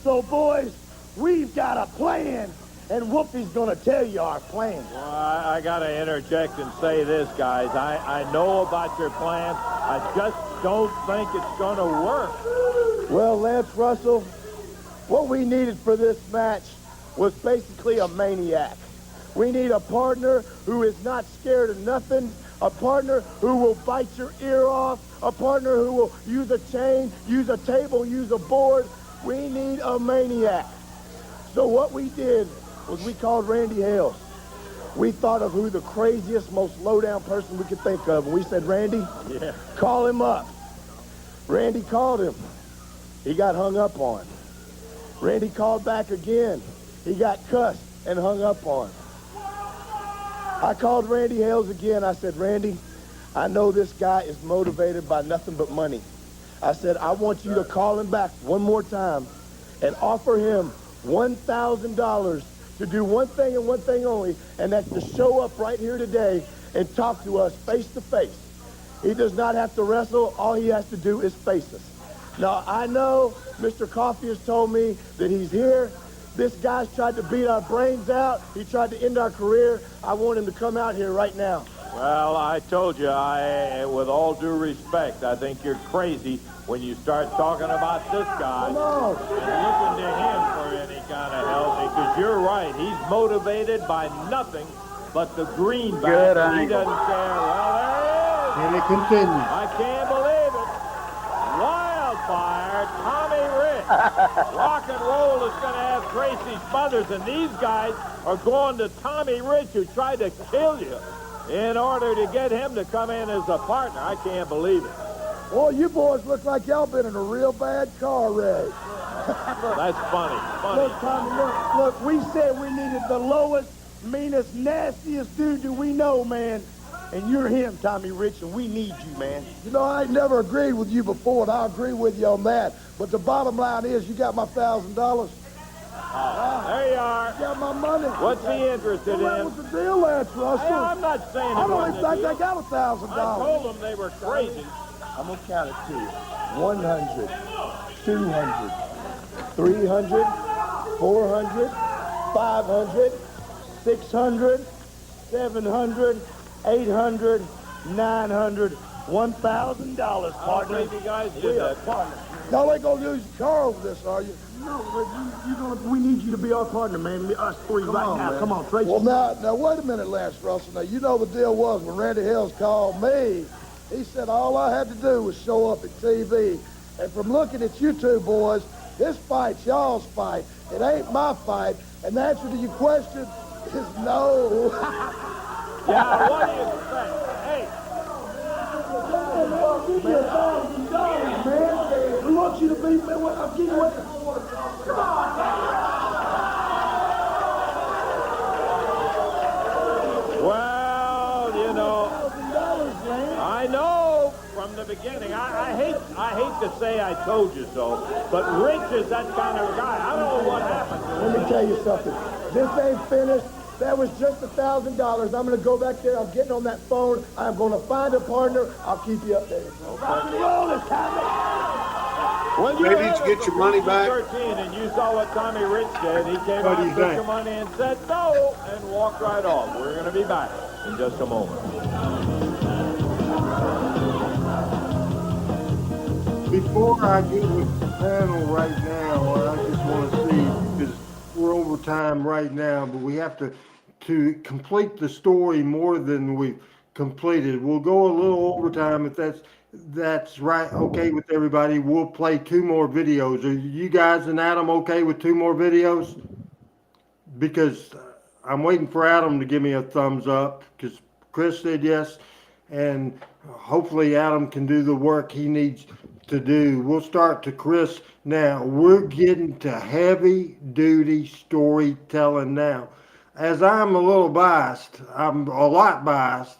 So, boys, we've got a plan, and Whoopi's gonna tell you our plan. Well, I gotta interject and say this, guys. I know about your plan. I just don't think it's gonna work. Well, Lance Russell, what we needed for this match was basically a maniac. We need a partner who is not scared of nothing, a partner who will bite your ear off, a partner who will use a chain, use a table, use a board. We need a maniac. So what we did was we called Randy Hales. We thought of who the craziest, most low-down person we could think of, and we said, Randy, call him up. Randy called him. He got hung up on. Randy called back again. He got cussed and hung up on. I called Randy Hales again. I said, Randy, I know this guy is motivated by nothing but money. I said, I want you to call him back one more time and offer him $1,000 to do one thing and one thing only, and that's to show up right here today and talk to us face to face. He does not have to wrestle. All he has to do is face us. Now, I know Mr. Coffey has told me that he's here. This guy's tried to beat our brains out. He tried to end our career. I want him to come out here right now. Well, I told you, with all due respect, I think you're crazy when you start talking about this guy and looking to him for any kind of help, because you're right. He's motivated by nothing but the greenback. Good and he angle. doesn't care. Well, there he is. And it continues. I can't believe it. Wildfire, Tommy Rich. Rock and roll is going to have Tracy Smothers, and these guys are going to Tommy Rich, who tried to kill you, in order to get him to come in as a partner. I can't believe it. Boy, you boys look like y'all been in a real bad car wreck. That's funny. Look, Tommy, look, we said we needed the lowest, meanest, nastiest dude that we know, man. And you're him, Tommy Rich, and we need you, man. You know, I ain't never agreed with you before, and I agree with you on that. But the bottom line is, you got my $1,000. There you are. You got my money. What's he interested in? What was the deal, Lance Russell? I'm not saying I it don't wasn't even a think I deal. got $1,000. I told them they were crazy. I'm going to count it to you. 100, 200, 300, 400, 500, 600, 700, 800, 900, $1,000, partner. You guys did that. Partner. Y'all ain't gonna lose your car over this, are you? No, but we need you to be our partner, man. Us three right now. Man. Come on, Tracy. Well, now, wait a minute, Lance Russell. Now, you know the deal was when Randy Hills called me, he said all I had to do was show up at TV. And from looking at you two boys, this fight's y'all's fight. It ain't my fight. And the answer to your question is no. Yeah, what do you expect? Hey. I'll give you $1,000, man. We want you to be, man. I'll give you what. Come on, Well, you know, I know from the beginning. I hate to say I told you so, but Rich is that kind of guy. I don't know what happened to him. Let me tell you something. This ain't finished. That was just $1,000. I'm going to go back there. I'm getting on that phone. I'm going to find a partner. I'll keep you updated. Rock and roll is happening. When you Maybe had to us get your for money back. 13 and you saw what Tommy Rich did, he came What out do and you took think? your money and said no and walked right off. We're going to be back in just a moment. Before I get with the panel right now, I just want to see, because we're over time right now, but we have to complete the story more than we've completed. We'll go a little overtime if that's right, okay with everybody. We'll play 2 more videos. Are you guys and Adam okay with 2 more videos? Because I'm waiting for Adam to give me a thumbs up, because Chris said yes, and hopefully Adam can do the work he needs to do. We'll start to Chris now. We're getting to heavy duty storytelling now. As I'm a little biased, I'm a lot biased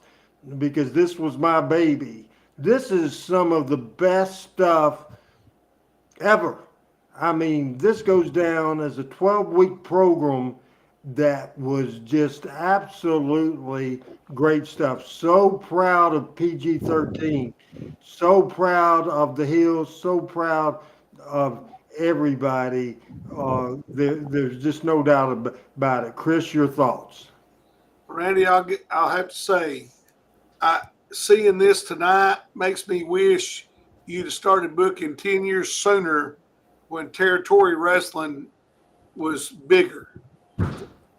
because this was my baby. This is some of the best stuff ever. I mean, this goes down as a 12-week program that was just absolutely great stuff. So proud of PG-13, so proud of the Hills, so proud of everybody. There's just no doubt about it. Chris, your thoughts? Randy, I'll have to say, seeing this tonight makes me wish you'd have started booking 10 years sooner when territory wrestling was bigger.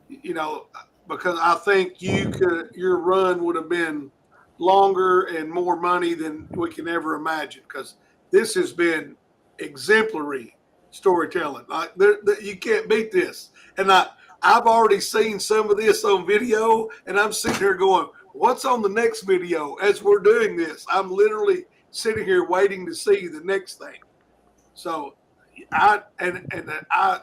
You know, because I think your run would have been longer and more money than we can ever imagine. Because this has been exemplary storytelling. Like you can't beat this. And I've already seen some of this on video, and I'm sitting here going, "What's on the next video?" As we're doing this, I'm literally sitting here waiting to see the next thing. So, I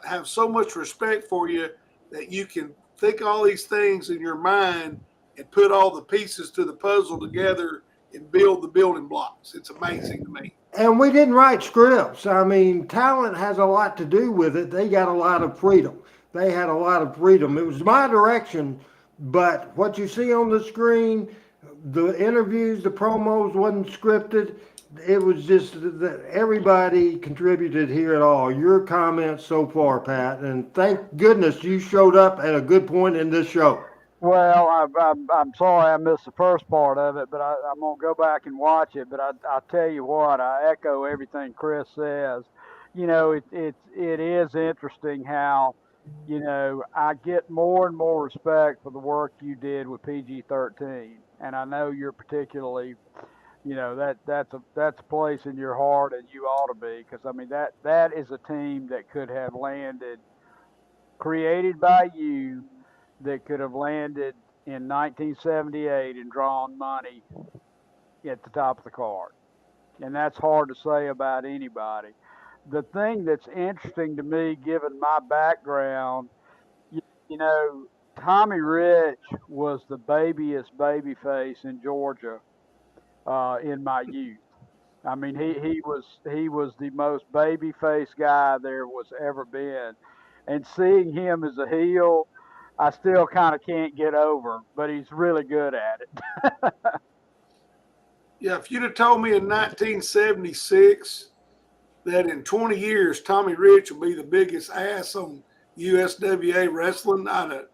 have so much respect for you that you can think all these things in your mind and put all the pieces to the puzzle together and build the building blocks. It's amazing to me. And we didn't write scripts. I mean, talent has a lot to do with it. They got a lot of freedom. They had a lot of freedom. It was my direction, but what you see on the screen, the interviews, the promos wasn't scripted. It was just that everybody contributed here at all. Your comments so far, Pat, and thank goodness you showed up at a good point in this show. Well, I'm sorry I missed the first part of it, but I'm going to go back and watch it. But I tell you what, I echo everything Chris says. You know, it is interesting how, you know, I get more and more respect for the work you did with PG-13. And I know you're particularly, you know, that's a place in your heart, and you ought to be, because I mean that is a team that could have landed, created by you, that could have landed in 1978 and drawn money at the top of the card, and that's hard to say about anybody. The thing that's interesting to me, given my background, you know, Tommy Rich was the babyest baby face in Georgia in my youth. I mean, he was the most baby face guy there was ever been, and seeing him as a heel, I still kind of can't get over. But he's really good at it. Yeah, if you'd have told me in 1976 that in 20 years Tommy Rich will be the biggest ass on USWA wrestling, I'd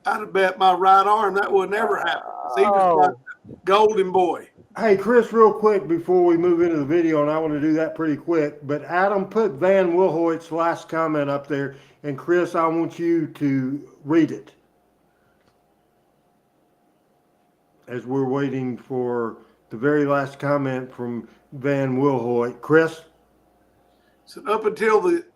have bet my right arm that would never happen. He was my golden boy. Hey, Chris, real quick before we move into the video, and I want to do that pretty quick, but Adam, put Van Wilhoit's last comment up there, and Chris, I want you to read it as we're waiting for the very last comment from Van Wilhoit. Chris? So up until the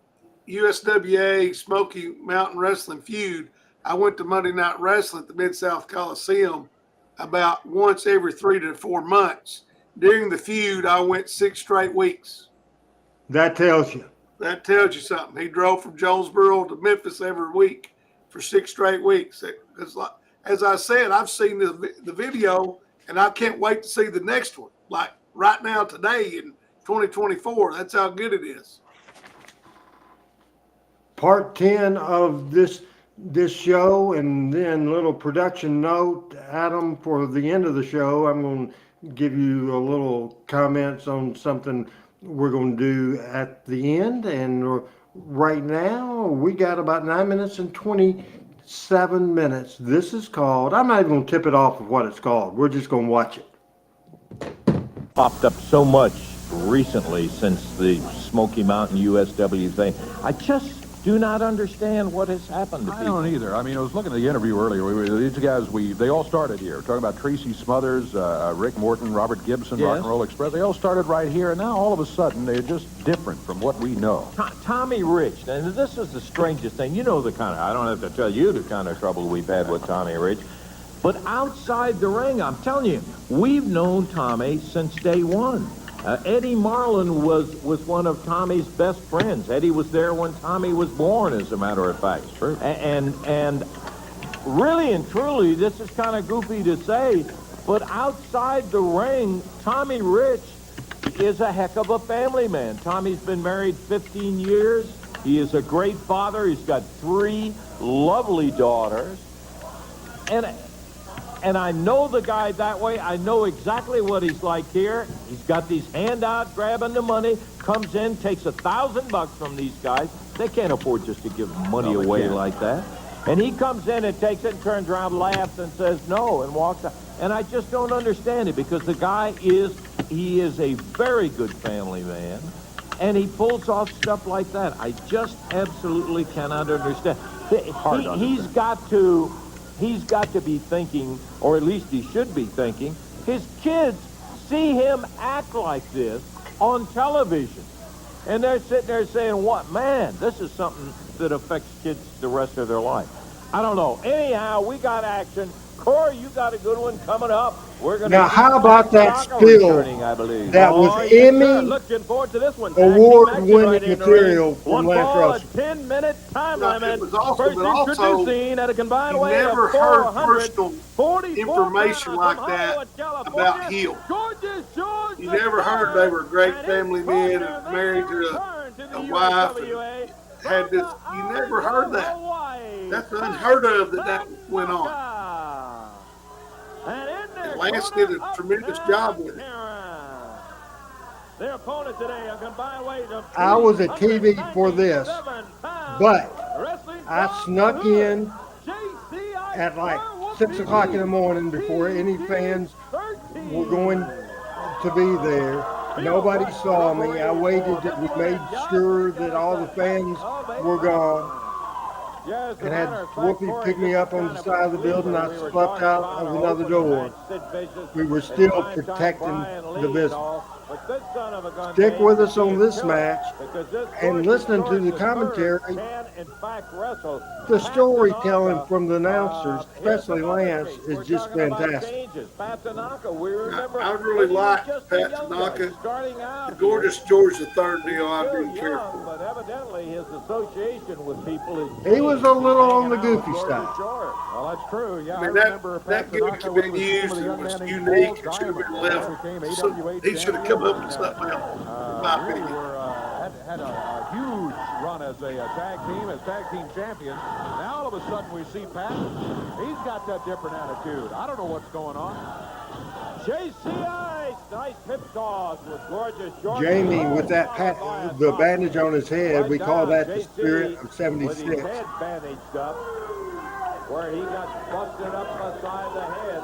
USWA Smoky Mountain Wrestling feud, I went to Monday Night Wrestling at the Mid-South Coliseum about once every 3 to 4 months. During the feud, I went 6 straight weeks. That tells you. That tells you something. He drove from Jonesboro to Memphis every week for 6 straight weeks. Because, as I said, I've seen the video, and I can't wait to see the next one. Like right now, today in 2024. That's how good it is. Part 10 of this show, and then little production note, Adam, for the end of the show, I'm going to give you a little comments on something we're going to do at the end. And right now, we got about 9 minutes and 27 minutes. This is called, I'm not even going to tip it off of what it's called. We're just going to watch it. Popped up so much recently since the Smoky Mountain USW thing. I just do not understand what has happened to people. I don't either. I mean, I was looking at the interview earlier. These guys, they all started here. Talking about Tracy Smothers, Rick Morton, Robert Gibson, Yes. Rock and Roll Express. They all started right here, and now all of a sudden they're just different from what we know. Tommy Rich, and this is the strangest thing. You know the kind of, I don't have to tell you the kind of trouble we've had with Tommy Rich. But outside the ring, I'm telling you, we've known Tommy since day one. Eddie Marlin was one of Tommy's best friends. Eddie was there when Tommy was born, as a matter of fact. True. And really and truly, this is kind of goofy to say, but outside the ring, Tommy Rich is a heck of a family man. Tommy's been married 15 years. He is a great father. He's got 3 lovely daughters. And I know the guy that way. I know exactly what he's like here. He's got these handout, grabbing the money, comes in, takes $1,000 from these guys. They can't afford just to give money away like that. And he comes in and takes it and turns around, laughs and says no and walks out. And I just don't understand it because the guy he is a very good family man. And he pulls off stuff like that. I just absolutely cannot understand. He's got to be thinking, or at least he should be thinking, his kids see him act like this on television. And they're sitting there saying, what, man, this is something that affects kids the rest of their life. I don't know. Anyhow, we got action. Corey, you got a good one coming up. We're going now, how about that spill that was Emmy looking forward to this one. award-winning material from Lance Russell? 10-minute time limit. It was awesome, First but also, introducing at a combined you weight never of heard 444 personal information like that about Hill. You never heard they were great family men and married to a wife and had this. You never heard that. That's unheard of that went on. And Lance did a tremendous job with it. Their opponent today, a combined weight of I was at TV for this, but I snuck in at like 6 o'clock in the morning before any fans were going to be there. Nobody saw me. I waited. We made sure that all the fans were gone. And had Whoopi pick me up on the side of the building. I slept out of another door. We were still protecting the business. Stick with us on this match and listening to the commentary. The storytelling from the announcers, especially Lance, is just fantastic. I really like Pat Tanaka. The Gorgeous George III deal I didn't care for. But evidently his association with people is... He was a little on the goofy side. Well, that's true. Yeah, I mean, that gimmick had been used and was unique. It should have been left. So he should have come up with something else. Really had a huge run as a tag team champions. Now all of a sudden we see Pat. He's got that different attitude. I don't know what's going on. JC Ice, nice hip toss with Gorgeous George. Jamie, with that the bandage on his head, we call that the spirit of 76. With his head bandaged up, where he got busted up beside the head.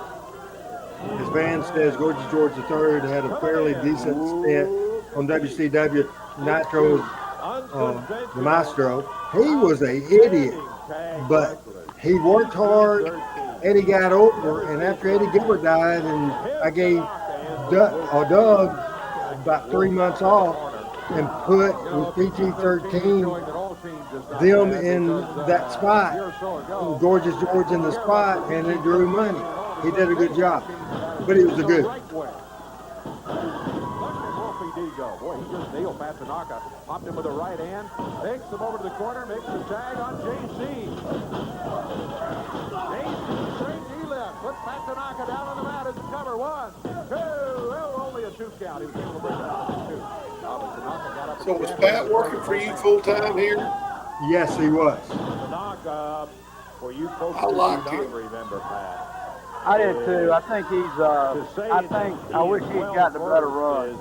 His band says Gorgeous George III had a fairly decent stint on WCW Nitro's the Maestro. He was a idiot, but he worked hard. Eddie got over, and after Eddie Gilbert died, and I gave Doug about 3 months off and put with PG-13 them in that spot, Gorgeous George in the spot, and it drew money. He did a good job, but he was a good. Boy, he just nailed Pat Tanaka. Popped him with the right hand. Takes him over to the corner. Makes the tag on JC. JC straight knee left. Puts Pat Tanaka down on the mat as a cover. 1, 2. Well, only a 2 count. He was able to bring it out in 2. So was Pat working for you full time here? Yes, he was. Tanaka, for you folks I liked him. Remember Pat. I did too. I think I wish he'd gotten a better run.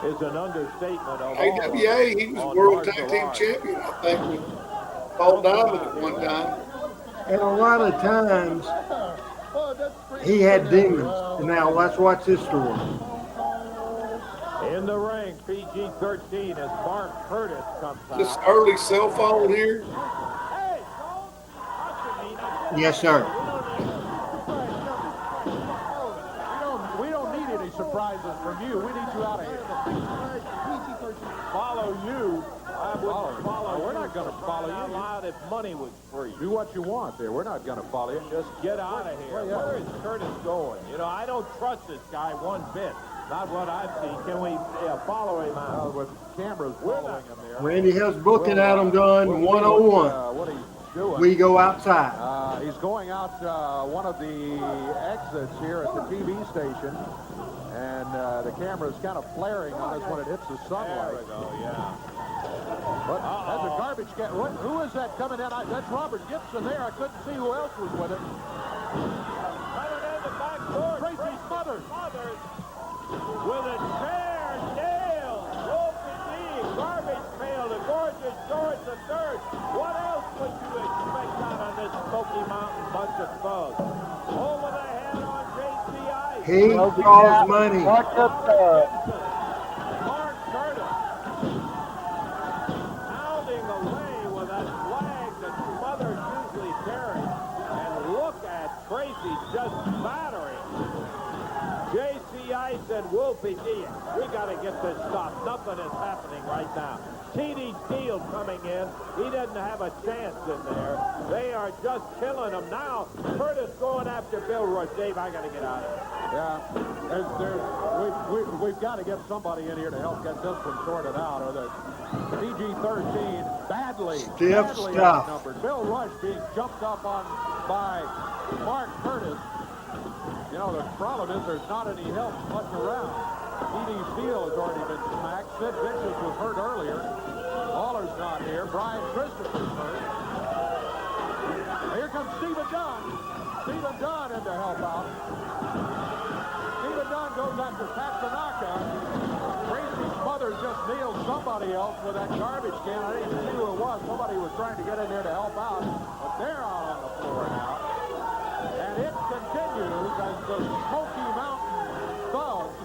Is an understatement of AWA, he was World Tag Team Champion, I think, with Paul Diamond at one time. And a lot of times, he had demons. Now, let's watch this story. In the ring, PG-13 as Mark Curtis comes out. This early cell phone here. Yes, sir. We don't need any surprises from you. We need you out of here. Follow you. I wouldn't follow. We're not going to follow you. Out if money was free. Do what you want there. We're not going to follow you. Just get out of here. Where is Curtis going? You know, I don't trust this guy one bit. Not what I've seen. Can we follow him out? With cameras following him there. Randy Hill's booking Adam Dunn 101. What doing. we go outside. He's going out one of the exits here at the TV station, and the camera is kind of flaring on us when it hits the sunlight. There we go, yeah. But that's a garbage can. Who is that coming in? That's Robert Gibson there. I couldn't see who else was with him. Coming in the back door, Tracy Smothers. With a chair nailed. Wolfie D, garbage pail, the gorgeous George III. What else would you expect out on this Smoky Mountain bunch of thugs? Over the head on JC Ice. He draws money. Mark Curtis. Pounding away with that flag that Smothers usually carries. And look at Tracy just battering JC Ice and Wolfie D. We got to get this stopped. Nothing is happening right now. T.D. Steele coming in. He doesn't have a chance in there. They are just killing him now. Curtis going after Bill Rush. Dave, I got to get out of here. Yeah, we've got to get somebody in here to help get this one sorted out, or the PG-13 badly outnumbered. Bill Rush being jumped up on by Mark Curtis. You know, the problem is there's not any help much around. T.D. Steele has already been smacked. Sid Viscous was hurt earlier. Lawler's not here. Brian Christopher's hurt. Here comes Stephen Dunn. Stephen Dunn in to help out. Stephen Dunn goes after Pat Tanaka. Tracy Smothers just nailed somebody else with that garbage can. I didn't see who it was. Somebody was trying to get in there to help out. But they're out on the floor now. And it continues as the Smoky Mountain Thugs,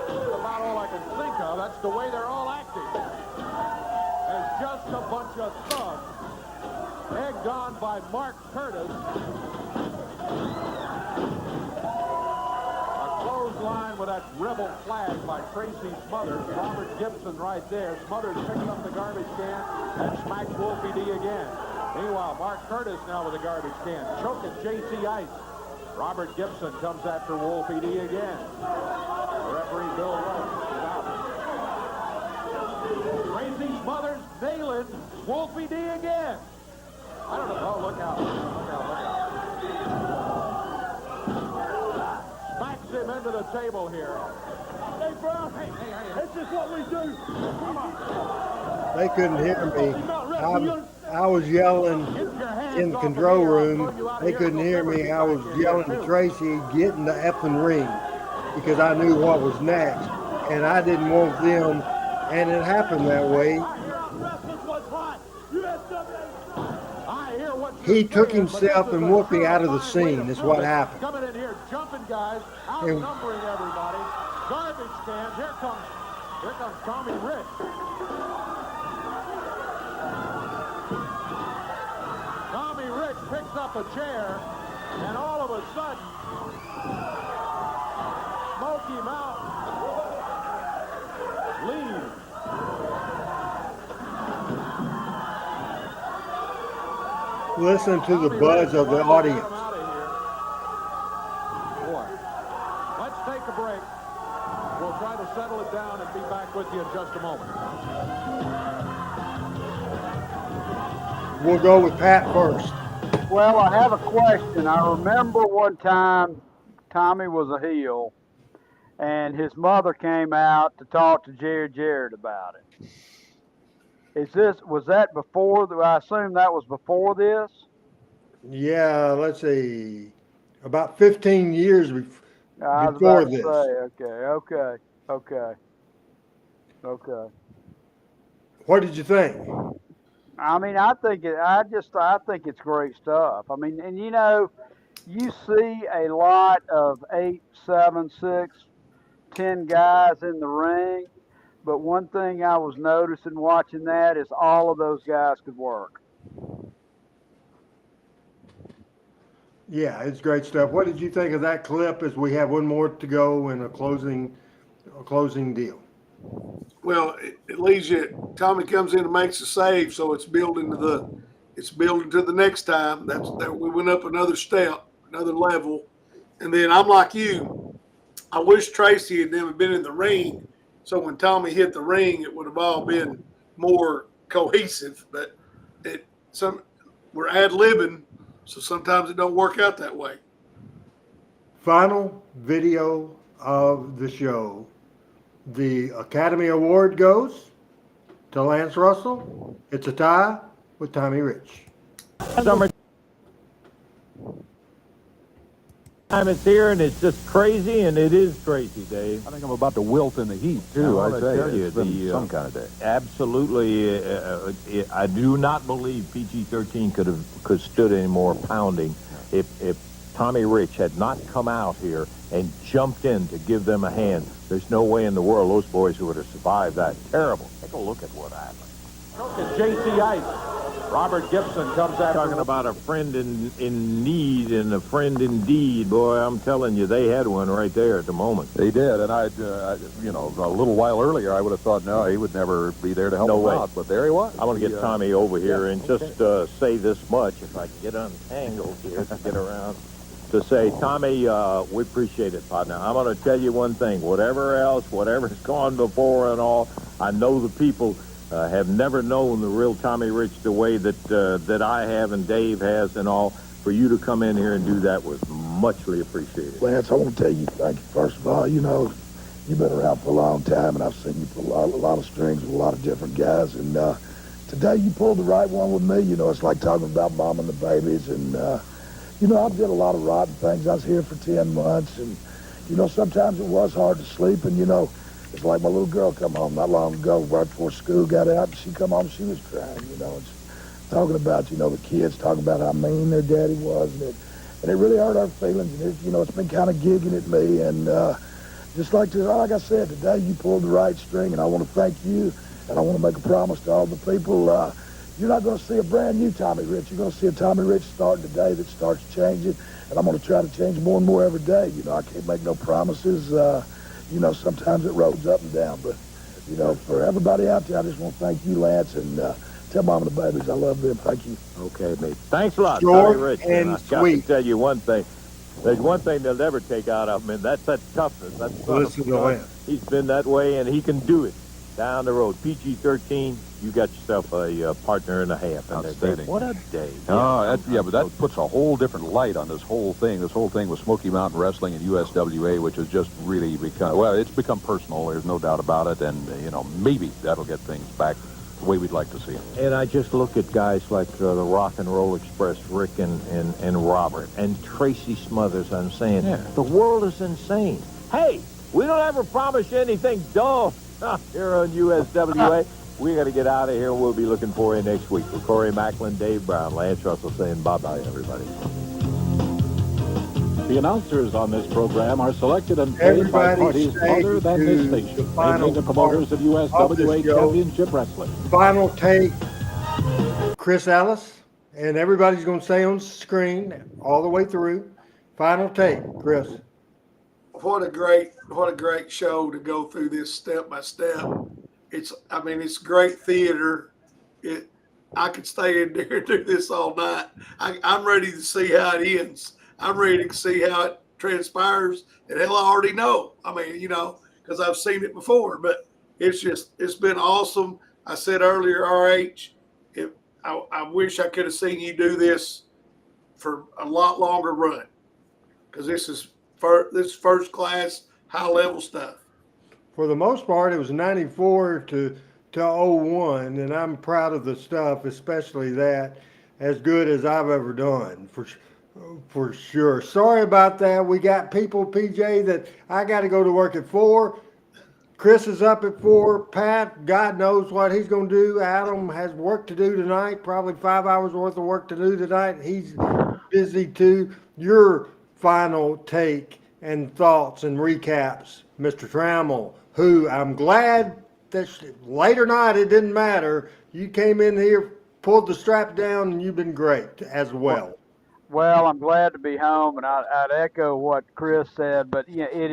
about all I can think of, that's the way they're all acting, as just a bunch of thugs, egged on by Mark Curtis. A clothesline with that rebel flag by Tracy Smothers. Robert Gibson right there. Smothers picks up the garbage can and smacks Wolfie D again. Meanwhile, Mark Curtis now with a garbage can, choking JC Ice. Robert Gibson comes after Wolfie D again. Referee Bill Rush is out. Tracy Smothers nailing Wolfie D again. I don't know. Oh, look out. Look out, look out. Smacks him into the table here. Hey, Brown, hey, this is what we do. Come on. They couldn't hear me. I was yelling in the control room. They couldn't hear me. I was yelling to Tracy, get in the effing ring, because I knew what was next, and I didn't want them, and it happened that way. He took himself and Wolfie out of the scene, is what happened. Coming in here, jumping guys, outnumbering everybody. Garbage cans. Here comes Tommy Rich. Tommy Rich picks up a chair, and all of a sudden, Smoky Mountain leads. Listen to the buzz of the audience. Boy, let's take a break. We'll try to settle it down and be back with you in just a moment. We'll go with Pat first. Well, I have a question. I remember one time Tommy was a heel, and his mother came out to talk to Jerry Jarrett about it. Was that before? I assume that was before this? Yeah, let's see. About 15 years before this. Okay. What did you think? I mean, I think it's great stuff. I mean, and you know, you see a lot of 8, 7, 6, 10 guys in the ring, but one thing I was noticing watching that is all of those guys could work. Yeah, it's great stuff. What did you think of that clip as we have one more to go in a closing deal? Well, it leaves you. Tommy comes in and makes a save, so it's building to the next time. We went up another step, another level, and then I'm like you. I wish Tracy and them had been in the ring, so when Tommy hit the ring, it would have all been more cohesive. But we're ad-libbing, so sometimes it don't work out that way. Final video of the show. The Academy Award goes to Lance Russell. It's a tie with Tommy Rich. Summer time is here, and it's just crazy, and it is crazy, Dave. I think I'm about to wilt in the heat, too. I tell you, it's been some kind of day. Absolutely. I do not believe PG-13 could stood any more pounding if Tommy Rich had not come out here and jumped in to give them a hand. There's no way in the world those boys would have survived that. Terrible. Take a look at what happened. Look at J.C. Ice. Robert Gibson comes out Talking about a friend in need and a friend indeed. Boy, I'm telling you, they had one right there at the moment. They did, and I you know, a little while earlier, I would have thought, no, he would never be there to help him out, but there he was. I want to get Tommy over here and just say this much, if I can get untangled here to get around, to say, Tommy, we appreciate it, partner. I'm going to tell you one thing. Whatever's gone before and all, I know the people have never known the real Tommy Rich the way that I have and Dave has and all. For you to come in here and do that was muchly appreciated. Lance, I want to tell you thank you. First of all, you know, you've been around for a long time, and I've seen you pull a lot of strings with a lot of different guys. And today you pulled the right one with me. You know, it's like talking about mom and the babies. And, you know, I did a lot of rotten things. I was here for 10 months. And, you know, sometimes it was hard to sleep. And, you know, it's like my little girl come home not long ago, right before school got out, and she come home, she was crying, you know, and talking about, you know, the kids, talking about how mean their daddy was, and it really hurt our feelings, and you know, it's been kind of gigging at me, and just like I said, today you pulled the right string, and I want to thank you, and I want to make a promise to all the people, you're not going to see a brand new Tommy Rich, you're going to see a Tommy Rich starting today that starts changing, and I'm going to try to change more and more every day. You know, I can't make no promises. You know, sometimes it rolls up and down, but, you know, for everybody out there, I just want to thank you, Lance, and tell Mom and the babies I love them. Thank you. Okay, mate. Thanks a lot, Short Tommy Rich. and I've got to tell you one thing. There's one thing they'll never take out of him, and that's that toughness. That's Listen to Lance. He's been that way, and he can do it down the road. PG-13, you got yourself a partner and a half. Outstanding. What a day. Oh, but that puts a whole different light on this whole thing. This whole thing with Smoky Mountain Wrestling and USWA, which has just really become, well, it's become personal. There's no doubt about it. And, you know, maybe that'll get things back the way we'd like to see them. And I just look at guys like the Rock and Roll Express, Rick and Robert, and Tracy Smothers. I'm saying, the world is insane. Hey, we don't ever promise you anything dull here on USWA. We got to get out of here. We'll be looking for you next week. For Corey Macklin, Dave Brown, Lance Russell saying bye-bye, everybody. The announcers on this program are selected and paid by parties other than this station, mainly the promoters of USWA Championship Wrestling. Final take, Chris Ellis, and everybody's going to say on screen all the way through. Final take, Chris. What a great show to go through this step by step. It's great theater. I could stay in there and do this all night. I'm ready to see how it ends. I'm ready to see how it transpires. And hell, I already know. I mean, you know, because I've seen it before. But it's been awesome. I said earlier, RH, I wish I could have seen you do this for a lot longer run, because this is first class, high level stuff. For the most part, it was 94 to 01, and I'm proud of the stuff, especially that, as good as I've ever done, for sure. Sorry about that. We got people, PJ, that I got to go to work at 4. Chris is up at 4. Pat, God knows what he's going to do. Adam has work to do tonight, probably 5 hours worth of work to do tonight. He's busy too. Your final take and thoughts and recaps, Mr. Trammell, who I'm glad that late or night, it didn't matter. You came in here, pulled the strap down, and you've been great as well. Well, I'm glad to be home, and I'd echo what Chris said, but yeah, it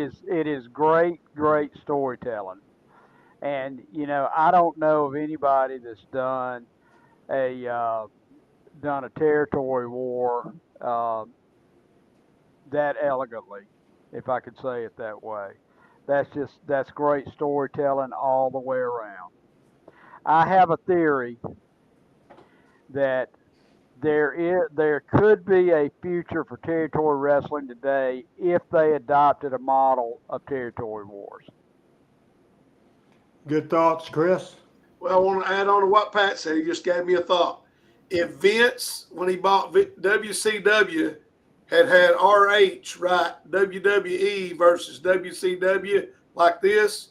is great storytelling. And, you know, I don't know of anybody that's done a territory war that elegantly, if I could say it that way. That's great storytelling all the way around. I have a theory that there could be a future for territory wrestling today if they adopted a model of territory wars. Good thoughts, Chris? Well, I want to add on to what Pat said. He just gave me a thought. If Vince, when he bought WCW, had RH, right, WWE versus WCW like this,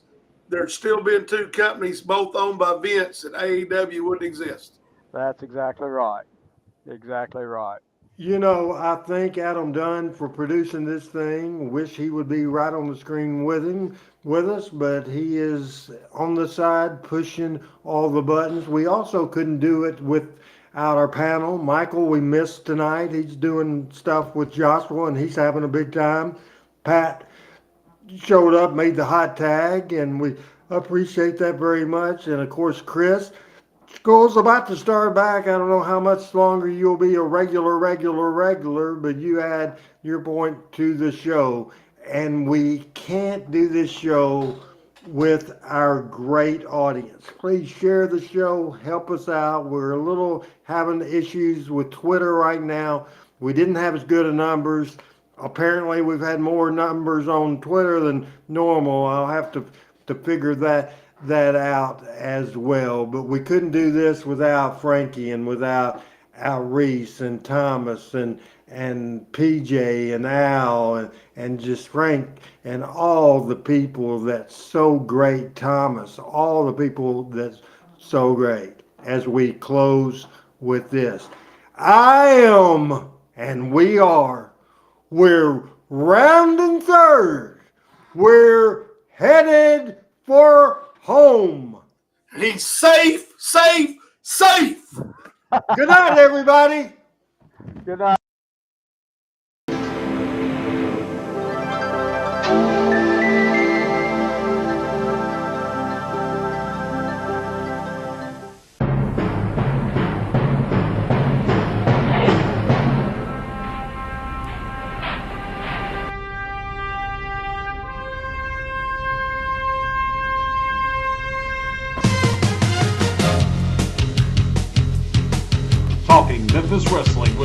there'd still been two companies both owned by Vince, and AEW wouldn't exist. That's exactly right. Exactly right. You know, I thank Adam Dunn for producing this thing. Wish he would be right on the screen with us, but he is on the side pushing all the buttons. We also couldn't do it without our panel. Michael, we missed tonight. He's doing stuff with Joshua, and he's having a big time. Pat showed up, made the hot tag, and we appreciate that very much. And of course, Chris. School's about to start back. I don't know how much longer you'll be a regular, but you add your point to the show. And we can't do this show with our great audience. Please share the show. Help us out. We're a little having issues with Twitter right now. We didn't have as good of numbers. Apparently, we've had more numbers on Twitter than normal. I'll have to figure that out as well. But we couldn't do this without Frankie and without Al Reese and Thomas and PJ and Al and just Frank and all the people that's so great, Thomas, all the people that's so great. As we close with this, I am and we are, we're rounding third. We're headed for home. And he's safe. Good night, everybody. Good night. Talking Memphis Wrestling with